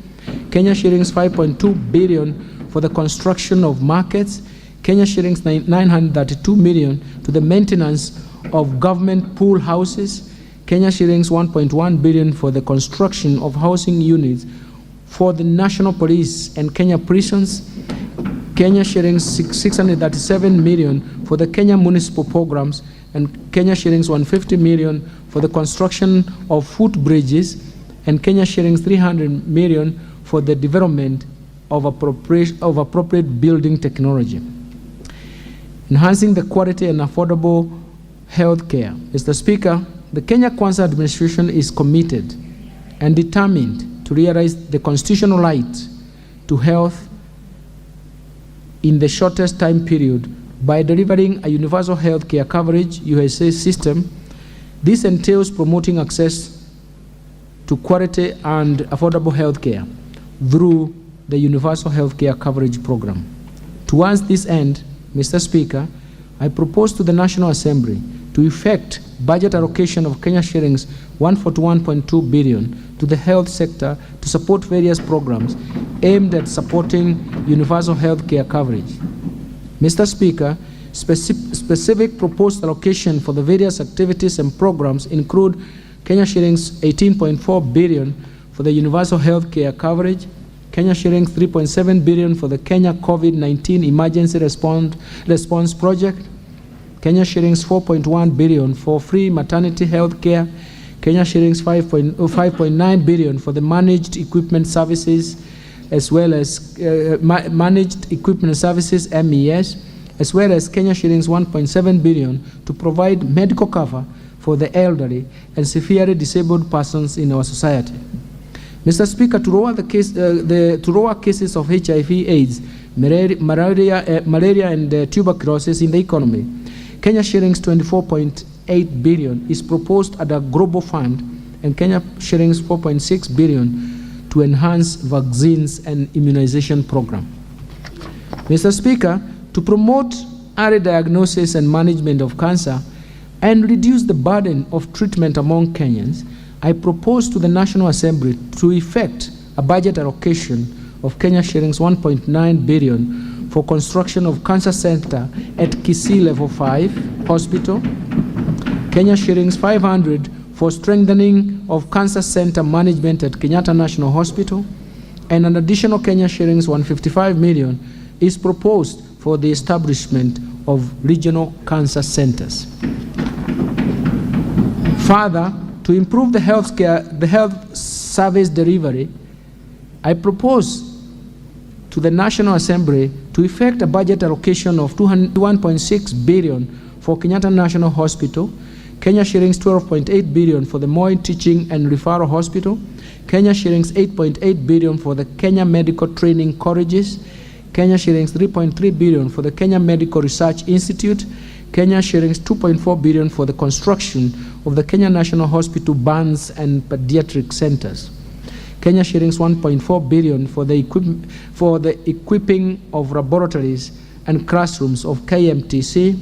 Kenya shillings 5.2 billion for the construction of markets, Kenya shillings 932 million to the maintenance of government pool houses, Kenya shillings 1.1 billion for the construction of housing units for the National Police and Kenya prisons, Kenya shillings 637 million for the Kenya municipal programs, and Kenya shillings 150 million for the construction of footbridges, and Kenya shillings 300 million for the development of appropriate building technology. Enhancing the quality and affordable health care. Mr. Speaker, the Kenya Kwanza administration is committed and determined to realize the constitutional right to health in the shortest time period by delivering a universal health care coverage USA system. This entails promoting access to quality and affordable health care through the Universal Health Care Coverage Program. Towards this end, Mr. Speaker, I propose to the National Assembly to effect budget allocation of Kenya shillings 141.2 billion to the health sector to support various programs aimed at supporting universal health care coverage. Mr. Speaker, specific proposed allocation for the various activities and programs include Kenya shillings 18.4 billion for the universal health care coverage, Kenya shillings 3.7 billion for the Kenya COVID-19 Emergency Response Project, Kenya shillings 4.1 billion for free maternity health care, Kenya shillings 5.9 billion for the managed equipment services, as well as managed equipment services MES, as well as Kenya shillings 1.7 billion to provide medical cover for the elderly and severely disabled persons in our society. Mr. Speaker, to lower cases of HIV/AIDS, malaria and tuberculosis in the economy, Kenya shillings 24.8 billion is proposed at a global fund, and Kenya shillings 4.6 billion to enhance vaccines and immunization program. Mr. Speaker, to promote early diagnosis and management of cancer and reduce the burden of treatment among Kenyans, I propose to the National Assembly to effect a budget allocation of Kenya shillings 1.9 billion for construction of cancer center at Kisii Level 5 Hospital, Kenya shillings 500 for strengthening of cancer center management at Kenyatta National Hospital, and an additional Kenya shillings 155 million is proposed for the establishment of regional cancer centers. Further, to improve the health service delivery, I propose to the National Assembly to effect a budget allocation of 1.6 billion for Kenyatta National Hospital, Kenya shillings 12.8 billion for the Moi Teaching and Referral Hospital, Kenya shillings 8.8 billion for the Kenya Medical Training Colleges, Kenya shillings 3.3 billion for the Kenya Medical Research Institute, Kenya shillings 2.4 billion for the construction of the Kenya National Hospital burns and pediatric centers, Kenya shillings 1.4 billion for the equipping of laboratories and classrooms of KMTC,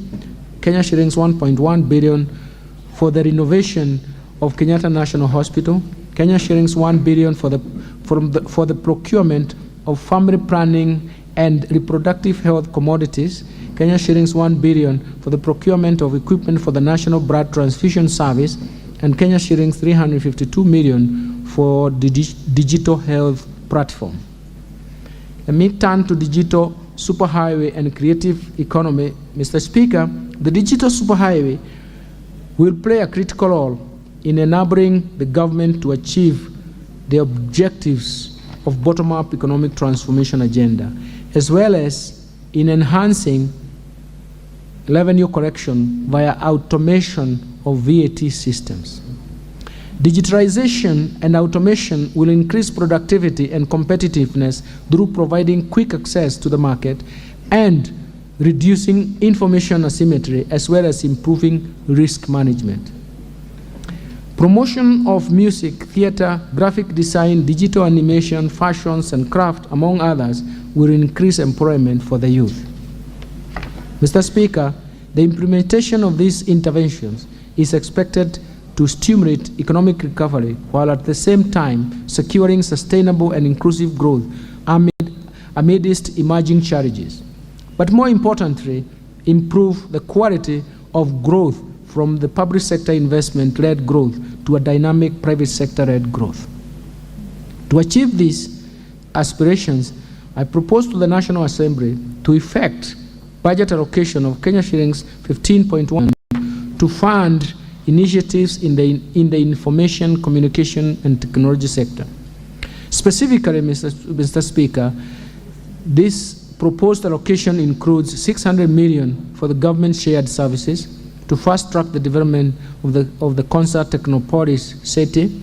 Kenya shillings 1.1 billion for the renovation of Kenyatta National Hospital, Kenya shillings 1 billion for the procurement of family planning and reproductive health commodities, Kenya shillings 1 billion for the procurement of equipment for the National Blood Transfusion Service, and Kenya shillings 352 million for the digital health platform. Let me turn to digital superhighway and creative economy. Mr. Speaker, the digital superhighway will play a critical role in enabling the government to achieve the objectives of bottom-up economic transformation agenda, as well as in enhancing revenue collection via automation of VAT systems. Digitalization and automation will increase productivity and competitiveness through providing quick access to the market and reducing information asymmetry, as well as improving risk management. Promotion of music, theater, graphic design, digital animation, fashions, and craft, among others, will increase employment for the youth. Mr. Speaker, the implementation of these interventions is expected to stimulate economic recovery, while at the same time securing sustainable and inclusive growth amidst emerging challenges. But more importantly, improve the quality of growth from the public sector investment-led growth to a dynamic private sector-led growth. To achieve these aspirations, I propose to the National Assembly to effect budget allocation of Kenya shillings 15.1 to fund initiatives in the information, communication, and technology sector. Specifically, Mr. Speaker, this proposed allocation includes 600 million for the government shared services to fast-track the development of the Concert Technopolis city.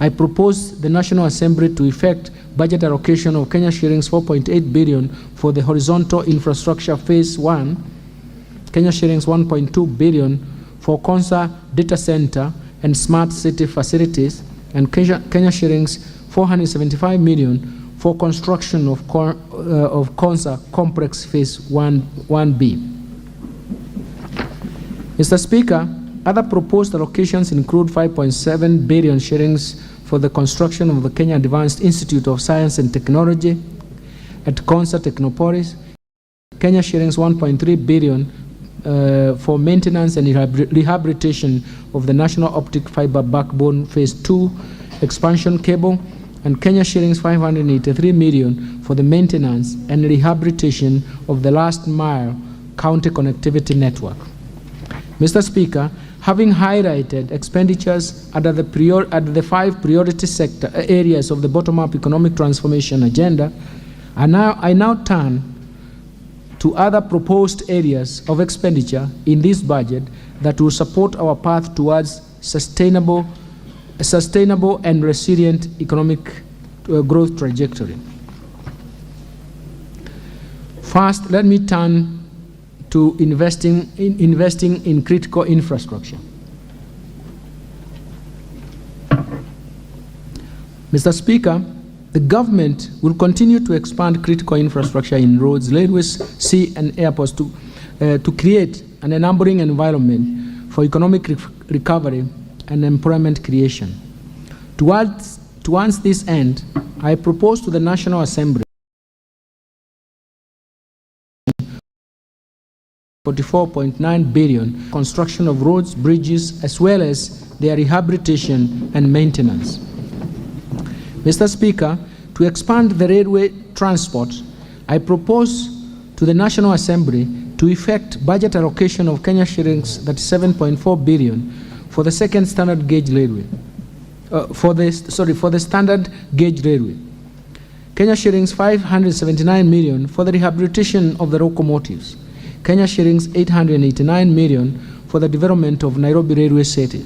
I propose the National Assembly to effect budget allocation of Kenya shillings 4.8 billion for the horizontal infrastructure phase 1, Kenya shillings 1.2 billion for Concert data center and smart city facilities, and Kenya shillings 475 million for construction of Concert complex phase 1B. Mr. Speaker, other proposed allocations include 5.7 billion shillings for the construction of the Kenya Advanced Institute of Science and Technology at Concert Technopolis, Kenya shillings 1.3 billion for maintenance and rehabilitation of the National Optic Fiber Backbone Phase 2 expansion cable, and Kenya shillings 583 million for the maintenance and rehabilitation of the last mile county connectivity network. Mr. Speaker, having highlighted expenditures under the 5 priority sector areas of the bottom-up economic transformation agenda, I now turn to other proposed areas of expenditure in this budget that will support our path towards sustainable and resilient economic growth trajectory. First, let me turn to investing in critical infrastructure. Mr. Speaker, the government will continue to expand critical infrastructure in roads, railways, sea, and airports to create an enabling environment for economic recovery and employment creation. Towards this end, I propose to the National Assembly 44.9 billion construction of roads, bridges, as well as their rehabilitation and maintenance. Mr. Speaker, to expand the railway transport, I propose to the National Assembly to effect budget allocation of Kenya shillings 37.4 billion for the second standard gauge railway. For the standard gauge railway. Kenya shillings 579 million for the rehabilitation of the locomotives. Kenya shillings 889 million for the development of Nairobi Railway City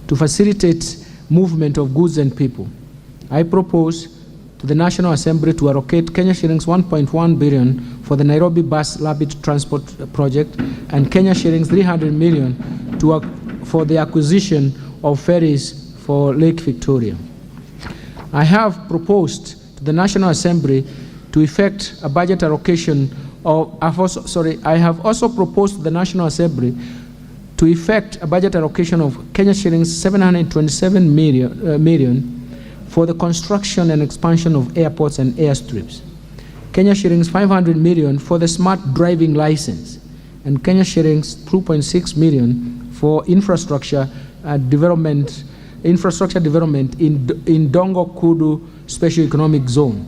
to facilitate movement of goods and people. I propose to the National Assembly to allocate Kenya shillings 1.1 billion for the Nairobi Bus Rapid Transport Project and Kenya shillings 300 million for the acquisition of ferries for Lake Victoria. I have proposed to the National Assembly to effect a budget allocation I have also proposed to the National Assembly to effect a budget allocation of Kenya shillings 727 million for the construction and expansion of airports and airstrips, Kenya shillings 500 million for the smart driving license, and Kenya shillings 2.6 million for infrastructure development in Dongo Kudu Special Economic Zone.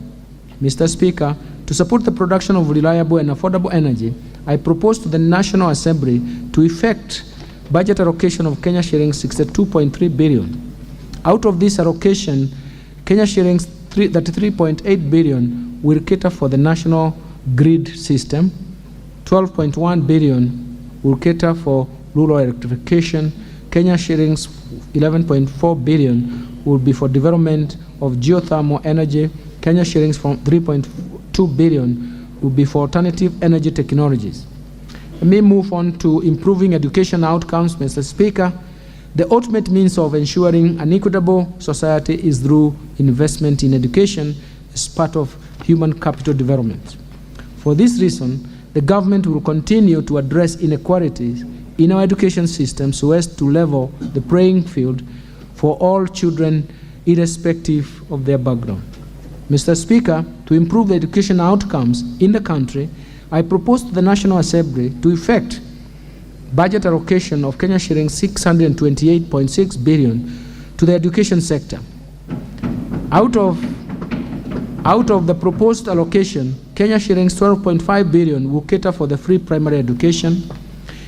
Mr. Speaker, to support the production of reliable and affordable energy, I propose to the National Assembly to effect budget allocation of Kenya shillings 62.3 billion. Out of this allocation, Kenya shillings 33.8 billion will cater for the national grid system, 12.1 billion will cater for rural electrification, Kenya shillings 11.4 billion will be for development of geothermal energy, Kenya shillings from 3.2 billion will be for alternative energy technologies. Let me move on to improving education outcomes, Mr. Speaker. The ultimate means of ensuring an equitable society is through investment in education as part of human capital development. For this reason, the government will continue to address inequalities in our education system so as to level the playing field for all children irrespective of their background. Mr. Speaker, to improve the education outcomes in the country, I propose to the National Assembly to effect budget allocation of Kenya shillings 628.6 billion to the education sector. Out of the proposed allocation, Kenya shillings 12.5 billion will cater for the free primary education,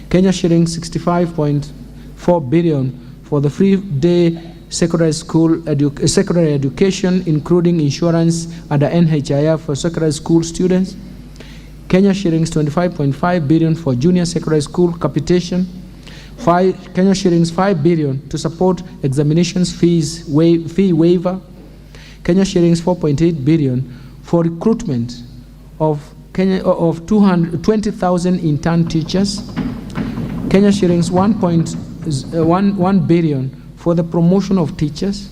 Kenya shillings 65.4 billion for the free day secondary education, including insurance under NHIF for secondary school students, Kenya shillings 25.5 billion for junior secondary school capitation, Kenya shillings 5 billion to support examinations fee waiver, Kenya shillings 4.8 billion for recruitment of 20,000 intern teachers, Kenya shillings 1 billion for the promotion of teachers,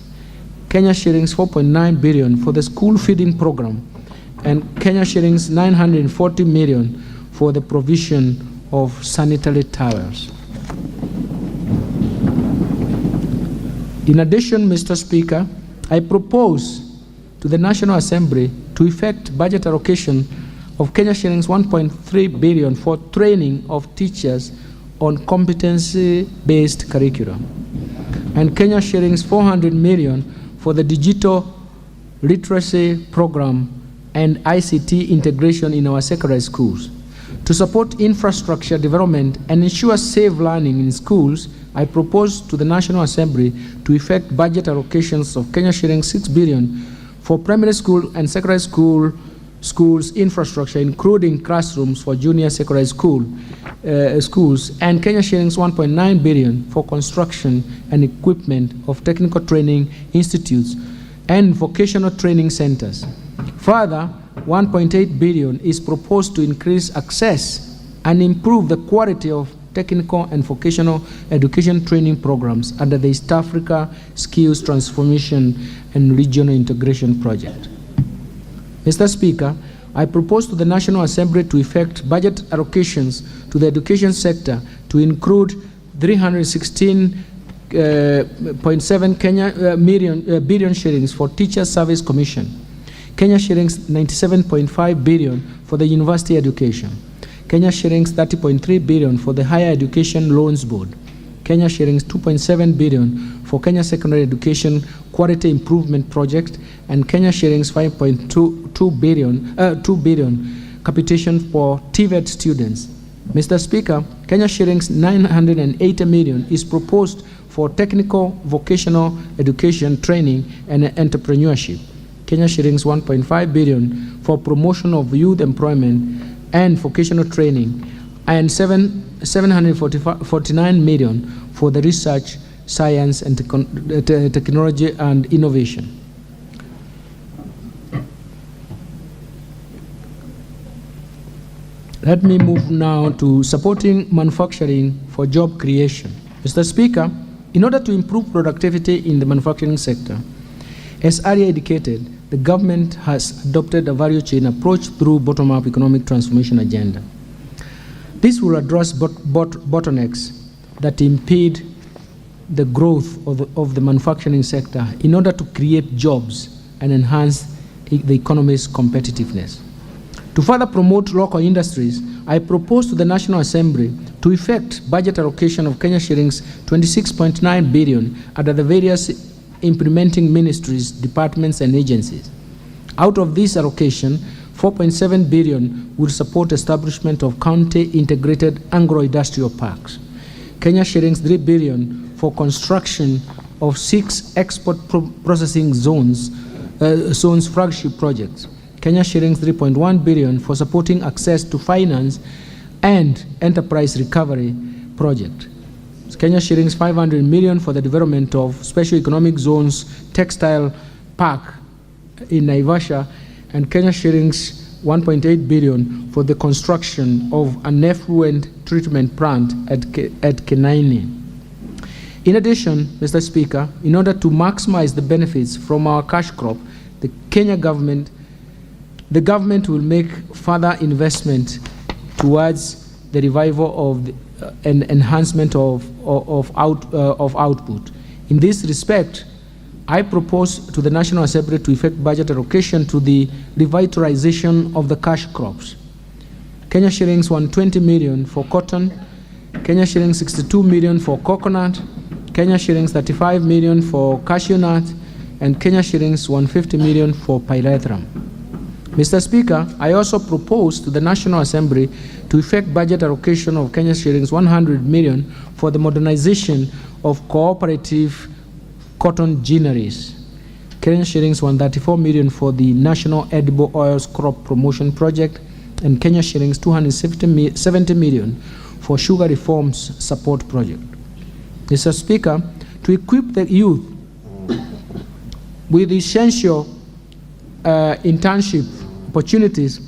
Kenya shillings 4.9 billion for the school feeding program, and Kenya shillings 940 million for the provision of sanitary towels. In addition, Mr. Speaker, I propose to the National Assembly to effect budget allocation of Kenya shillings 1.3 billion for training of teachers on competency-based curriculum, and Kenya shillings 400 million for the digital literacy program and ICT integration in our secondary schools. To support infrastructure development and ensure safe learning in schools, I propose to the National Assembly to effect budget allocations of Kenya shillings 6 billion for primary school and secondary schools infrastructure, including classrooms for junior secondary schools, and Kenya shillings 1.9 billion for construction and equipment of technical training institutes and vocational training centers. Further, 1.8 billion is proposed to increase access and improve the quality of technical and vocational education training programs under the East Africa Skills Transformation and Regional Integration Project. Mr. Speaker, I propose to the National Assembly to effect budget allocations to the education sector to include 316.7 billion shillings for Teacher Service Commission, Kenya shillings 97.5 billion for the university education, Kenya shillings 30.3 billion for the Higher Education Loans Board, Kenya shillings 2.7 billion for Kenya Secondary Education Quality Improvement Project, and Kenya shillings 5.2 billion capitation for TVET students. Mr. Speaker, Kenya shillings 980 million is proposed for technical vocational education training and entrepreneurship, Kenya shillings 1.5 billion for promotion of youth employment and vocational training, and 749 million for the research, science, and technology and innovation. Let me move now to supporting manufacturing for job creation. Mr. Speaker, in order to improve productivity in the manufacturing sector, as earlier indicated, the government has adopted a value chain approach through bottom-up economic transformation agenda. This will address bottlenecks that impede the growth of the manufacturing sector in order to create jobs and enhance the economy's competitiveness. To further promote local industries, I propose to the National Assembly to effect budget allocation of Kenya shillings 26.9 billion under the various implementing ministries, departments, and agencies. Out of this allocation, 4.7 billion will support establishment of county integrated agro-industrial parks. Kenya shillings 3 billion for construction of 6 export processing zones flagship projects. Kenya shillings 3.1 billion for supporting access to finance and enterprise recovery project. Kenya shillings 500 million for the development of special economic zones textile park in Naivasha, and Kenya shillings 1.8 billion for the construction of an effluent treatment plant at Kenaini. In addition, Mr. Speaker, in order to maximize the benefits from our cash crop, the government will make further investment towards the revival of and enhancement of output. In this respect, I propose to the National Assembly to effect budget allocation to the revitalization of the cash crops. Kenya shillings 120 million for cotton, Kenya shillings 62 million for coconut, Kenya shillings 35 million for cashew nut, and Kenya shillings 150 million for pyrethrum. Mr. Speaker, I also propose to the National Assembly to effect budget allocation of Kenya shillings 100 million for the modernization of cooperative cotton ginneries, Kenya shillings 134 million for the National Edible Oils Crop Promotion Project, and Kenya shillings 270 million for Sugar Reforms Support Project. Mr. Speaker, to equip the youth with essential internship opportunities,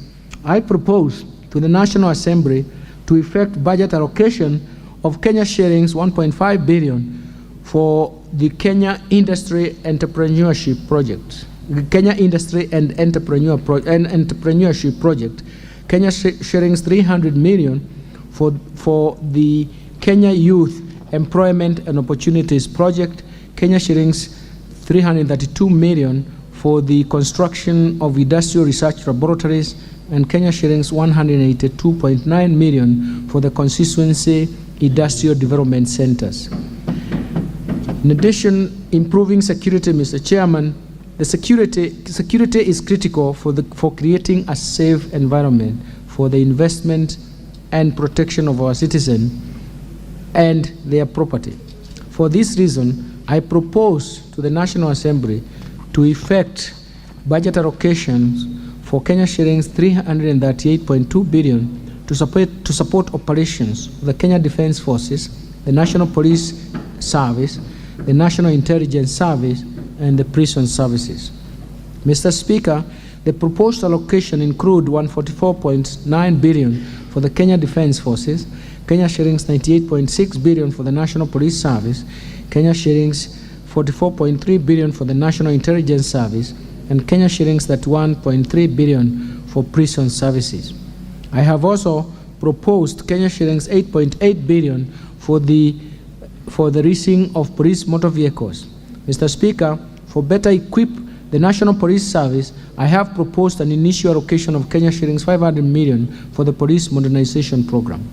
I propose to the National Assembly to effect budget allocation of Kenya shillings 1.5 billion for the Kenya Industry Entrepreneurship Project, the Kenya Industry and Entrepreneurship Project, Kenya shillings 300 million for the Kenya Youth Employment and Opportunities Project, Kenya shillings 332 million for the construction of industrial research laboratories, and Kenya shillings 182.9 million for the constituency industrial development centers. In addition, improving security, Mr. Chairman, the security is critical for creating a safe environment for the investment and protection of our citizens and their property. For this reason, I propose to the National Assembly to effect budget allocations for Kenya shillings 338.2 billion to support operations of the Kenya Defence Forces, the National Police Service, the National Intelligence Service, and the prison services. Mr. Speaker, the proposed allocation include 144.9 billion for the Kenya Defence Forces, Kenya shillings 98.6 billion for the National Police Service, Kenya shillings 44.3 billion for the National Intelligence Service, and Kenya shillings 31.3 billion for prison services. I have also proposed Kenya shillings 8.8 billion for the leasing of police motor vehicles. Mr. Speaker, for better equip the National Police Service, I have proposed an initial allocation of Kenya shillings 500 million for the police modernization program.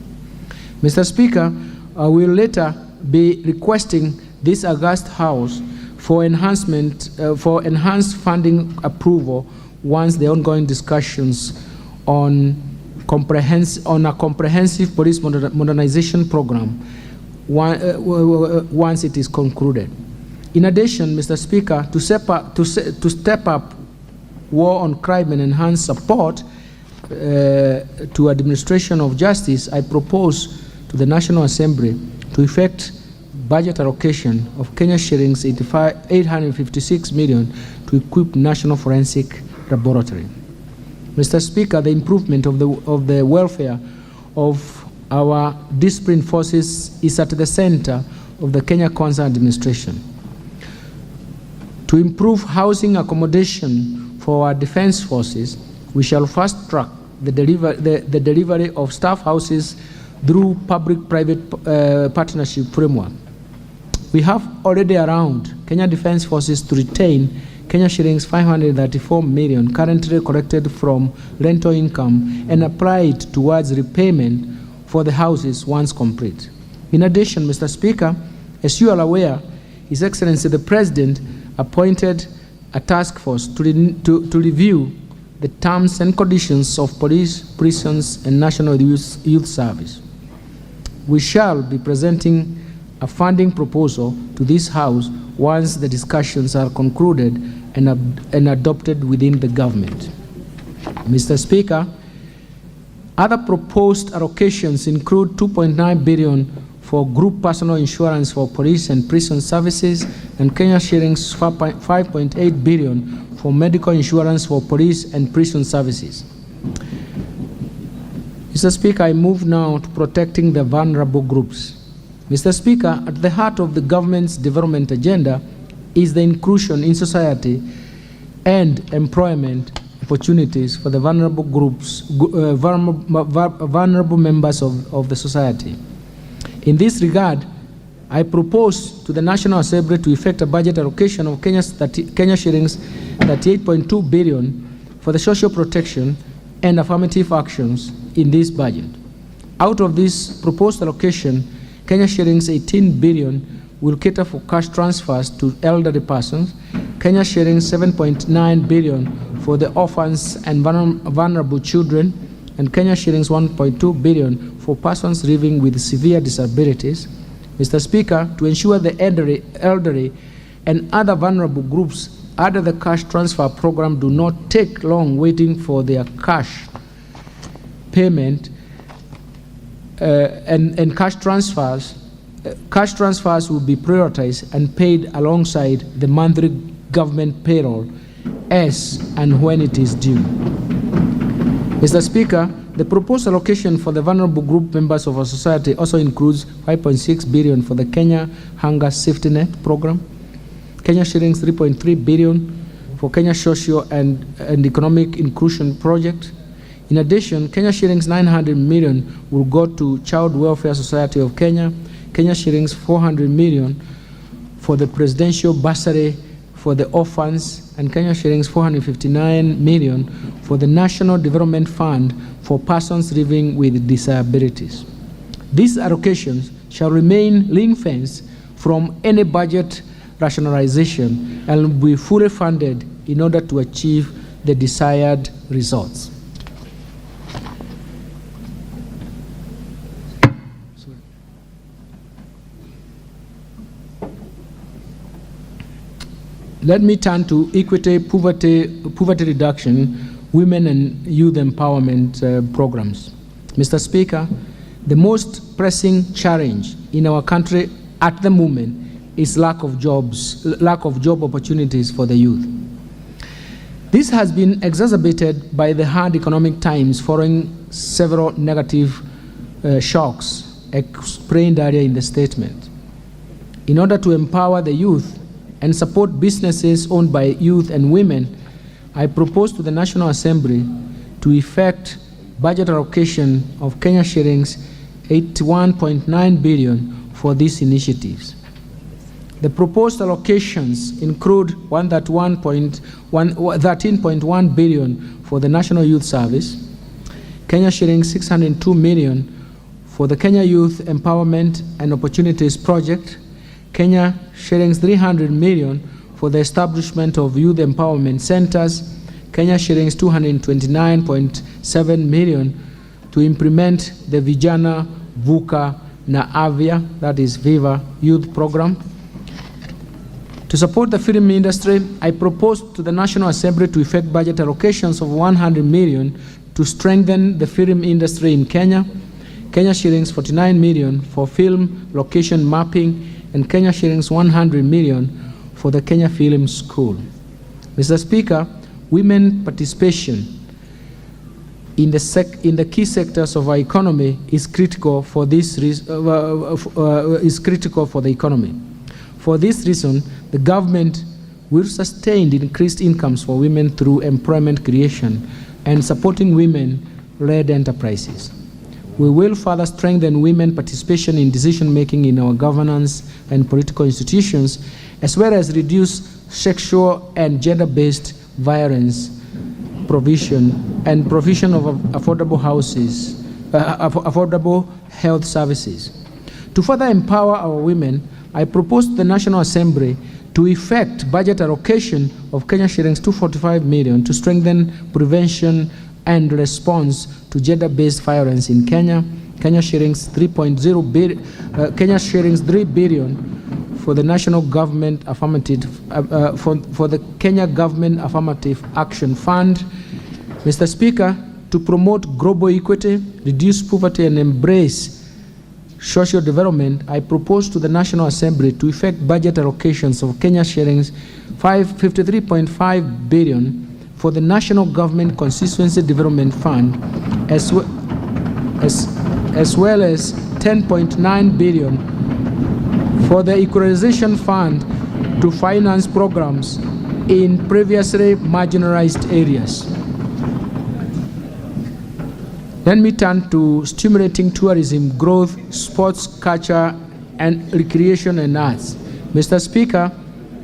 Mr. Speaker, I will later be requesting this august House for enhanced funding approval once the ongoing discussions on a comprehensive police modernization program once it is concluded. In addition, Mr. Speaker, to step up war on crime and enhance support to administration of justice, I propose to the National Assembly to effect budget allocation of Kenya shillings 856 million to equip National Forensic Laboratory. Mr. Speaker, the improvement of the welfare of our disciplined forces is at the center of the Kenya Kwanza administration. To improve housing accommodation for our defense forces, we shall fast track the delivery of staff houses through public-private partnership framework. We have already around Kenya Defence Forces to retain Kenya shillings 534 million currently collected from rental income and applied towards repayment for the houses once complete. In addition, Mr. Speaker, as you are aware, His Excellency the President appointed a task force to review the terms and conditions of police, prisons, and national youth service. We shall be presenting a funding proposal to this House once the discussions are concluded and adopted within the government. Mr. Speaker, other proposed allocations include 2.9 billion for group personal insurance for police and prison services and Kenya shillings 5.8 billion for medical insurance for police and prison services. Mr. Speaker, I move now to protecting the vulnerable groups. Mr. Speaker, at the heart of the government's development agenda is the inclusion in society and employment opportunities for the vulnerable groups, vulnerable members of the society. In this regard, I propose to the National Assembly to effect a budget allocation of Kenya shillings 38.2 billion for the social protection and affirmative actions in this budget. Out of this proposed allocation, Kenya shillings 18 billion will cater for cash transfers to elderly persons, Kenya shillings 7.9 billion for the orphans and vulnerable children, and Kenya shillings 1.2 billion for persons living with severe disabilities. Mr. Speaker, to ensure the elderly and other vulnerable groups under the cash transfer program do not take long waiting for their cash payment and cash transfers will be prioritized and paid alongside the monthly government payroll as and when it is due. Mr. Speaker, the proposed allocation for the vulnerable group members of our society also includes 5.6 billion for the Kenya Hunger Safety Net program, Kenya shillings 3.3 billion for Kenya Social and Economic Inclusion Project. In addition, Kenya shillings 900 million will go to Child Welfare Society of Kenya, Kenya shillings 400 million for the Presidential Bursary for the Orphans, and Kenya shillings 459 million for the National Development Fund for persons living with disabilities. These allocations shall remain ring-fenced from any budget rationalization and will be fully funded in order to achieve the desired results. Let me turn to equity, poverty reduction, women and youth empowerment programs. Mr. Speaker, the most pressing challenge in our country at the moment is lack of job opportunities for the youth. This has been exacerbated by the hard economic times following several negative shocks explained earlier in the statement. In order to empower the youth and support businesses owned by youth and women, I propose to the National Assembly to effect budget allocation of Kenya shillings 81.9 billion for these initiatives. The proposed allocations include 13.1 billion for the National Youth Service, Kenya shillings 602 million for the Kenya Youth Empowerment and Opportunities Project, Kenya shillings 300 million for the establishment of youth empowerment centers, Kenya shillings 229.7 million to implement the Vijana Vuka na Avya, that is Viva youth program. To support the film industry, I propose to the National Assembly to effect budget allocations of 100 million to strengthen the film industry in Kenya, Kenya shillings 49 million for film location mapping, and Kenya shillings 100 million for the Kenya Film School. Mr. Speaker, women participation in the key sectors of our economy is critical for the economy. For this reason, the government will sustain the increased incomes for women through employment creation and supporting women-led enterprises. We will further strengthen women participation in decision-making in our governance and political institutions, as well as reduce sexual and gender-based violence provision of affordable houses, affordable health services. To further empower our women, I propose to the National Assembly to effect budget allocation of Kenya shillings 245 million to strengthen prevention and response to gender-based violence in Kenya. Kenya shillings 3 billion for the national government affirmative for the Kenya Government Affirmative Action Fund. Mr. Speaker, to promote global equity, reduce poverty, and embrace social development, I propose to the National Assembly to effect budget allocations of Kenya shillings 53.5 billion for the National Government Constituency Development Fund, as well as 10.9 billion for the Equalization Fund to finance programs in previously marginalized areas. Let me turn to stimulating tourism, growth, sports, culture, and recreation and arts. Mr. Speaker,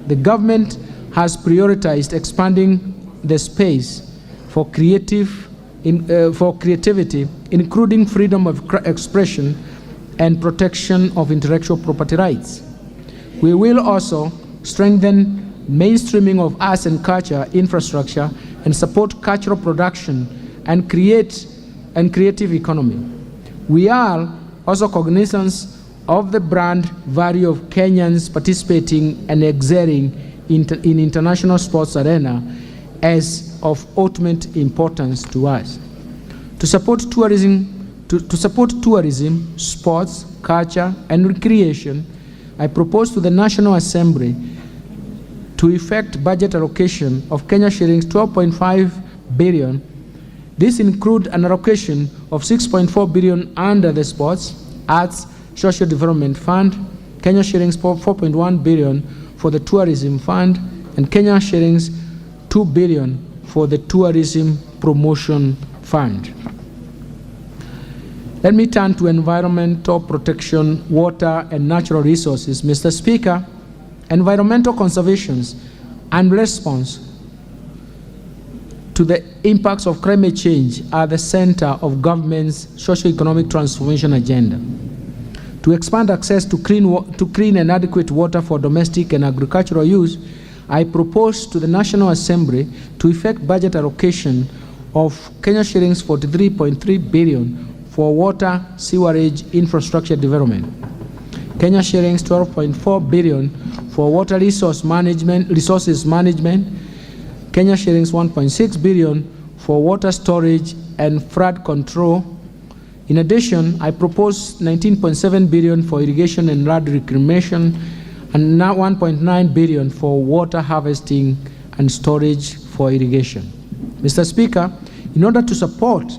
the government has prioritized expanding the space for creativity, including freedom of expression and protection of intellectual property rights. We will also strengthen mainstreaming of arts and culture infrastructure and support cultural production and creative economy. We are also cognizant of the brand value of Kenyans participating and excelling in international sports arena as of ultimate importance to us. To support tourism, sports, culture, and recreation, I propose to the National Assembly to effect budget allocation of Kenya shillings 12.5 billion. This includes an allocation of 6.4 billion under the Sports, Arts, Social Development Fund, Kenya shillings 4.1 billion for the Tourism Fund, and Kenya shillings 2 billion for the Tourism Promotion Fund. Let me turn to environmental protection, water, and natural resources. Mr. Speaker, environmental conservation and response to the impacts of climate change are the center of government's socio-economic transformation agenda. To expand access to clean and adequate water for domestic and agricultural use, I propose to the National Assembly to effect budget allocation of Kenya shillings 43.3 billion for water sewerage infrastructure development, Kenya shillings 12.4 billion for water resources management, Kenya shillings 1.6 billion for water storage and flood control. In addition, I propose 19.7 billion for irrigation and flood reclamation, and now 1.9 billion for water harvesting and storage for irrigation. Mr. Speaker, in order to support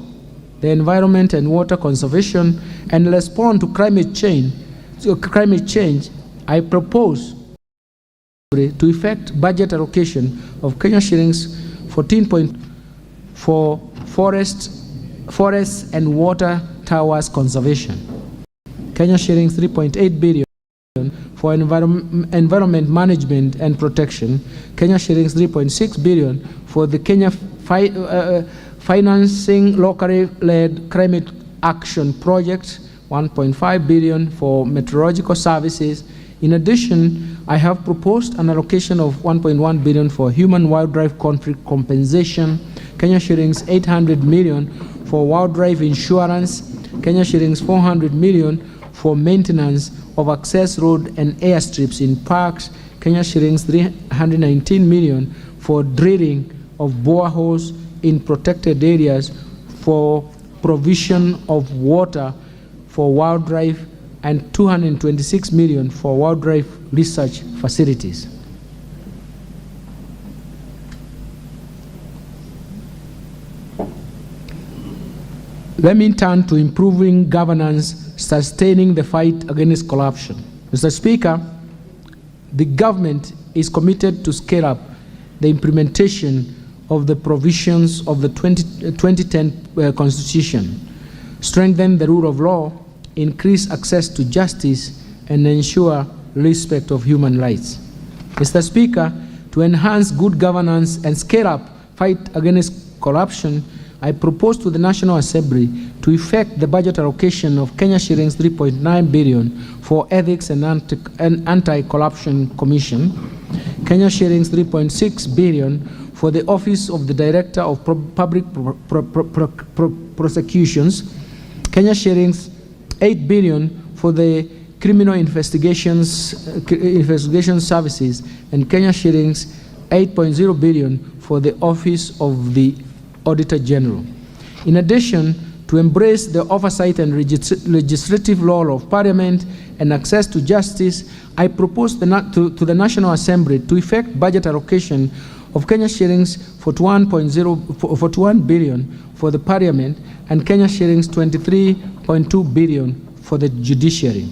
the environment and water conservation and respond to climate change, I propose to effect budget allocation of Kenya shillings 14 for forests and water towers conservation, Kenya shillings 3.8 billion for environment management and protection, Kenya shillings 3.6 billion for the Kenya financing locally led climate action project, 1.5 billion for meteorological services. In addition, I have proposed an allocation of 1.1 billion for human-wildlife conflict compensation, Kenya shillings 800 million for wildlife insurance, Kenya shillings 400 million for maintenance of access road and airstrips in parks, Kenya shillings 319 million for drilling of boreholes in protected areas for provision of water for wildlife, and 226 million for wildlife research facilities. Let me turn to improving governance, sustaining the fight against corruption. Mr. Speaker, the government is committed to scale up the implementation of the provisions of the 2010 Constitution strengthen the rule of law, increase access to justice, and ensure respect of human rights. Mr. Speaker, to enhance good governance and scale up fight against corruption, I propose to the National Assembly to effect the budget allocation of Kenya shillings 3.9 billion for Ethics and Anti-Corruption Commission, Kenya shillings 3.6 billion for the Office of the Director of Public Prosecutions, Kenya shillings 8 billion for the Criminal Investigation Services, and Kenya shillings 8.0 billion for the Office of the Auditor General. In addition, to embrace the oversight and legislative role of Parliament and access to justice, I propose to the National Assembly to effect budget allocation of Kenya shillings 41 billion for the Parliament and Kenya shillings 23.2 billion for the judiciary.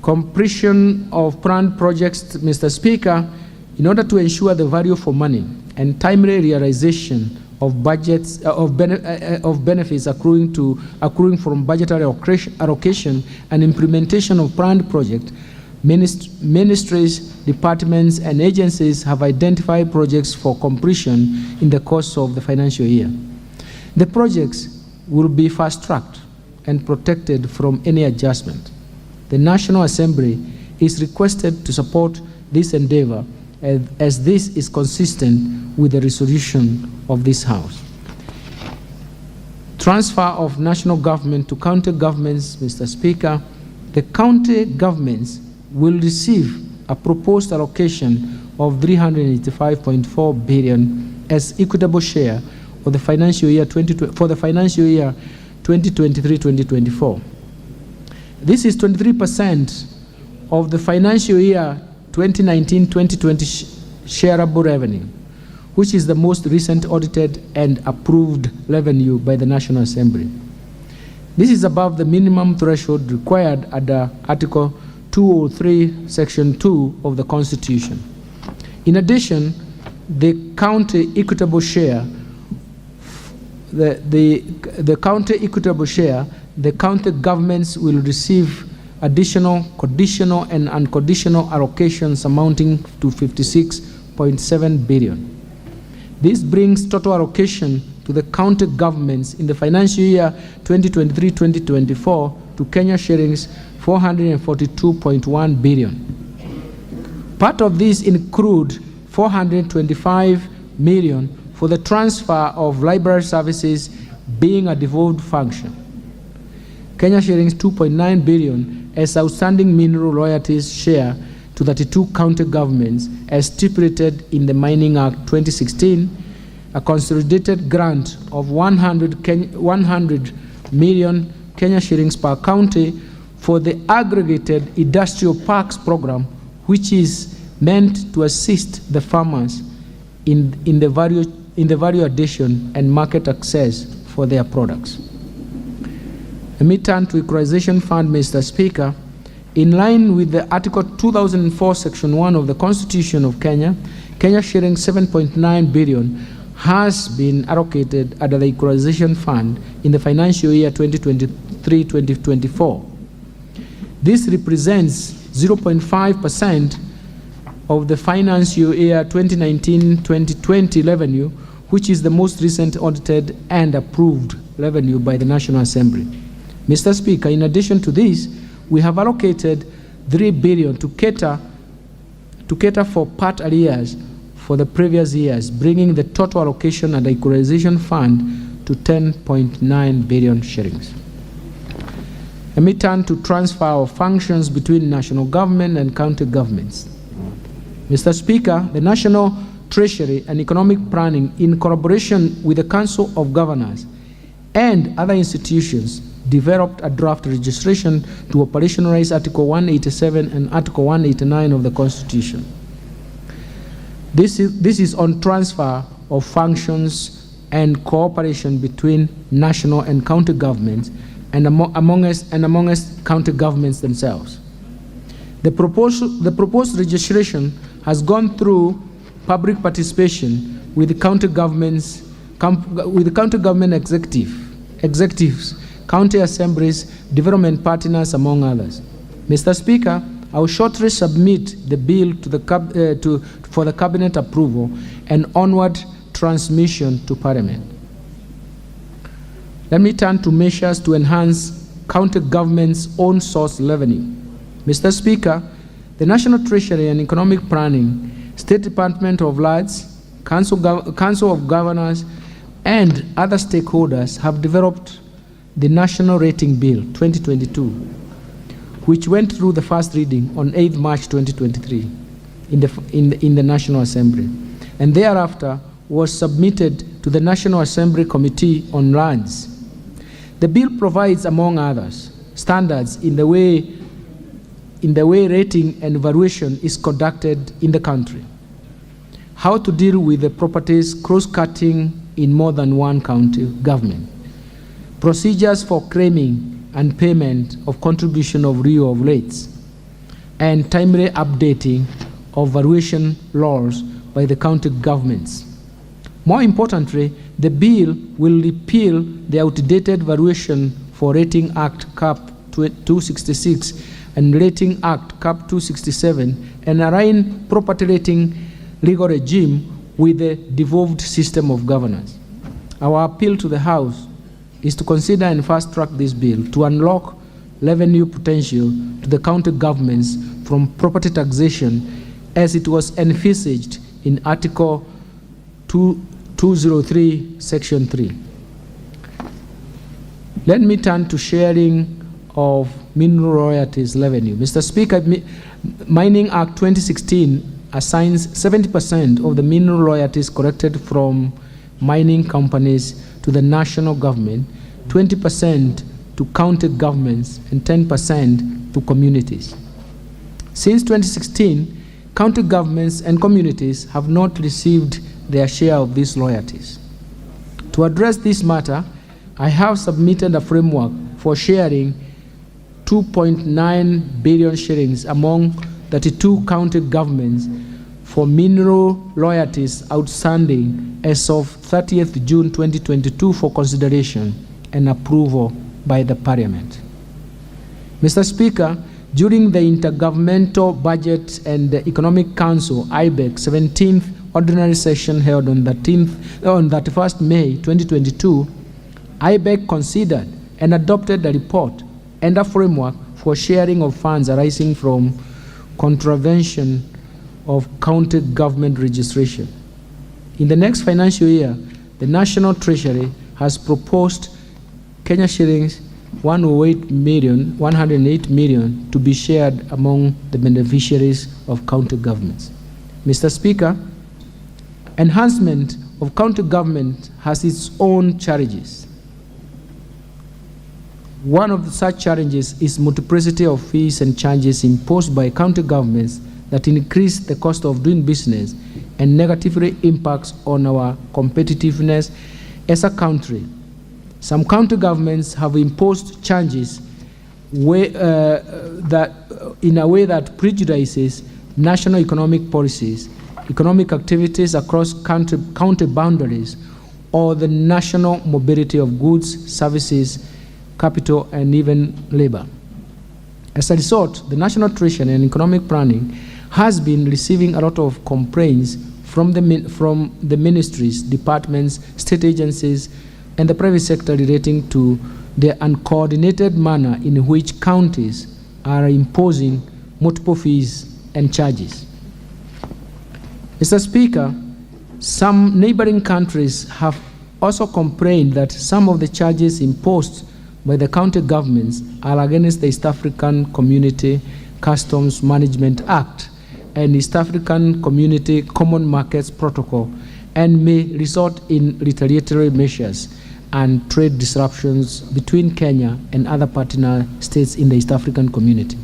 Completion of planned projects, Mr. Speaker, in order to ensure the value for money and timely realization of budgets of benefits accruing from budgetary allocation and implementation of planned projects, ministries, departments, and agencies have identified projects for completion in the course of the financial year. The projects will be fast-tracked and protected from any adjustment. The National Assembly is requested to support this endeavor as this is consistent with the resolution of this House. Transfer of national government to county governments, Mr. Speaker. The county governments will receive a proposed allocation of 385.4 billion as equitable share of the financial year 2023-2024. This is 23% of the financial year 2019-2020 shareable revenue, which is the most recent audited and approved revenue by the National Assembly. This is above the minimum threshold required under Article 203, Section 2 of the Constitution. In addition, the county equitable share, the county governments will receive additional conditional and unconditional allocations amounting to 56.7 billion. This brings total allocation to the county governments in the financial year 2023-2024 to Kenya shillings 442.1 billion. Part of this include 425 million for the transfer of library services being a devolved function, Kenya shillings 2.9 billion as outstanding mineral royalties share to 32 county governments as stipulated in the Mining Act 2016, a consolidated grant of 100 million Kenya shillings per county for the aggregated industrial parks program, which is meant to assist the farmers in the value addition and market access for their products. Let me turn to Equalization Fund, Mr. Speaker. In line with the Article 2004, Section 1 of the Constitution of Kenya, Kenya shillings 7.9 billion has been allocated under the Equalization Fund in the financial year 2023-2024. This represents 0.5% of the financial year 2019-2020 revenue, which is the most recent audited and approved revenue by the National Assembly. Mr. Speaker, in addition to this, we have allocated 3 billion to cater for part arrears for the previous years, bringing the total allocation at the Equalization Fund to 10.9 billion shillings. Let me turn to transfer of functions between national government and county governments. Mr. Speaker, the National Treasury and Economic Planning, in collaboration with the Council of Governors and other institutions, developed a draft registration to operationalize Article 187 and Article 189 of the Constitution. This is on transfer of functions and cooperation between national and county governments and amongst county governments themselves. The proposed registration has gone through public participation with the county government executive executives, county assemblies, development partners, among others. Mr. Speaker, I will shortly submit the bill for the Cabinet approval and onward transmission to Parliament. Let me turn to measures to enhance county government's own source revenue. Mr. Speaker, the National Treasury and Economic Planning, State Department of Lands, Council of Governors, and other stakeholders have developed the National Rating Bill 2022, which went through the first reading on 8th March 2023 in the National Assembly, and thereafter was submitted to the National Assembly Committee on Lands. The bill provides, among others, standards in the way rating and evaluation is conducted in the country, how to deal with the properties cross-cutting in more than one county government, procedures for claiming and payment of contribution of RUTO of rates, and timely updating of valuation laws by the county governments. More importantly, the bill will repeal the outdated Valuation for Rating Act Cap 266 and Rating Act Cap 267 and align property rating legal regime with the devolved system of governance. Our appeal to the House is to consider and fast-track this bill to unlock revenue potential to the county governments from property taxation as it was envisaged in Article 203, Section 3. Let me turn to sharing of mineral royalties revenue. Mr. Speaker, Mining Act 2016 assigns 70% of the mineral royalties collected from mining companies to the national government, 20% to county governments, and 10% to communities. Since 2016, county governments and communities have not received their share of these royalties. To address this matter, I have submitted a framework for sharing 2.9 billion shillings among 32 county governments for mineral royalties outstanding as of 30th June 2022 for consideration and approval by the Parliament. Mr. Speaker, during the Intergovernmental Budget and Economic Council (IBEC) 17th Ordinary Session held on 31st May 2022, IBEC considered and adopted a report and a framework for sharing of funds arising from contravention of county government registration. In the next financial year, the National Treasury has proposed Kenya shillings 108 million to be shared among the beneficiaries of county governments. Mr. Speaker, enhancement of county government has its own challenges. One of such challenges is multiplicity of fees and charges imposed by county governments that increase the cost of doing business and negatively impacts on our competitiveness as a country. Some county governments have imposed charges in a way that prejudices national economic policies, economic activities across county boundaries, or the national mobility of goods, services, capital, and even labor. As a result, the National Treasury and Economic Planning has been receiving a lot of complaints from the ministries, departments, state agencies, and the private sector relating to the uncoordinated manner in which counties are imposing multiple fees and charges. Mr. Speaker, some neighboring countries have also complained that some of the charges imposed by the county governments are against the East African Community Customs Management Act and East African Community Common Markets Protocol and may result in retaliatory measures and trade disruptions between Kenya and other partner states in the East African community.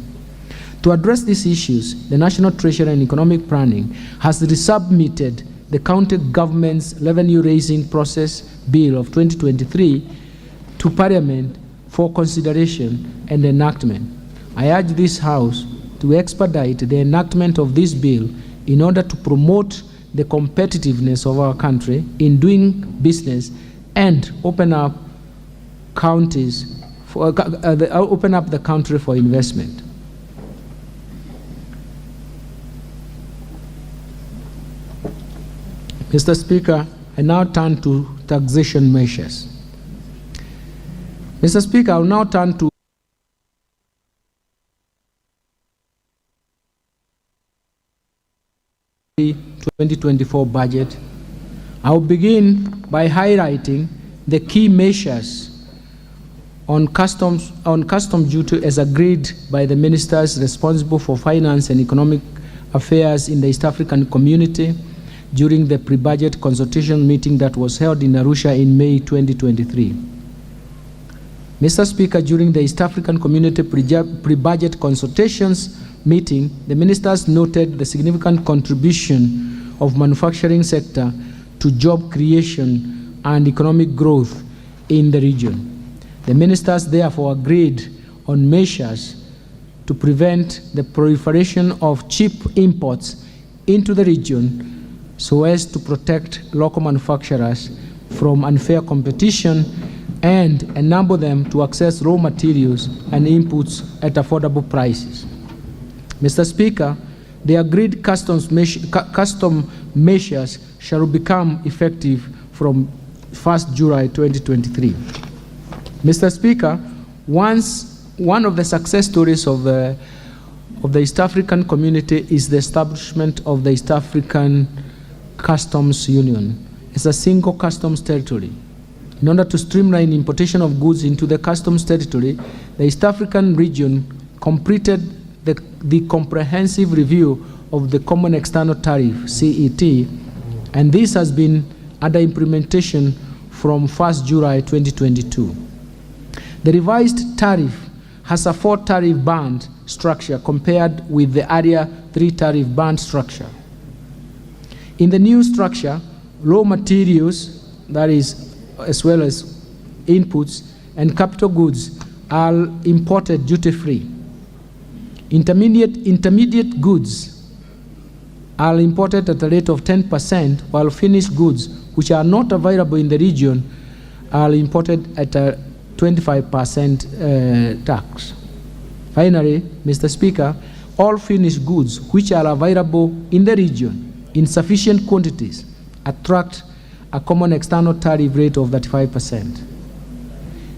To address these issues, the National Treasury and Economic Planning has resubmitted the county government's revenue-raising process bill of 2023 to Parliament for consideration and enactment. I urge this House to expedite the enactment of this bill in order to promote the competitiveness of our country in doing business and open up counties, open up the country for investment. Mr. Speaker, I now turn to taxation measures. Mr. Speaker, I will now turn to 2024 budget. I will begin by highlighting the key measures on custom duty as agreed by the ministers responsible for finance and economic affairs in the East African community during the pre-budget consultation meeting that was held in Arusha in May 2023. Mr. Speaker, during the East African Community pre-budget consultations meeting, the ministers noted the significant contribution of manufacturing sector to job creation and economic growth in the region. The ministers therefore agreed on measures to prevent the proliferation of cheap imports into the region so as to protect local manufacturers from unfair competition and enable them to access raw materials and inputs at affordable prices. Mr. Speaker, the agreed custom measures shall become effective from 1st July 2023. Mr. Speaker, one of the success stories of the East African community is the establishment of the East African Customs Union as a single customs territory. In order to streamline importation of goods into the customs territory, the East African region completed the comprehensive review of the Common External Tariff, CET, and this has been under implementation from 1st July 2022. The revised tariff has a 4-tariff band structure compared with the earlier 3-tariff band structure. In the new structure, raw materials, that is, as well as inputs and capital goods, are imported duty-free. Intermediate goods are imported at a rate of 10%, while finished goods, which are not available in the region, are imported at a 25% tax. Finally, Mr. Speaker, all finished goods which are available in the region in sufficient quantities attract a common external tariff rate of 35%.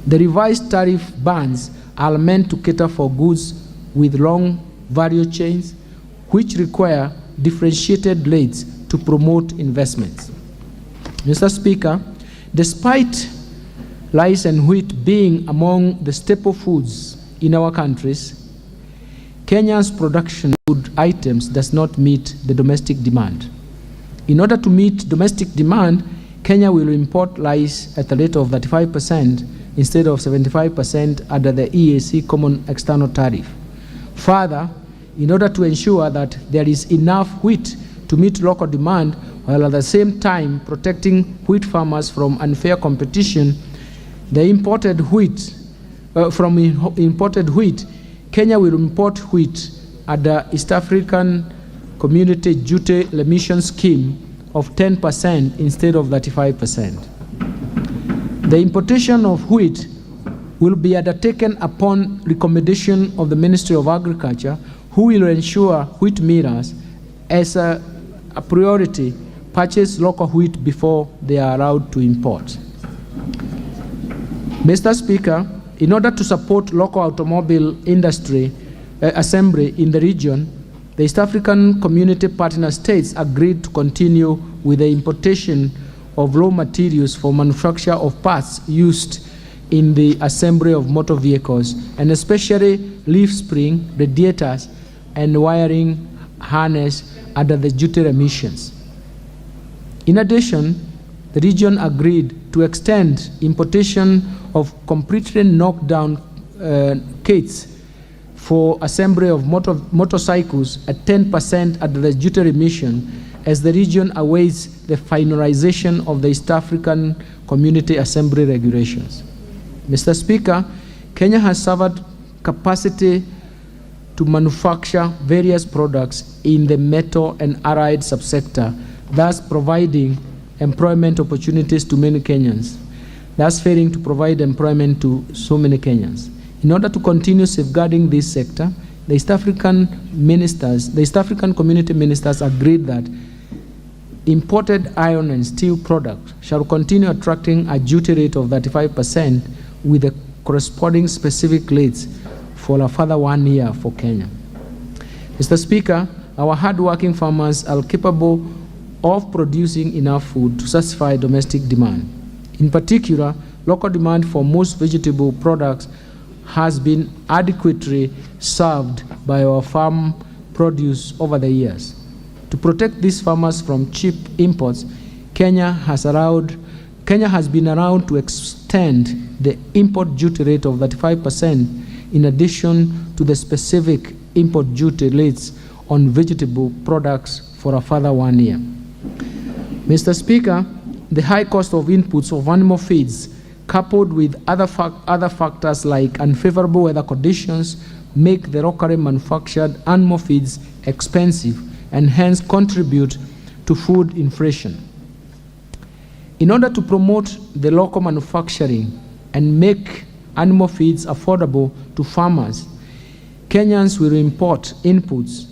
The revised tariff bands are meant to cater for goods with long value chains, which require differentiated rates to promote investments. Mr. Speaker, despite rice and wheat being among the staple foods in our countries, Kenya's production of food items does not meet the domestic demand. In order to meet domestic demand, Kenya will import rice at a rate of 35% instead of 75% under the EAC Common External Tariff. Further, in order to ensure that there is enough wheat to meet local demand, while at the same time protecting wheat farmers from unfair competition, Kenya will import wheat under East African Community Duty Remission Scheme of 10% instead of 35%. The importation of wheat will be undertaken upon recommendation of the Ministry of Agriculture, who will ensure wheat millers, as a priority, purchase local wheat before they are allowed to import. Mr. Speaker, in order to support local automobile industry assembly in the region, the East African Community Partner States agreed to continue with the importation of raw materials for manufacture of parts used in the assembly of motor vehicles, and especially leaf spring, radiators, and wiring harness under the duty remissions. In addition, the region agreed to extend importation of completely knocked down kits for assembly of motorcycles at 10% under the duty remission, as the region awaits the finalization of the East African Community Assembly regulations. Mr. Speaker, Kenya has suffered capacity to manufacture various products in the metal and allied subsector, thus providing employment opportunities to many Kenyans. thus failing to provide employment to so many Kenyans. In order to continue safeguarding this sector, the East African community ministers agreed that imported iron and steel products shall continue attracting a duty rate of 35% with the corresponding specific rates for a further 1 year for Kenya. Mr. Speaker, our hard-working farmers are capable of producing enough food to satisfy domestic demand. In particular, local demand for most vegetable products has been adequately served by our farm produce over the years. To protect these farmers from cheap imports, Kenya has been around to extend the import duty rate of 35% in addition to the specific import duty rates on vegetable products for a further 1 year. Mr. Speaker, the high cost of inputs of animal feeds coupled with other factors like unfavorable weather conditions make the locally manufactured animal feeds expensive and hence contribute to food inflation. In order to promote the local manufacturing and make animal feeds affordable to farmers, Kenyans will import inputs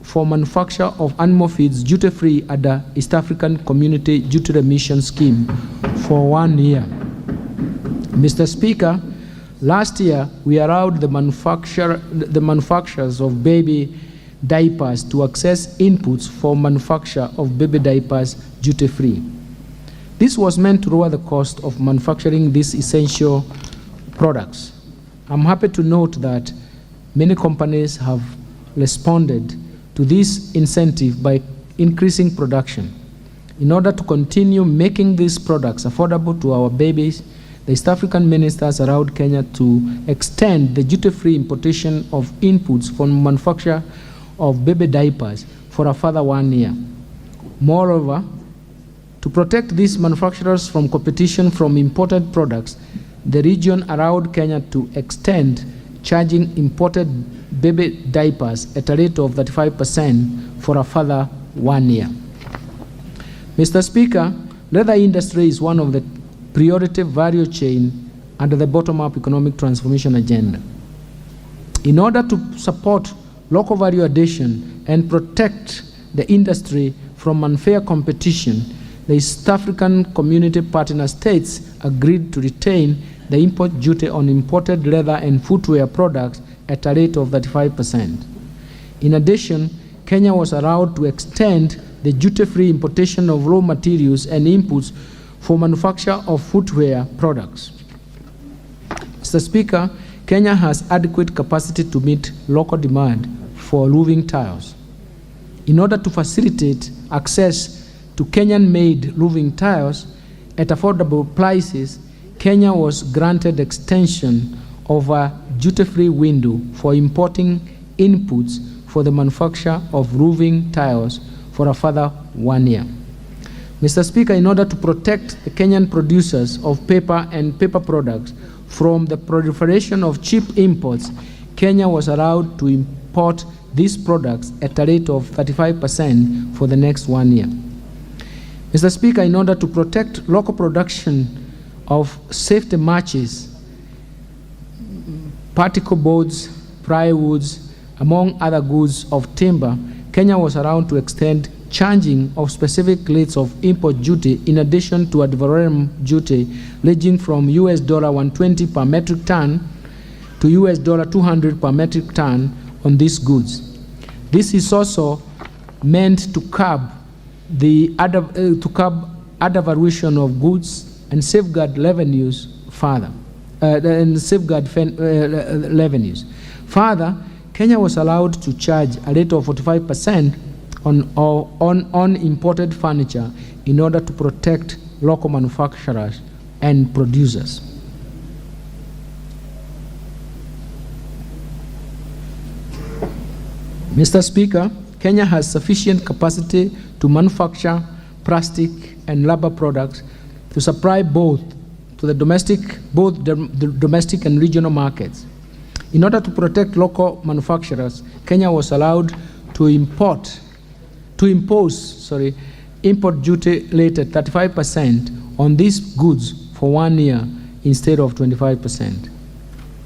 for manufacture of animal feeds duty-free at the East African Community Duty Remission Scheme for 1 year. Mr. Speaker, last year we allowed the manufacturers of baby diapers to access inputs for manufacture of baby diapers duty-free. This was meant to lower the cost of manufacturing these essential products. I'm happy to note that many companies have responded to this incentive by increasing production. In order to continue making these products affordable to our babies, the East African ministers allowed Kenya to extend the duty-free importation of inputs for manufacture of baby diapers for a further 1 year. Moreover, to protect these manufacturers from competition from imported products, the region allowed Kenya to extend charging imported baby diapers at a rate of 35% for a further 1 year. Mr. Speaker, leather industry is one of the priority value chain under the bottom-up economic transformation agenda. In order to support local value addition and protect the industry from unfair competition, the East African Community Partner States agreed to retain the import duty on imported leather and footwear products at a rate of 35%. In addition, Kenya was allowed to extend the duty-free importation of raw materials and inputs for manufacture of footwear products. Mr. Speaker, Kenya has adequate capacity to meet local demand for roofing tiles. In order to facilitate access to Kenyan-made roofing tiles at affordable prices, Kenya was granted extension of a duty-free window for importing inputs for the manufacture of roofing tiles for a further 1 year. Mr. Speaker, in order to protect the Kenyan producers of paper and paper products from the proliferation of cheap imports, Kenya was allowed to import these products at a rate of 35% for the next 1 year. Mr. Speaker, in order to protect local production of safety matches, particle boards, plywoods, among other goods of timber, Kenya was allowed to extend charging of specific rates of import duty in addition to ad valorem duty ranging from $120 per metric ton to $200 per metric ton on these goods. This is also meant to curb the undervaluation of goods and safeguard revenues further. Revenues. Further, Kenya was allowed to charge a rate of 45% on imported furniture in order to protect local manufacturers and producers. Mr. Speaker, Kenya has sufficient capacity to manufacture plastic and rubber products to supply both the domestic and regional markets. In order to protect local manufacturers, Kenya was allowed to impose import duty rate at 35% on these goods for 1 year instead of 25%.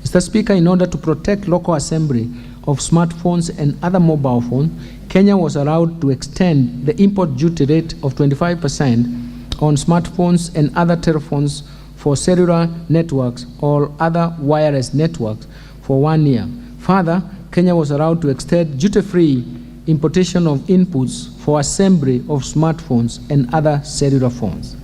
Mr. Speaker, in order to protect local assembly of smartphones and other mobile phones, Kenya was allowed to extend the import duty rate of 25% on smartphones and other telephones for cellular networks or other wireless networks for 1 year. Further, Kenya was allowed to extend duty-free importation of inputs for assembly of smartphones and other cellular phones.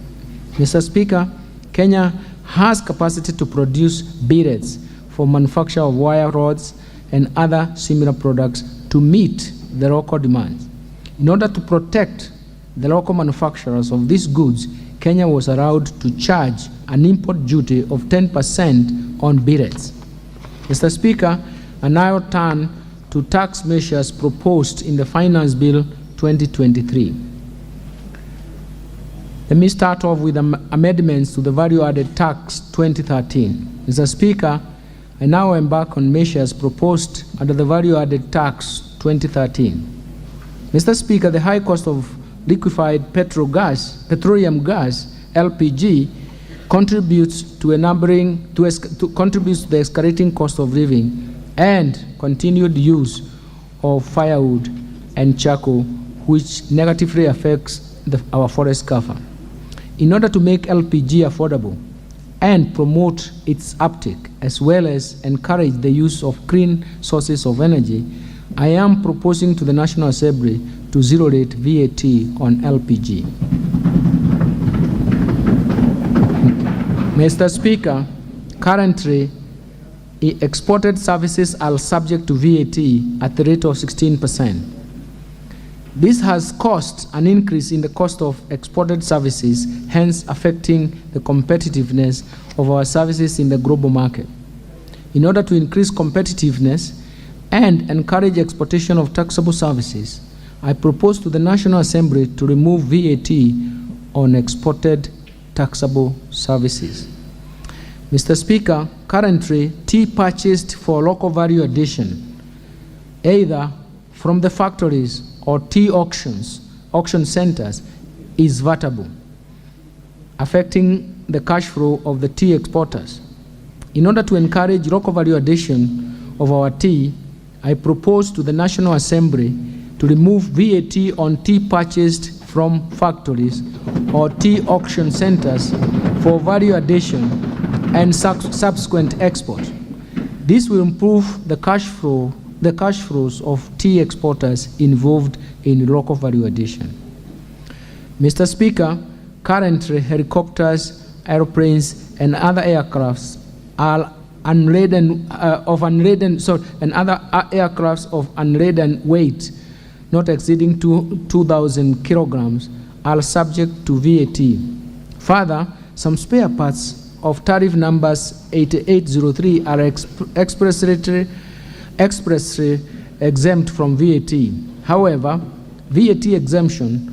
Mr. Speaker, Kenya has capacity to produce billets for manufacture of wire rods and other similar products to meet the local demands. In order to protect the local manufacturers of these goods, Kenya was allowed to charge an import duty of 10% on billets. Mr. Speaker, I now turn to tax measures proposed in the Finance Bill 2023. Let me start off with amendments to the Value-Added Tax 2013. Mr. Speaker, I now embark on measures proposed under the Value-Added Tax 2013. Mr. Speaker, the high cost of liquefied petroleum gas, LPG, contributes to the escalating cost of living and continued use of firewood and charcoal, which negatively affects our forest cover. In order to make LPG affordable and promote its uptake, as well as encourage the use of clean sources of energy, I am proposing to the National Assembly to zero-rate VAT on LPG. Mr. Speaker, currently, exported services are subject to VAT at the rate of 16%. This has caused an increase in the cost of exported services, hence affecting the competitiveness of our services in the global market. In order to increase competitiveness and encourage exportation of taxable services, I propose to the National Assembly to remove VAT on exported taxable services. Mr. Speaker, currently, tea purchased for local value addition, either from the factories or tea auction centers, is vatable, affecting the cash flow of the tea exporters. In order to encourage local value addition of our tea, I propose to the National Assembly to remove VAT on tea purchased from factories or tea auction centers for value addition and subsequent export. This will improve the cash flows of tea exporters involved in local value addition. Mr. Speaker, currently helicopters, airplanes, and other aircrafts are unladen and other aircrafts of unladen weight not exceeding 2,000 kilograms are subject to VAT. Further, some spare parts of tariff numbers 8803 are expressly exempt from VAT. However, VAT exemption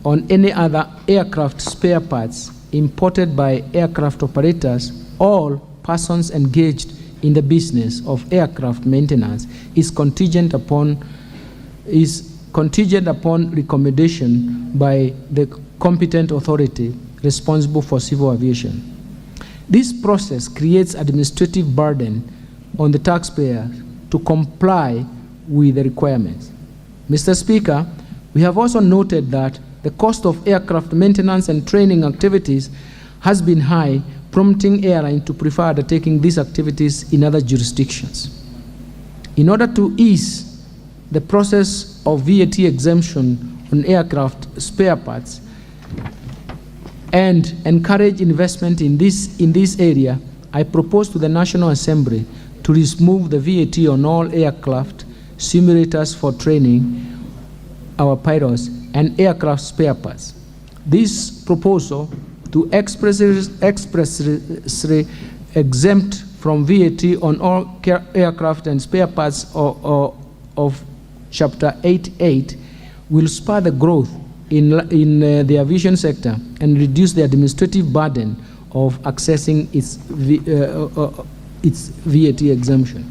on any other aircraft spare parts imported by aircraft operators, all persons engaged in the business of aircraft maintenance, is contingent upon recommendation by the competent authority responsible for civil aviation. This process creates administrative burden on the taxpayer to comply with the requirements. Mr. Speaker, we have also noted that the cost of aircraft maintenance and training activities has been high, prompting airlines to prefer undertaking these activities in other jurisdictions. In order to ease the process of VAT exemption on aircraft spare parts and encourage investment in this area, I propose to the National Assembly to remove the VAT on all aircraft simulators for training our pilots and aircraft spare parts. This proposal to expressly exempt from VAT on all aircraft and spare parts of Chapter 8.8 will spur the growth in the aviation sector and reduce the administrative burden of accessing its VAT exemption.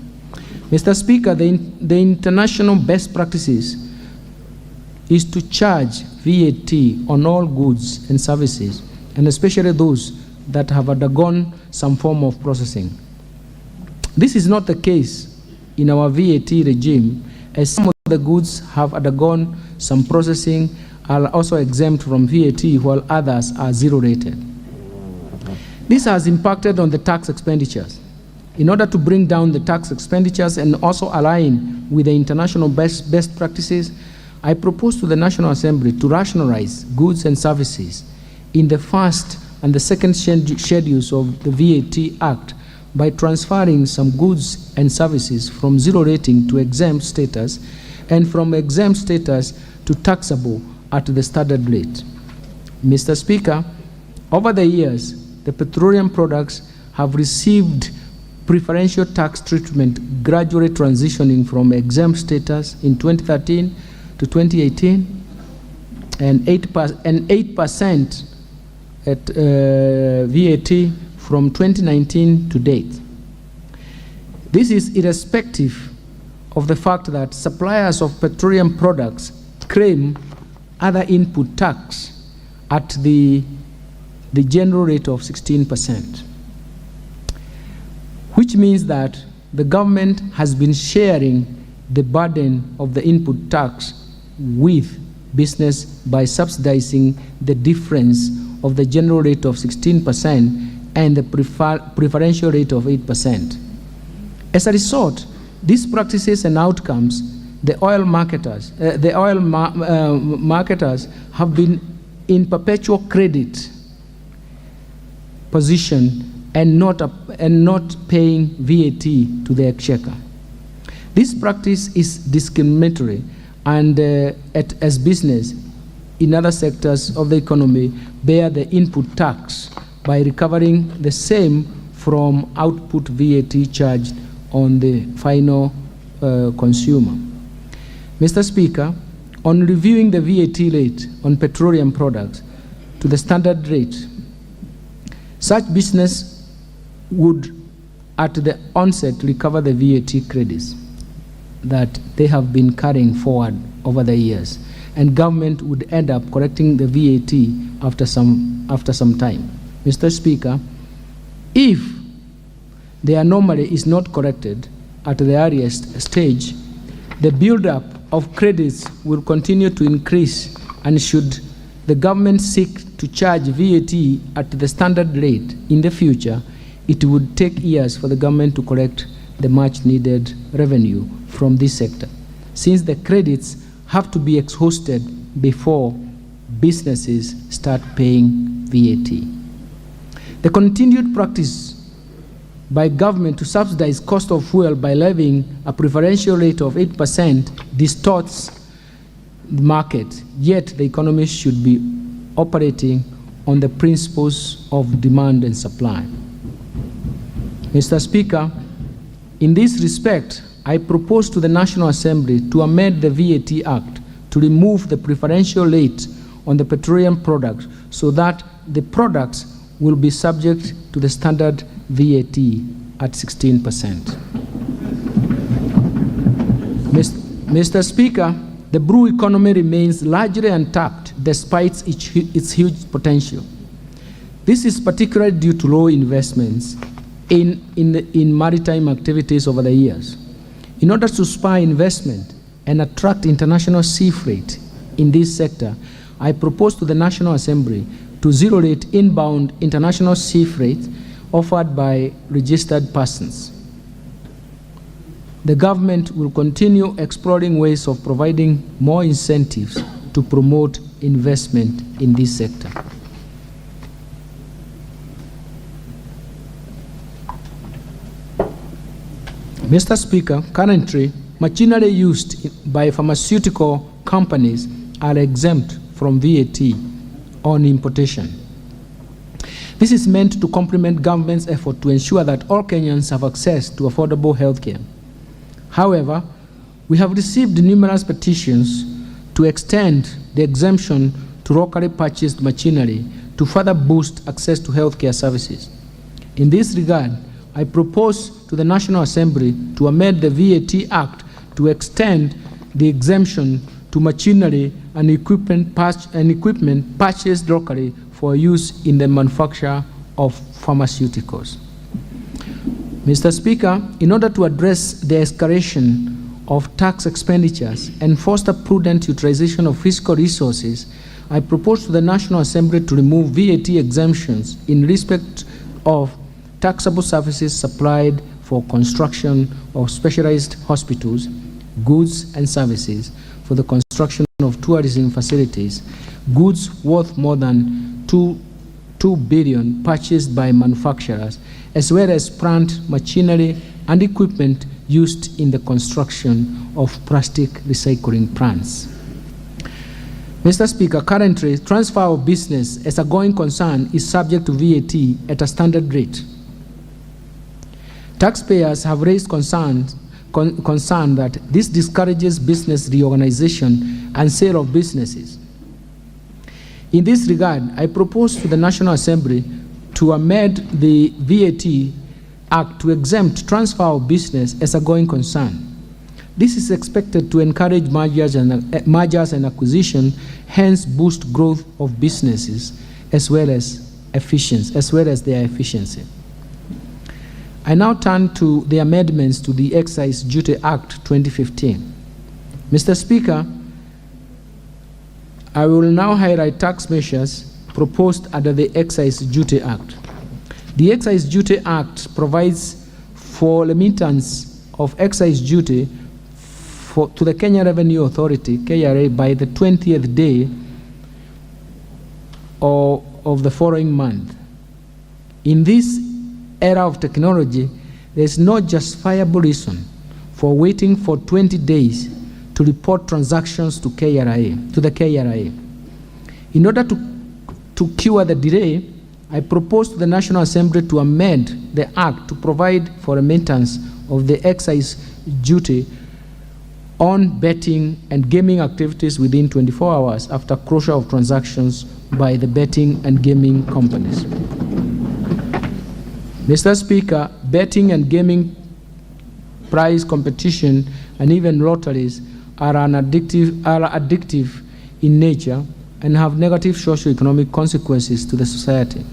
Mr. Speaker, the international best practices is to charge VAT on all goods and services, and especially those that have undergone some form of processing. This is not the case in our VAT regime, as some of the goods have undergone some processing, are also exempt from VAT, while others are zero-rated. This has impacted on the tax expenditures. In order to bring down the tax expenditures and also align with the international best practices, I propose to the National Assembly to rationalize goods and services in the first and the second schedules of the VAT Act by transferring some goods and services from zero rating to exempt status and from exempt status to taxable at the standard rate. Mr. Speaker, over the years, the petroleum products have received preferential tax treatment, gradually transitioning from exempt status in 2013 to 2018, and 8% at VAT from 2019 to date. This is irrespective of the fact that suppliers of petroleum products claim other input tax at the general rate of 16%, which means that the government has been sharing the burden of the input tax with business by subsidizing the difference of the general rate of 16% and the preferential rate of 8%. As a result, these practices and outcomes, the oil marketers have been in perpetual credit position and not paying VAT to the exchequer. This practice is discriminatory, and as business in other sectors of the economy bear the input tax by recovering the same from output VAT charged on the final consumer. Mr. Speaker, on reviewing the VAT rate on petroleum products to the standard rate, such business would at the onset recover the VAT credits that they have been carrying forward over the years, and government would end up correcting the VAT after some time. Mr. Speaker, if the anomaly is not corrected at the earliest stage, the build-up of credits will continue to increase, and should the government seek to charge VAT at the standard rate in the future, it would take years for the government to collect the much-needed revenue from this sector, since the credits have to be exhausted before businesses start paying VAT. The continued practice by government to subsidize cost of fuel by levying a preferential rate of 8% distorts the market, yet the economy should be operating on the principles of demand and supply. Mr. Speaker, in this respect, I propose to the National Assembly to amend the VAT Act to remove the preferential rate on the petroleum products so that the products will be subject to the standard VAT at 16%. Mr. Speaker, the brew economy remains largely untapped despite its huge potential. This is particularly due to low investments in maritime activities over the years. In order to spur investment and attract international sea freight in this sector, I propose to the National Assembly to zero-rate inbound international sea freight offered by registered persons. The government will continue exploring ways of providing more incentives to promote investment in this sector. Mr. Speaker, currently, machinery used by pharmaceutical companies are exempt from VAT on importation. This is meant to complement government's effort to ensure that all Kenyans have access to affordable health care. However, we have received numerous petitions to extend the exemption to locally purchased machinery to further boost access to health care services. In this regard, I propose to the National Assembly to amend the VAT Act to extend the exemption to machinery and equipment purchased locally for use in the manufacture of pharmaceuticals. Mr. Speaker, in order to address the escalation of tax expenditures and foster prudent utilization of fiscal resources, I propose to the National Assembly to remove VAT exemptions in respect of taxable services supplied for construction of specialized hospitals, goods and services for the construction of tourism facilities, goods worth more than 2 billion purchased by manufacturers, as well as plant, machinery, and equipment used in the construction of plastic recycling plants. Mr. Speaker, currently, transfer of business as a going concern is subject to VAT at a standard rate. Taxpayers have raised concern that this discourages business reorganization and sale of businesses. In this regard, I propose to the National Assembly to amend the VAT Act to exempt transfer of business as a going concern. This is expected to encourage mergers and acquisition, hence boost growth of businesses as well as their efficiency. I now turn to the amendments to the Excise Duty Act 2015. Mr. Speaker, I will now highlight tax measures proposed under the Excise Duty Act. The Excise Duty Act provides for remittance of excise duty to the Kenya Revenue Authority, KRA, by the 20th day of the following month. In this era of technology, there is no justifiable reason for waiting for 20 days to report transactions to the KRA. In order to cure the delay, I propose to the National Assembly to amend the Act to provide for remittance of the excise duty on betting and gaming activities within 24 hours after closure of transactions by the betting and gaming companies. Mr. Speaker, betting and gaming prize competition and even lotteries are addictive in nature and have negative socio-economic consequences to the society.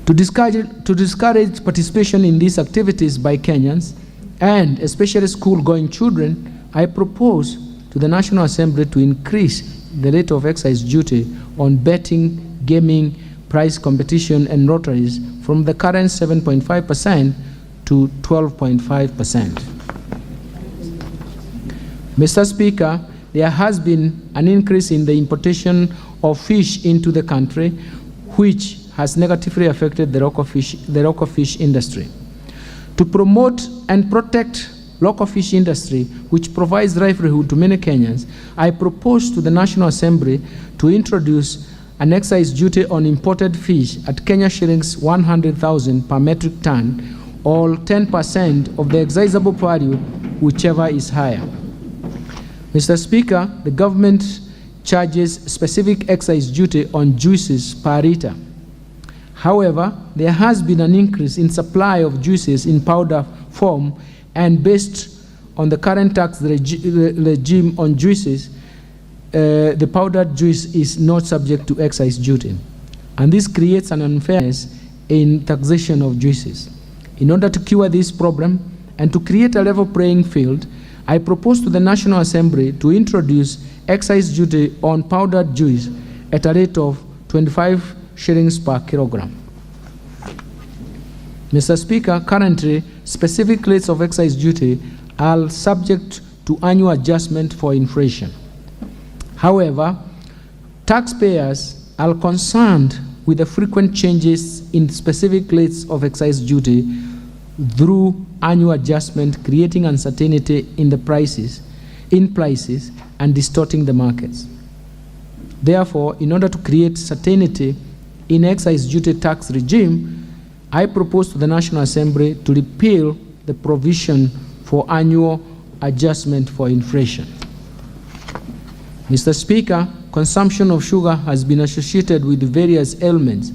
To discourage participation in these activities by Kenyans, and especially school-going children, I propose to the National Assembly to increase the rate of excise duty on betting, gaming, prize competition, and lotteries from the current 7.5% to 12.5%. Mr. Speaker, there has been an increase in the importation of fish into the country, which has negatively affected the local fish industry. To promote and protect local fish industry, which provides livelihood to many Kenyans, I propose to the National Assembly to introduce an excise duty on imported fish at Kenya shillings 100,000 per metric ton, or 10% of the excisable value, whichever is higher. Mr. Speaker, the government charges specific excise duty on juices per litre. However, there has been an increase in supply of juices in powder form, and based on the current tax regime on juices, the powdered juice is not subject to excise duty. And this creates an unfairness in taxation of juices. In order to cure this problem and to create a level playing field, I propose to the National Assembly to introduce excise duty on powdered juice at a rate of 25 shillings per kilogram. Mr. Speaker, currently, specific rates of excise duty are subject to annual adjustment for inflation. However, taxpayers are concerned with the frequent changes in specific rates of excise duty through annual adjustment, creating uncertainty in prices and distorting the markets. Therefore, in order to create certainty in excise duty tax regime, I propose to the National Assembly to repeal the provision for annual adjustment for inflation. Mr. Speaker, consumption of sugar has been associated with various ailments,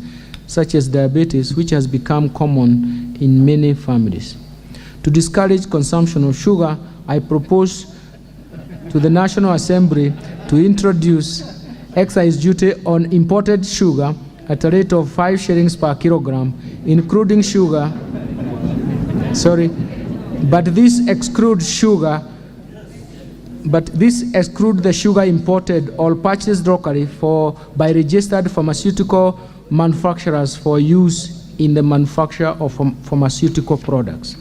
such as diabetes, which has become common in many families. To discourage consumption of sugar, I propose to the National Assembly to introduce excise duty on imported sugar at a rate of 5 shillings per kilogram, including sugar. Sorry, but this excludes sugar. But this excludes the sugar imported or purchased locally by registered pharmaceutical manufacturers for use in the manufacture of pharmaceutical products.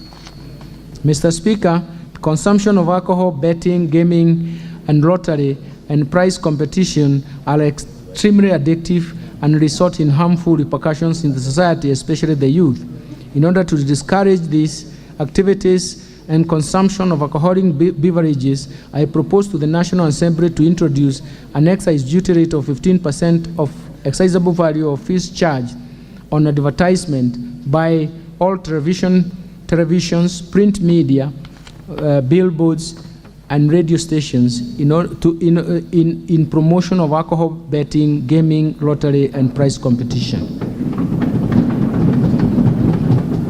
Mr. Speaker, consumption of alcohol, betting, gaming, and lottery and prize competition are extremely addictive and result in harmful repercussions in the society, especially the youth. In order to discourage these activities and consumption of alcoholic beverages, I propose to the National Assembly to introduce an excise duty rate of 15% of excisable value of fees charged on advertisement by all televisions, print media, billboards, and radio stations in promotion of alcohol, betting, gaming, lottery, and prize competition.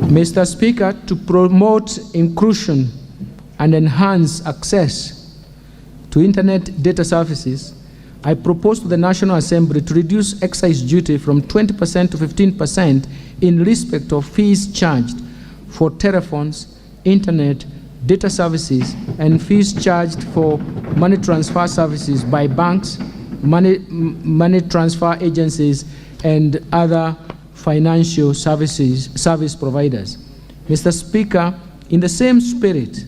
Mr. Speaker, to promote inclusion and enhance access to internet data services, I propose to the National Assembly to reduce excise duty from 20% to 15% in respect of fees charged for telephones, internet, data services, and fees charged for money transfer services by banks, money transfer agencies, and other financial service providers. Mr. Speaker, in the same spirit,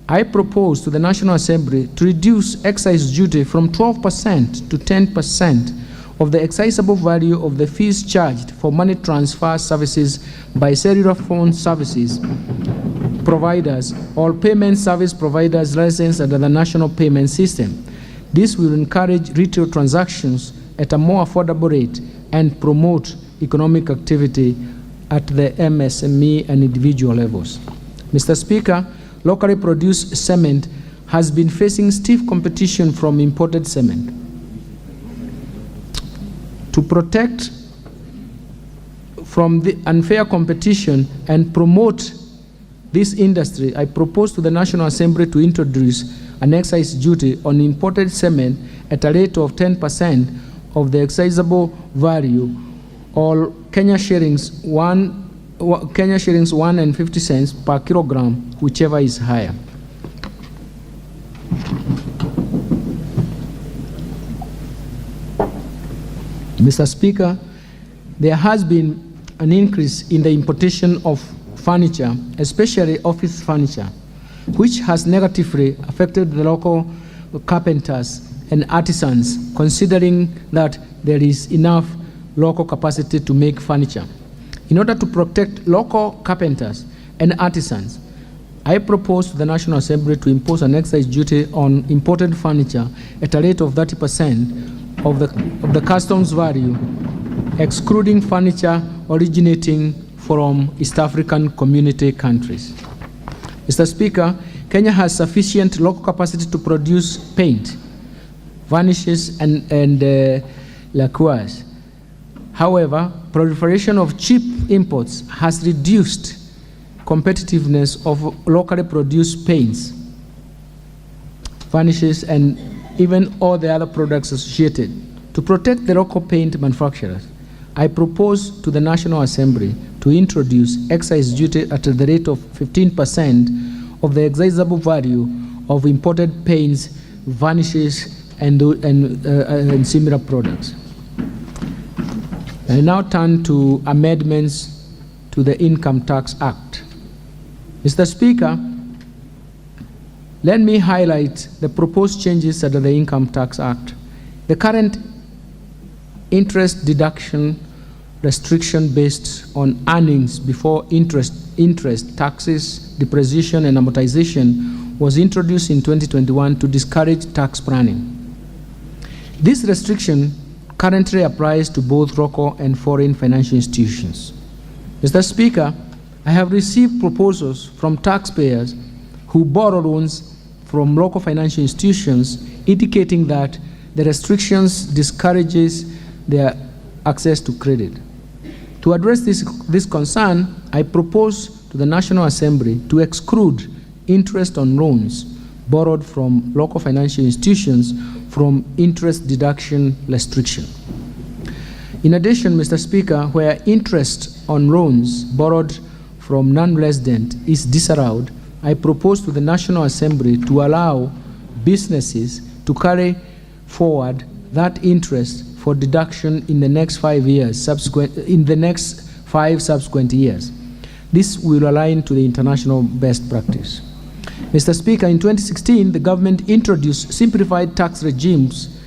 I propose to the National Assembly to reduce excise duty from 12% to 10% of the excisable value of the fees charged for money transfer services by cellular phone services providers or payment service providers licensed under the National Payment System. This will encourage retail transactions at a more affordable rate and promote economic activity at the MSME and individual levels. Mr. Speaker, locally produced cement has been facing stiff competition from imported cement. To protect from the unfair competition and promote this industry, I propose to the National Assembly to introduce an excise duty on imported cement at a rate of 10% of the excisable value, or Kenya shillings 1.50 cents per kilogram, whichever is higher. Mr. Speaker, there has been an increase in the importation of furniture, especially office furniture, which has negatively affected the local carpenters and artisans, considering that there is enough local capacity to make furniture. In order to protect local carpenters and artisans, I propose to the National Assembly to impose an excise duty on imported furniture at a rate of 30% of the customs value, excluding furniture originating from East African community countries. Mr. Speaker, Kenya has sufficient local capacity to produce paint, varnishes, and lacquers. However, proliferation of cheap imports has reduced competitiveness of locally produced paints, varnishes, and even all the other products associated. To protect the local paint manufacturers, I propose to the National Assembly to introduce excise duty at the rate of 15% of the excisable value of imported paints, varnishes, and similar products. I now turn to amendments to the Income Tax Act. Mr. Speaker, let me highlight the proposed changes under the Income Tax Act. The current interest deduction restriction based on earnings before interest, taxes, depreciation, and amortization was introduced in 2021 to discourage tax planning. This restriction currently applies to both local and foreign financial institutions. Mr. Speaker, I have received proposals from taxpayers who borrow loans from local financial institutions indicating that the restrictions discourages their access to credit. To address this concern, I propose to the National Assembly to exclude interest on loans borrowed from local financial institutions from interest deduction restriction. In addition, Mr. Speaker, where interest on loans borrowed from non-resident is disallowed, I propose to the National Assembly to allow businesses to carry forward that interest for deduction in the next 5 years, in the next 5 subsequent years. This will align to the international best practice. Mr. Speaker, in 2016, the government introduced simplified tax regimes,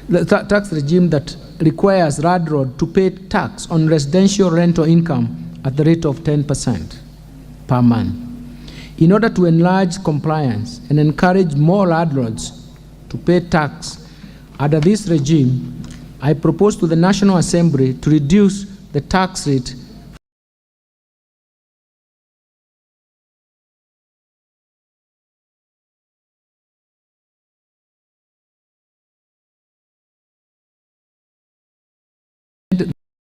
the tax regime that requires landlord to pay tax on residential rental income at the rate of 10% per month. In order to enlarge compliance and encourage more landlords to pay tax under this regime, I propose to the National Assembly to reduce the tax rate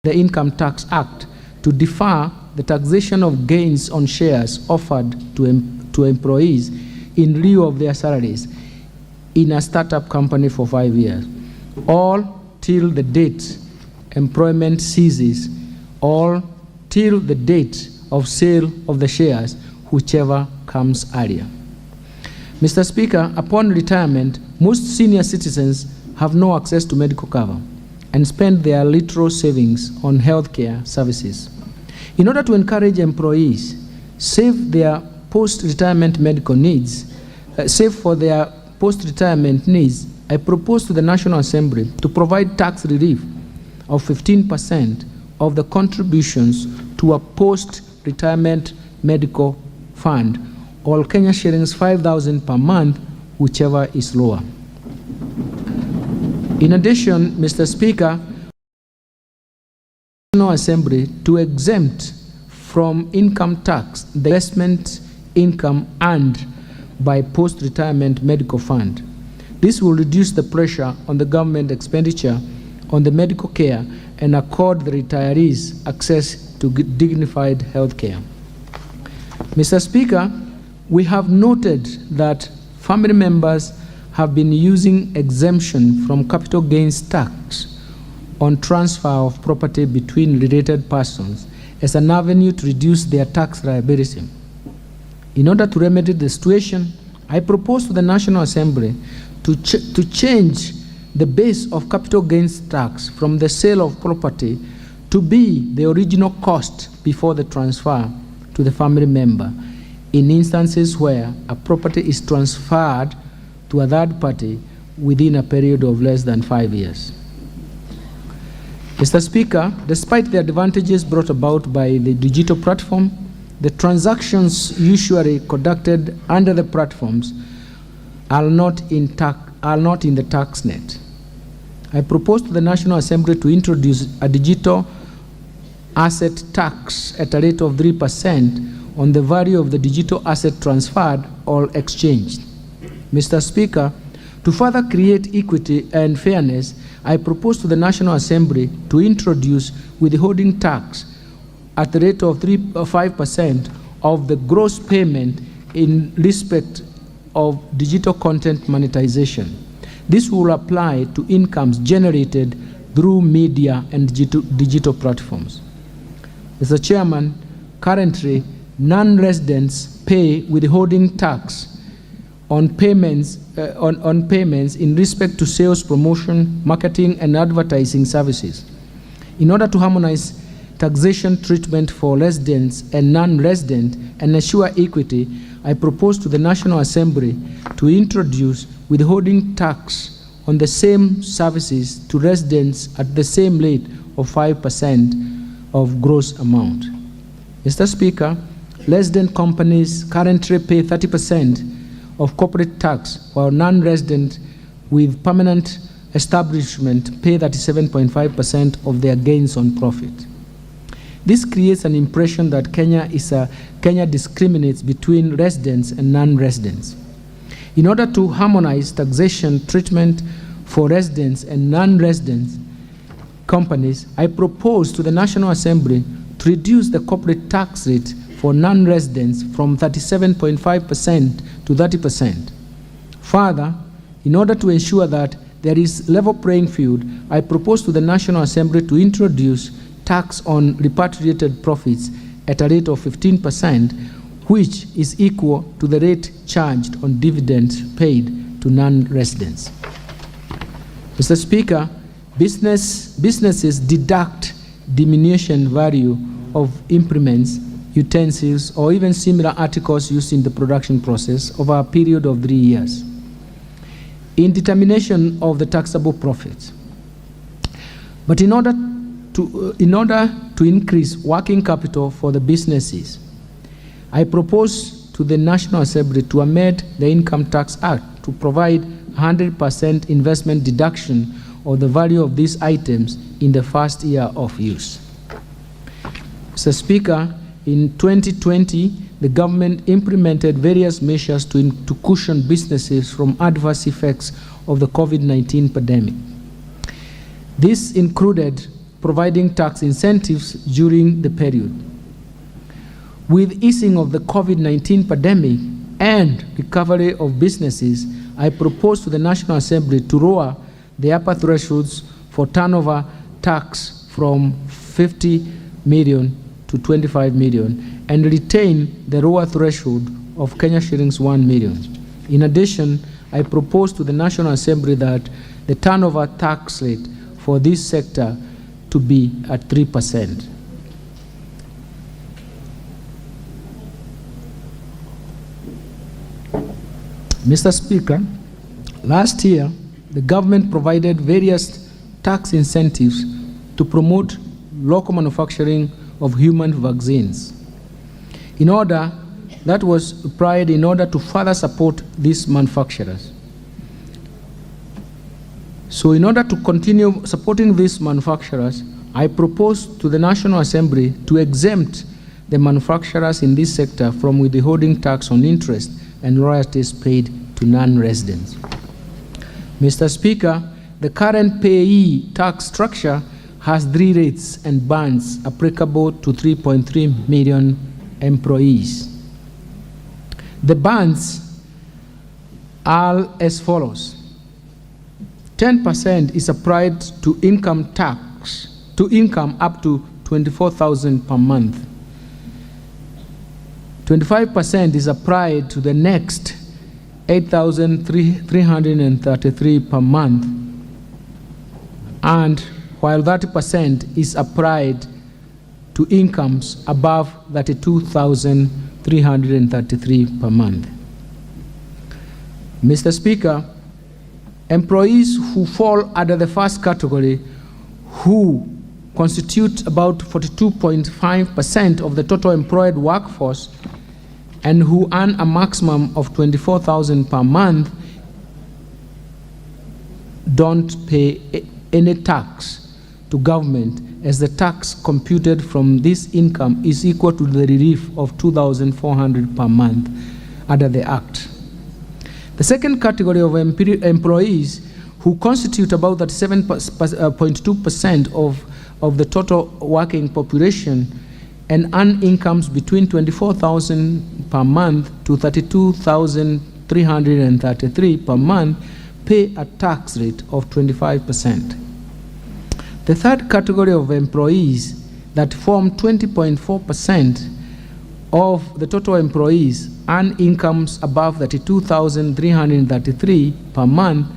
the Income Tax Act to defer the taxation of gains on shares offered to employees in lieu of their salaries in a startup company for 5 years, all till the date employment ceases, all till the date of sale of the shares, whichever comes earlier. Mr. Speaker, upon retirement, most senior citizens have no access to medical cover and spend their literal savings on healthcare services. In order to encourage employees save their post-retirement medical needs, save for their post-retirement needs, I propose to the National Assembly to provide tax relief of 15% of the contributions to a post-retirement medical fund, or Kenya shillings 5,000 per month, whichever is lower. In addition, Mr. Speaker, the National Assembly to exempt from income tax the investment income earned by post-retirement medical fund. This will reduce the pressure on the government expenditure on the medical care and accord the retirees access to dignified health care. Mr. Speaker, we have noted that family members have been using exemption from capital gains tax on transfer of property between related persons as an avenue to reduce their tax liability. In order to remedy the situation, I propose to the National Assembly to change the base of capital gains tax from the sale of property to be the original cost before the transfer to the family member in instances where a property is transferred to a third party within a period of less than 5 years. Mr. Speaker, despite the advantages brought about by the digital platform, the transactions usually conducted under the platforms are not in the tax net. I propose to the National Assembly to introduce a digital asset tax at a rate of 3% on the value of the digital asset transferred or exchanged. Mr. Speaker, to further create equity and fairness, I propose to the National Assembly to introduce withholding tax at the rate of 5% of the gross payment in respect of digital content monetization. This will apply to incomes generated through media and digital platforms. Mr. Chairman, currently, non-residents pay withholding tax on payments in respect to sales, promotion, marketing, and advertising services. In order to harmonize taxation treatment for residents and non-resident and ensure equity, I propose to the National Assembly to introduce withholding tax on the same services to residents at the same rate of 5% of gross amount. Mr. Speaker, resident companies currently pay 30% of corporate tax, while non-resident with permanent establishment pay 37.5% of their gains on profit. This creates an impression that Kenya discriminates between residents and non-residents. In order to harmonize taxation treatment for residents and non-residents companies, I propose to the National Assembly to reduce the corporate tax rate for non-residents from 37.5% to 30%. Further, in order to ensure that there is level playing field, I propose to the National Assembly to introduce tax on repatriated profits at a rate of 15%, which is equal to the rate charged on dividends paid to non-residents. Mr. Speaker, businesses deduct diminution value of implements, utensils, or even similar articles used in the production process over a period of 3 years in determination of the taxable profits. But in order to increase working capital for the businesses, I propose to the National Assembly to amend the Income Tax Act to provide 100% investment deduction of the value of these items in the first year of use. Mr. Speaker, in 2020, the government implemented various measures to cushion businesses from adverse effects of the COVID-19 pandemic. This included providing tax incentives during the period. With easing of the COVID-19 pandemic and recovery of businesses, I propose to the National Assembly to lower the upper thresholds for turnover tax from 50 million to 25 million and retain the lower threshold of Kenya shillings 1 million. In addition, I propose to the National Assembly that the turnover tax rate for this sector to be at 3%. Mr. Speaker, last year, the government provided various tax incentives to promote local manufacturing of human vaccines. That was applied in order to further support these manufacturers. So in order to continue supporting these manufacturers, I propose to the National Assembly to exempt the manufacturers in this sector from withholding tax on interest and royalties paid to non-residents. Mr. Speaker, the current payee tax structure has 3 rates and bands applicable to 3.3 million employees. The bands are as follows. 10% is applied to income tax, to income up to 24,000 per month. 25% is applied to the next 8,333 per month, and while 30% is applied to incomes above 32,333 per month. Mr. Speaker, employees who fall under the first category, who constitute about 42.5% of the total employed workforce and who earn a maximum of 24,000 per month, don't pay any tax to government, as the tax computed from this income is equal to the relief of 2,400 per month under the Act. The second category of employees, who constitute about 37.2% of the total working population and earn incomes between 24,000 per month to 32,333 per month, pay a tax rate of 25%. The third category of employees, that form 20.4% of the total employees, earn incomes above 32,333 per month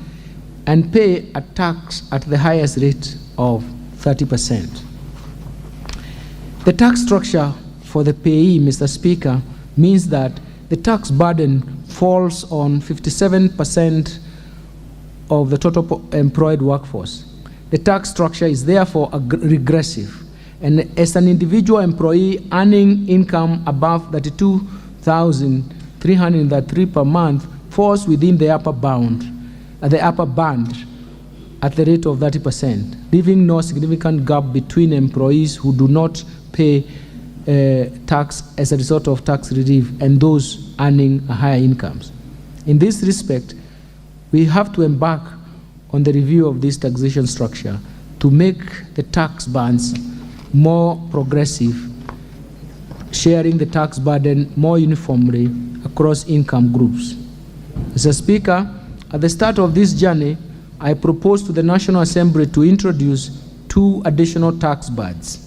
and pay a tax at the highest rate of 30%. The tax structure for the payee, Mr. Speaker, means that the tax burden falls on 57% of the total employed workforce. The tax structure is therefore regressive, and as an individual employee earning income above 32,333 per month falls within the upper band at the rate of 30%, leaving no significant gap between employees who do not pay tax as a result of tax relief and those earning higher incomes. In this respect, we have to embark on the review of this taxation structure to make the tax bands more progressive, sharing the tax burden more uniformly across income groups. Mr. Speaker, at the start of this journey, I propose to the National Assembly to introduce 2 additional tax bands.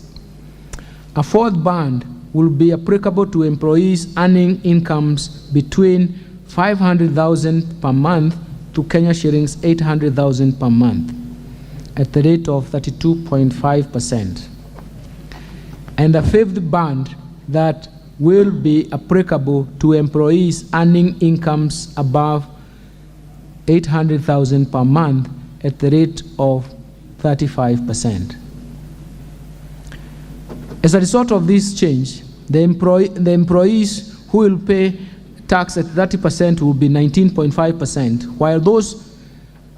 A 4th band will be applicable to employees earning incomes between 500,000 per month to Kenya shillings 800,000 per month at the rate of 32.5%. And a 5th band that will be applicable to employees earning incomes above 800,000 per month at the rate of 35%. As a result of this change, the employees who will pay tax at 30% will be 19.5%, while those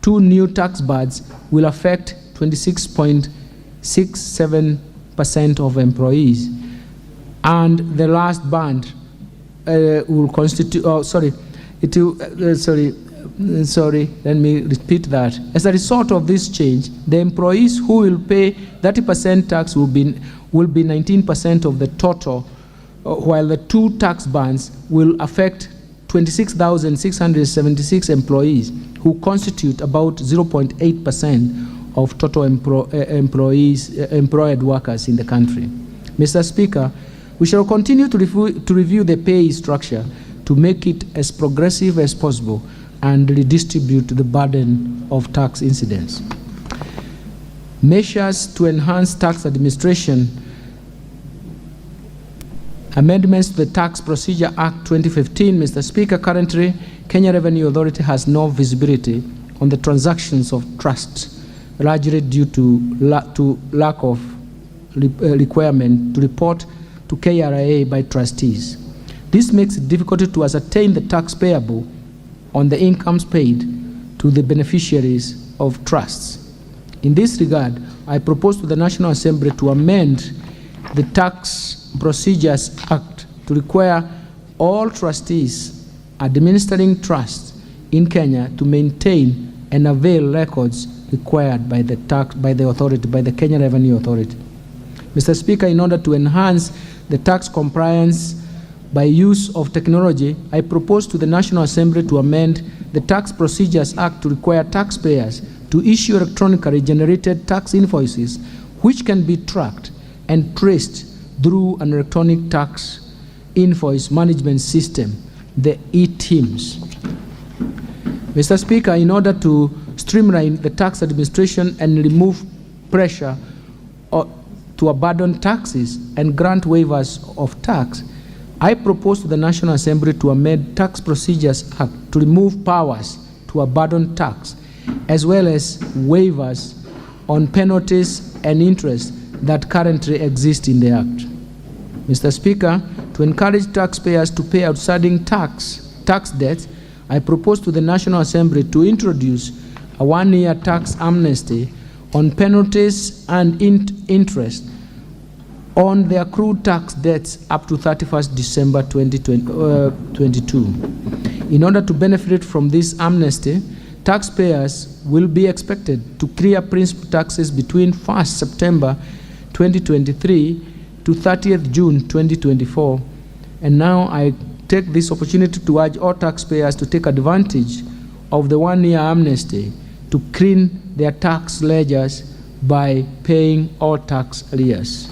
2 new tax bands will affect 26.67% of employees. And the last band will constitute, let me repeat that. As a result of this change, the employees who will pay 30% tax will be 19% of the total, while the 2 tax bands will affect 26,676 employees, who constitute about 0.8% of total employed workers in the country. Mr. Speaker, we shall continue to review the pay structure to make it as progressive as possible and redistribute the burden of tax incidents. Measures to enhance tax administration. Amendments to the Tax Procedure Act 2015. Mr. Speaker, currently, Kenya Revenue Authority has no visibility on the transactions of trusts, largely due to lack of requirement to report to KRA by trustees. This makes it difficult to ascertain the tax payable on the incomes paid to the beneficiaries of trusts. In this regard, I propose to the National Assembly to amend the Tax Procedures Act to require all trustees administering trusts in Kenya to maintain and avail records required by the Kenya Revenue Authority. Mr. Speaker, in order to enhance the tax compliance by use of technology, I propose to the National Assembly to amend the Tax Procedures Act to require taxpayers to issue electronically generated tax invoices which can be tracked and traced through an electronic tax invoice management system, the e-TIMS. Mr. Speaker, in order to streamline the tax administration and remove pressure to abandon taxes and grant waivers of tax, I propose to the National Assembly to amend Tax Procedures Act to remove powers to abandon tax, as well as waivers on penalties and interest that currently exist in the Act. Mr. Speaker, to encourage taxpayers to pay outstanding tax debts, I propose to the National Assembly to introduce a 1-year tax amnesty on penalties and interest on the accrued tax debts up to 31st December 2022. In order to benefit from this amnesty, taxpayers will be expected to clear principal taxes between 1st September 2023 to 30th June 2024. And now I take this opportunity to urge all taxpayers to take advantage of the 1-year amnesty to clean their tax ledgers by paying all tax arrears.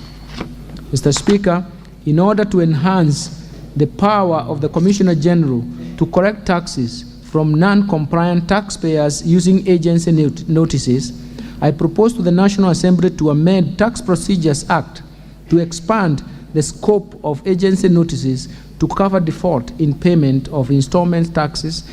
Mr. Speaker, in order to enhance the power of the Commissioner General to correct taxes from non-compliant taxpayers using agency notices, I propose to the National Assembly to amend Tax Procedures Act to expand the scope of agency notices to cover default in payment of installment taxes,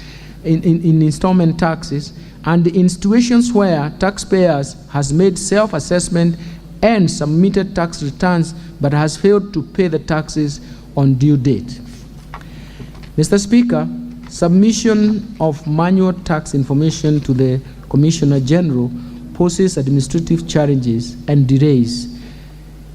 installment taxes, and in situations where taxpayers has made self-assessment and submitted tax returns but has failed to pay the taxes on due date. Mr. Speaker, submission of manual tax information to the Commissioner General poses administrative challenges and delays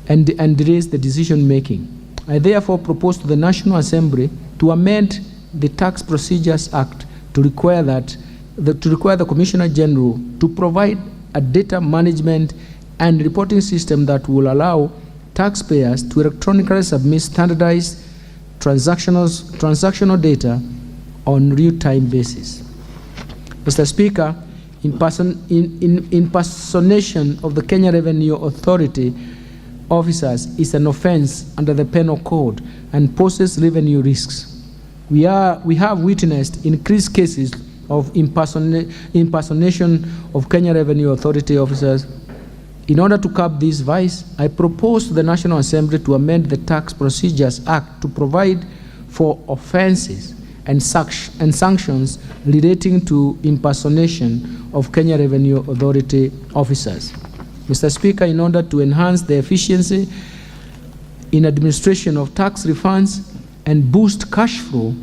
the decision making. I therefore propose to the National Assembly to amend the Tax Procedures Act to require the Commissioner General to provide a data management and reporting system that will allow taxpayers to electronically submit standardized transactional data on real-time basis. Mr. Speaker, impersonation of the Kenya Revenue Authority officers is an offense under the Penal Code and poses revenue risks. We have witnessed increased cases of impersonation of Kenya Revenue Authority officers. In order to curb this vice, I propose to the National Assembly to amend the Tax Procedures Act to provide for offenses and sanctions relating to impersonation of Kenya Revenue Authority officers. Mr. Speaker, in order to enhance the efficiency in administration of tax refunds and boost cash flow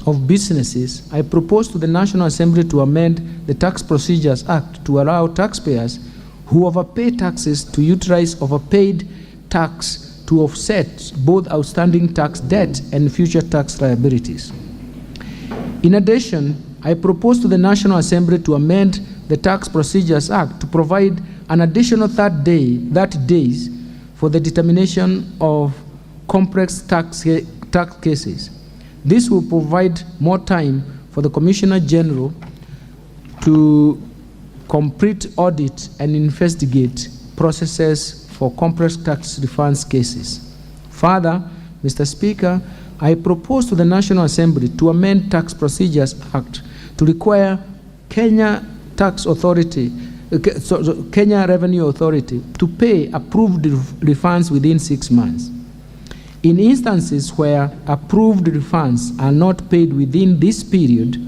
of businesses, I propose to the National Assembly to amend the Tax Procedures Act to allow taxpayers who overpay taxes to utilize overpaid tax to offset both outstanding tax debt and future tax liabilities. In addition, I propose to the National Assembly to amend the Tax Procedures Act to provide an additional 30 days for the determination of complex tax cases. This will provide more time for the Commissioner General to complete audit and investigate processes for complex tax refunds cases. Further, Mr. Speaker, I propose to the National Assembly to amend Tax Procedures Act to require Kenya Revenue Authority to pay approved refunds within 6 months. In instances where approved refunds are not paid within this period,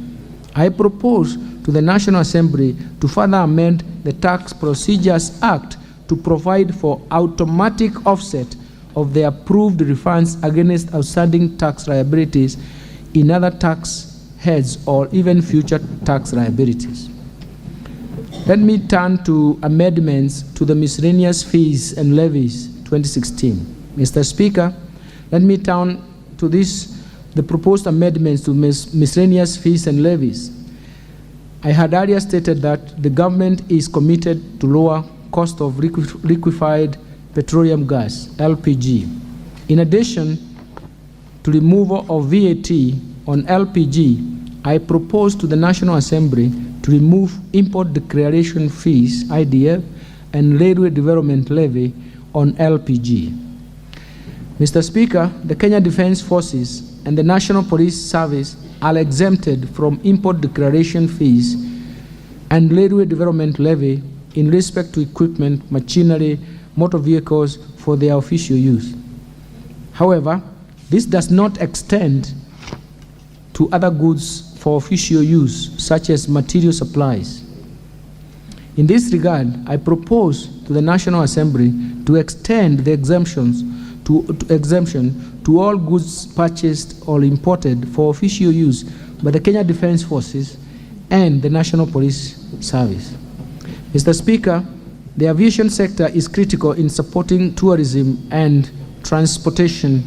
I propose to the National Assembly to further amend the Tax Procedures Act to provide for automatic offset of the approved refunds against outstanding tax liabilities in other tax heads or even future tax liabilities. Let me turn to amendments to the miscellaneous fees and levies 2016. Mr. Speaker, let me turn to the proposed amendments to miscellaneous fees and levies. I had earlier stated that the government is committed to lower cost of liquefied petroleum gas, LPG. In addition to removal of VAT on LPG, I propose to the National Assembly to remove import declaration fees, IDF, and railway development levy on LPG. Mr. Speaker, the Kenya Defence Forces and the National Police Service are exempted from import declaration fees and railway development levy in respect to equipment, machinery, motor vehicles for their official use. However, this does not extend to other goods for official use, such as material supplies. In this regard, I propose to the National Assembly to extend the exemption to all goods purchased or imported for official use by the Kenya Defence Forces and the National Police Service. Mr. Speaker, the aviation sector is critical in supporting tourism and transportation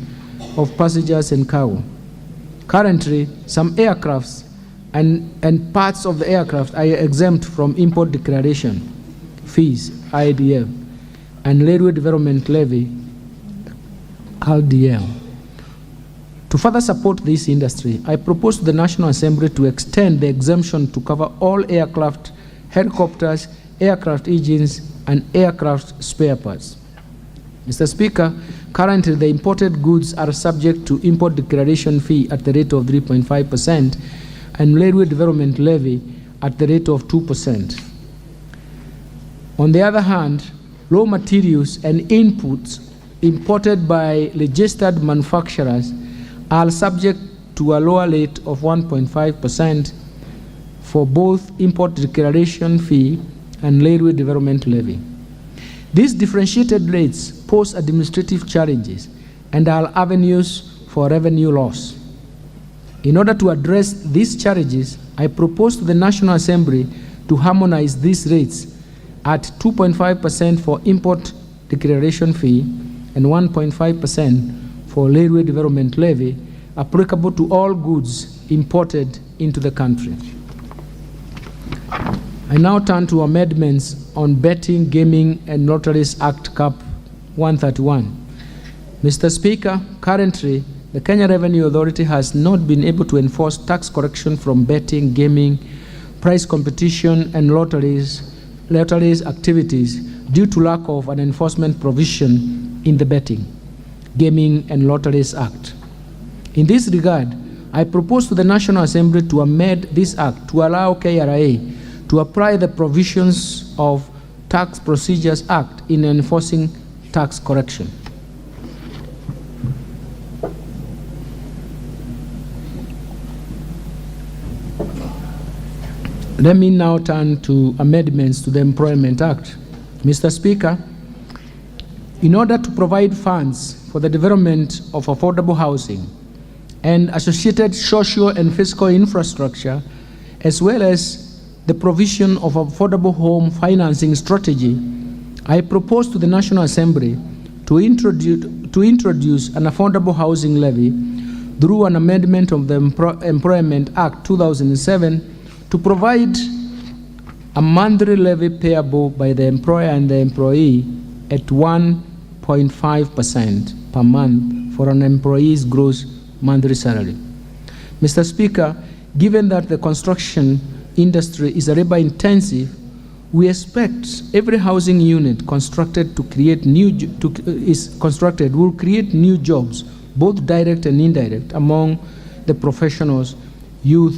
of passengers and cargo. Currently, some aircrafts and parts of the aircraft are exempt from import declaration fees, IDF, and railway development levy, RDL. To further support this industry, I propose to the National Assembly to extend the exemption to cover all aircraft, helicopters, aircraft engines, and aircraft spare parts. Mr. Speaker, currently the imported goods are subject to import declaration fee at the rate of 3.5% and railway development levy at the rate of 2%. On the other hand, raw materials and inputs imported by registered manufacturers are subject to a lower rate of 1.5% for both import declaration fee and railway development levy. These differentiated rates pose administrative challenges and are avenues for revenue loss. In order to address these challenges, I propose to the National Assembly to harmonize these rates at 2.5% for import declaration fee and 1.5% for railway development levy applicable to all goods imported into the country. I now turn to amendments on Betting, Gaming and Lotteries Act Cap 131. Mr. Speaker, currently the Kenya Revenue Authority has not been able to enforce tax collection from betting, gaming, price competition, and lotteries activities due to lack of an enforcement provision in the Betting, Gaming and Lotteries Act. In this regard, I propose to the National Assembly to amend this act to allow KRA to apply the provisions of Tax Procedures Act in enforcing tax correction. Let me now turn to amendments to the Employment Act. Mr. Speaker, in order to provide funds for the development of affordable housing and associated social and physical infrastructure, as well as the provision of affordable home financing strategy, I propose to the National Assembly to introduce an affordable housing levy through an amendment of the Employment Act 2007 to provide a monthly levy payable by the employer and the employee at 1.5% per month for an employee's gross monthly salary. Mr. Speaker, given that the construction industry is labor intensive, we expect every housing unit constructed will create new jobs, both direct and indirect, among the professionals, youth,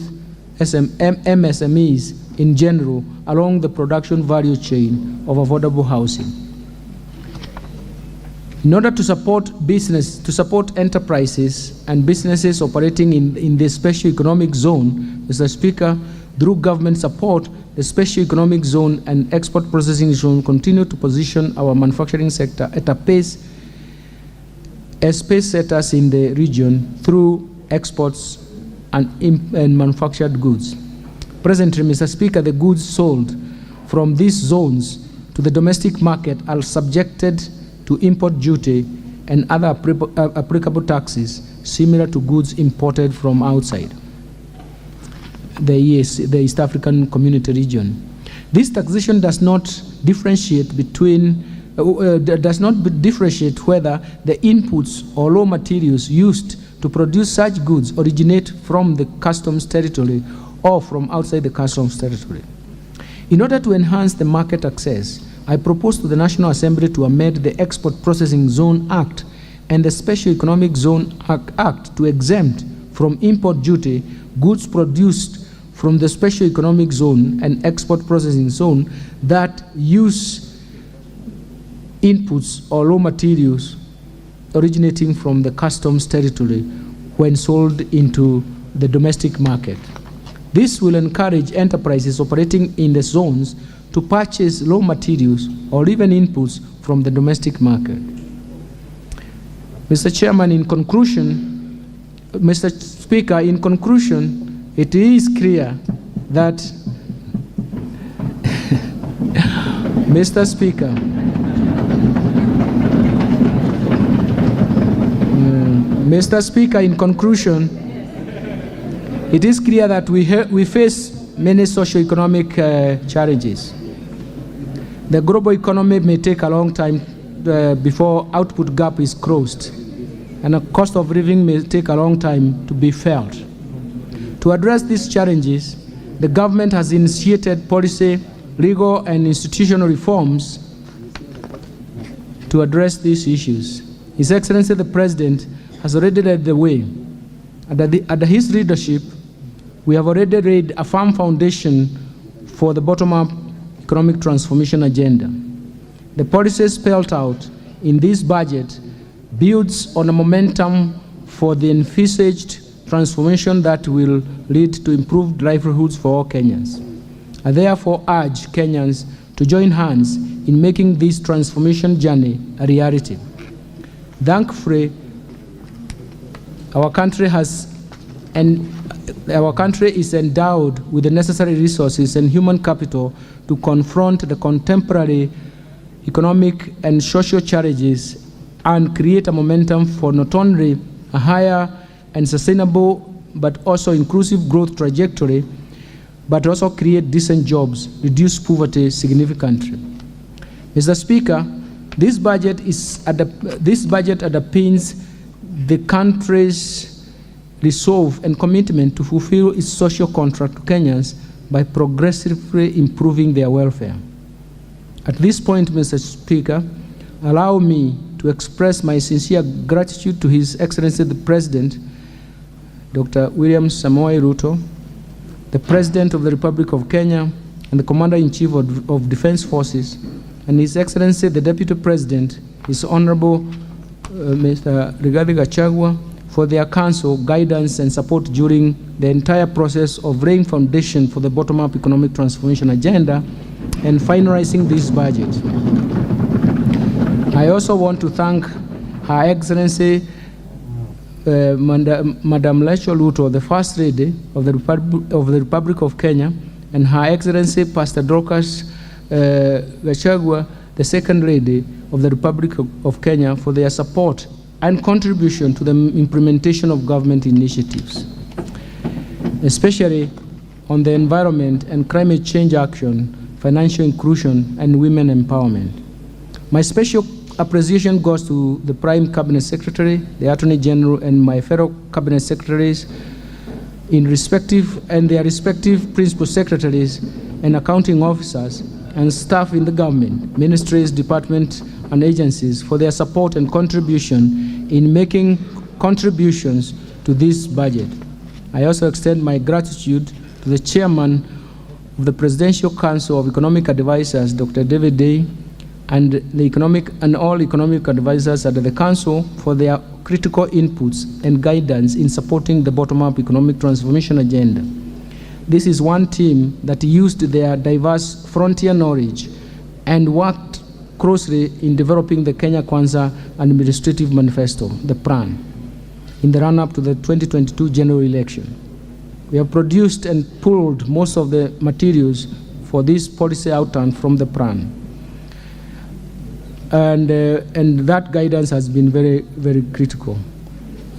MSMEs in general, along the production value chain of affordable housing. In order to support enterprises and businesses operating in the special economic zone, Mr. Speaker, through government support, the special economic zone and export processing zone continue to position our manufacturing sector at a pace as pace setters in the region through exports and manufactured goods. Presently, Mr. Speaker, the goods sold from these zones to the domestic market are subjected to import duty and other applicable taxes similar to goods imported from outside the East African Community region. This taxation does not differentiate whether the inputs or raw materials used to produce such goods originate from the customs territory or from outside the customs territory. In order to enhance the market access, I propose to the National Assembly to amend the Export Processing Zone Act and the Special Economic Zone Act to exempt from import duty goods produced from the Special Economic Zone and Export Processing Zone that use inputs or raw materials originating from the customs territory when sold into the domestic market. This will encourage enterprises operating in the zones to purchase raw materials or even inputs from the domestic market. Mr. Chairman, in conclusion, Mr. Speaker, in conclusion, it is clear that Mr. Speaker, Mr. Speaker, in conclusion, it is clear that we face many socio-economic challenges. The global economy may take a long time before output gap is crossed, and the cost of living may take a long time to be felt. To address these challenges, the government has initiated policy, legal, and institutional reforms to address these issues. His Excellency the President has already led the way. Under his leadership, we have already laid a firm foundation for the bottom-up economic transformation agenda. The policies spelled out in this budget builds on a momentum for the envisaged transformation that will lead to improved livelihoods for all Kenyans. I therefore urge Kenyans to join hands in making this transformation journey a reality. Thankfully, our country is endowed with the necessary resources and human capital to confront the contemporary economic and social challenges and create a momentum for not only a higher and sustainable but also inclusive growth trajectory, but also create decent jobs, reduce poverty significantly. Mr. Speaker, this budget underpins the country's resolve and commitment to fulfill its social contract to Kenyans by progressively improving their welfare. At this point, Mr. Speaker, allow me to express my sincere gratitude to His Excellency the President, Dr. William Samoei Ruto, the President of the Republic of Kenya, and the Commander-in-Chief of Defense Forces, and His Excellency the Deputy President, His Honorable Mr. Rigathi Gachagua, for their counsel, guidance, and support during the entire process of laying foundation for the bottom-up economic transformation agenda and finalizing this budget. I also want to thank Her Excellency Madam Rachel Ruto, the First Lady of the Republic of Kenya, and Her Excellency Pastor Dorcas Gachagua, the Second Lady of the Republic of Kenya, for their support and contribution to the implementation of government initiatives, especially on the environment and climate change action, financial inclusion, and women empowerment. My special appreciation goes to the Prime Cabinet Secretary, the Attorney General, and my fellow Cabinet Secretaries in their respective Principal Secretaries and accounting officers and staff in the government, ministries, departments, and agencies for their support and contribution in making contributions to this budget. I also extend my gratitude to the Chairman of the Presidential Council of Economic Advisors, Dr. David Day, and all economic advisors at the Council for their critical inputs and guidance in supporting the bottom-up economic transformation agenda. This is one team that used their diverse frontier knowledge and worked closely in developing the Kenya Kwanza Administrative Manifesto, the PRAN, in the run-up to the 2022 general election. We have produced and pulled most of the materials for this policy outturn from the PRAN. And that guidance has been very, very critical.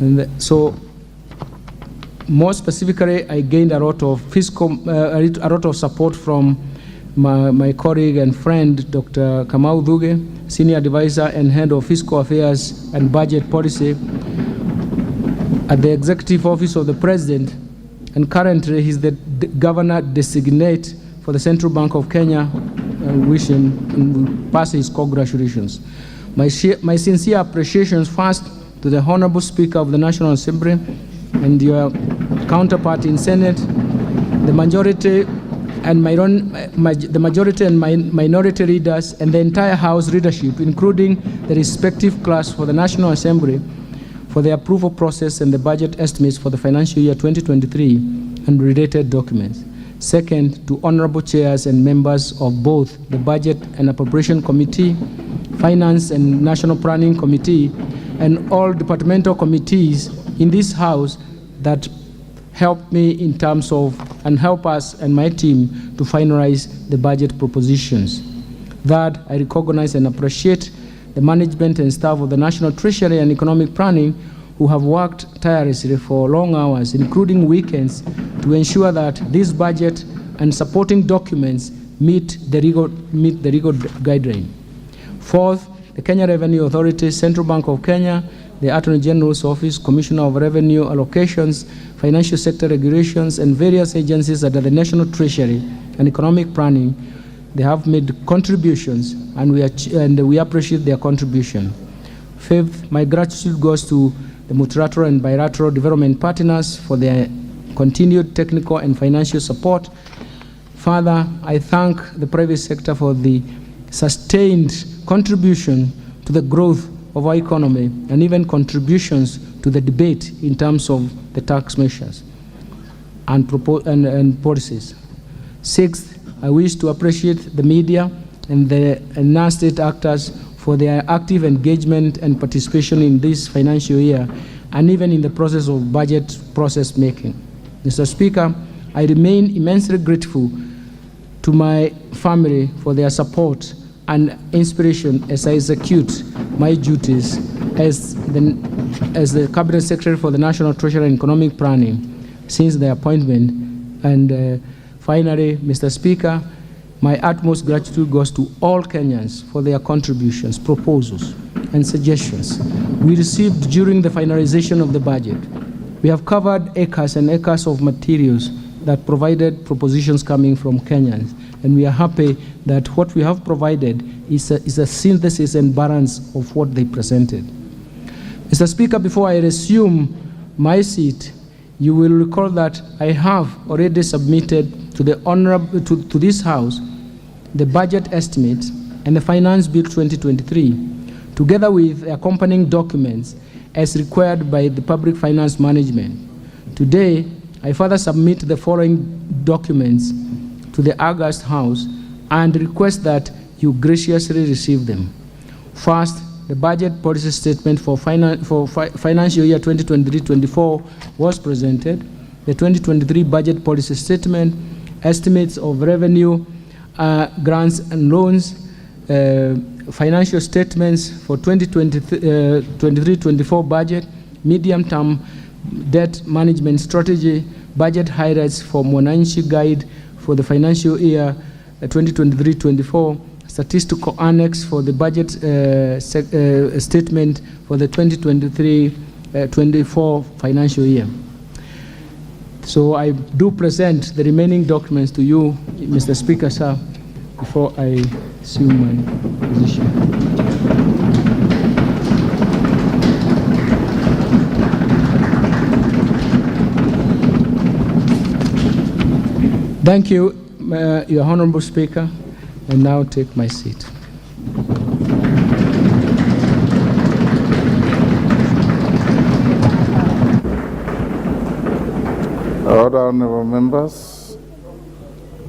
And so, more specifically, I gained a lot of support from my colleague and friend, Dr. Kamau Dhuge, Senior Advisor and Head of Fiscal Affairs and Budget Policy at the Executive Office of the President, and currently he's the Governor Designate for the Central Bank of Kenya, wishing and pass his congratulations. My sincere appreciations first to the Honorable Speaker of the National Assembly and your counterpart in Senate, the majority and minority leaders, and the entire House leadership, including the respective class for the National Assembly, for the approval process and the budget estimates for the financial year 2023 and related documents. Second, to honorable chairs and members of both the Budget and Appropriation Committee, Finance and National Planning Committee, and all departmental committees in this House that help me in terms of, and help us and my team to finalize the budget propositions. Third, I recognize and appreciate the management and staff of the National Treasury and Economic Planning who have worked tirelessly for long hours, including weekends, to ensure that this budget and supporting documents meet the legal guideline. Fourth, the Kenya Revenue Authority, Central Bank of Kenya, the Attorney General's Office, Commissioner of Revenue Allocations, Financial Sector Regulations, and various agencies under the National Treasury and Economic Planning. They have made contributions, and we appreciate their contribution. Fifth, my gratitude goes to the multilateral and bilateral development partners for their continued technical and financial support. Further, I thank the private sector for the sustained contribution to the growth of our economy and even contributions to the debate in terms of the tax measures and policies. Sixth, I wish to appreciate the media and the non-state actors for their active engagement and participation in this financial year and even in the process of budget process making. Mr. Speaker, I remain immensely grateful to my family for their support and inspiration as I execute my duties as the Cabinet Secretary for the National Treasury and Economic Planning since the appointment. And finally, Mr. Speaker, my utmost gratitude goes to all Kenyans for their contributions, proposals, and suggestions we received during the finalization of the budget. We have covered acres and acres of materials that provided propositions coming from Kenyans. And we are happy that what we have provided is a synthesis and balance of what they presented. Mr. Speaker, before I resume my seat, you will recall that I have already submitted to the to this House the budget estimates and the Finance Bill 2023, together with accompanying documents as required by the Public Finance Management. Today, I further submit the following documents to the August House and request that you graciously receive them. First, the budget policy statement for financial year 2023-24 was presented. The 2023 budget policy statement, estimates of revenue, grants and loans, financial statements for 2023-24 budget, medium-term debt management strategy, budget highlights for Mwananchi Guide for the financial year 2023-24, statistical annex for the budget statement for the 2023-24 financial year. So I do present the remaining documents to you, Mr. Speaker, sir, before I assume my position. Thank you, Your Honorable Speaker. I now take my seat. Honorable members.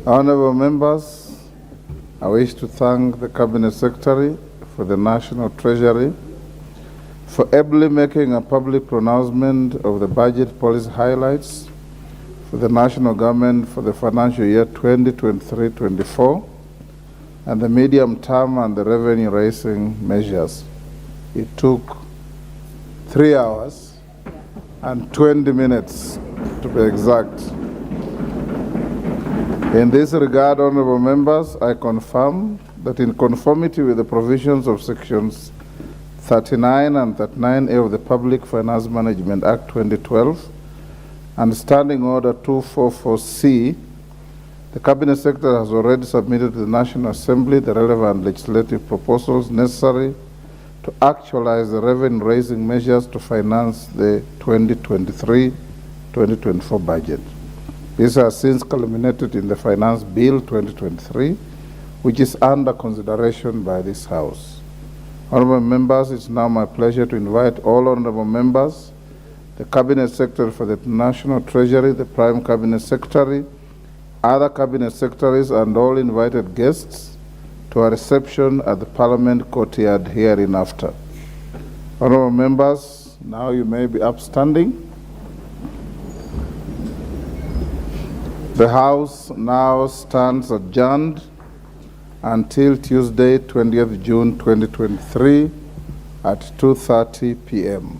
Honorable members, I wish to thank the Cabinet Secretary for the National Treasury for ably making a public pronouncement of the budget policy highlights for the national government for the financial year 2023-24 and the medium term and the revenue raising measures. It took 3 hours and 20 minutes to be exact. In this regard, honorable members, I confirm that in conformity with the provisions of sections 39 and 39A of the Public Finance Management Act 2012 and Standing Order 244C, the Cabinet Secretary has already submitted to the National Assembly the relevant legislative proposals necessary to actualize the revenue-raising measures to finance the 2023-2024 budget. These are since culminated in the Finance Bill 2023, which is under consideration by this House. Honorable members, it's now my pleasure to invite all honorable members, the Cabinet Secretary for the National Treasury, the Prime Cabinet Secretary, other Cabinet Secretaries, and all invited guests to a reception at the Parliament courtyard hereinafter. Honorable members, now you may be upstanding. The House now stands adjourned until Tuesday, 20th June 2023 at 2:30 p.m.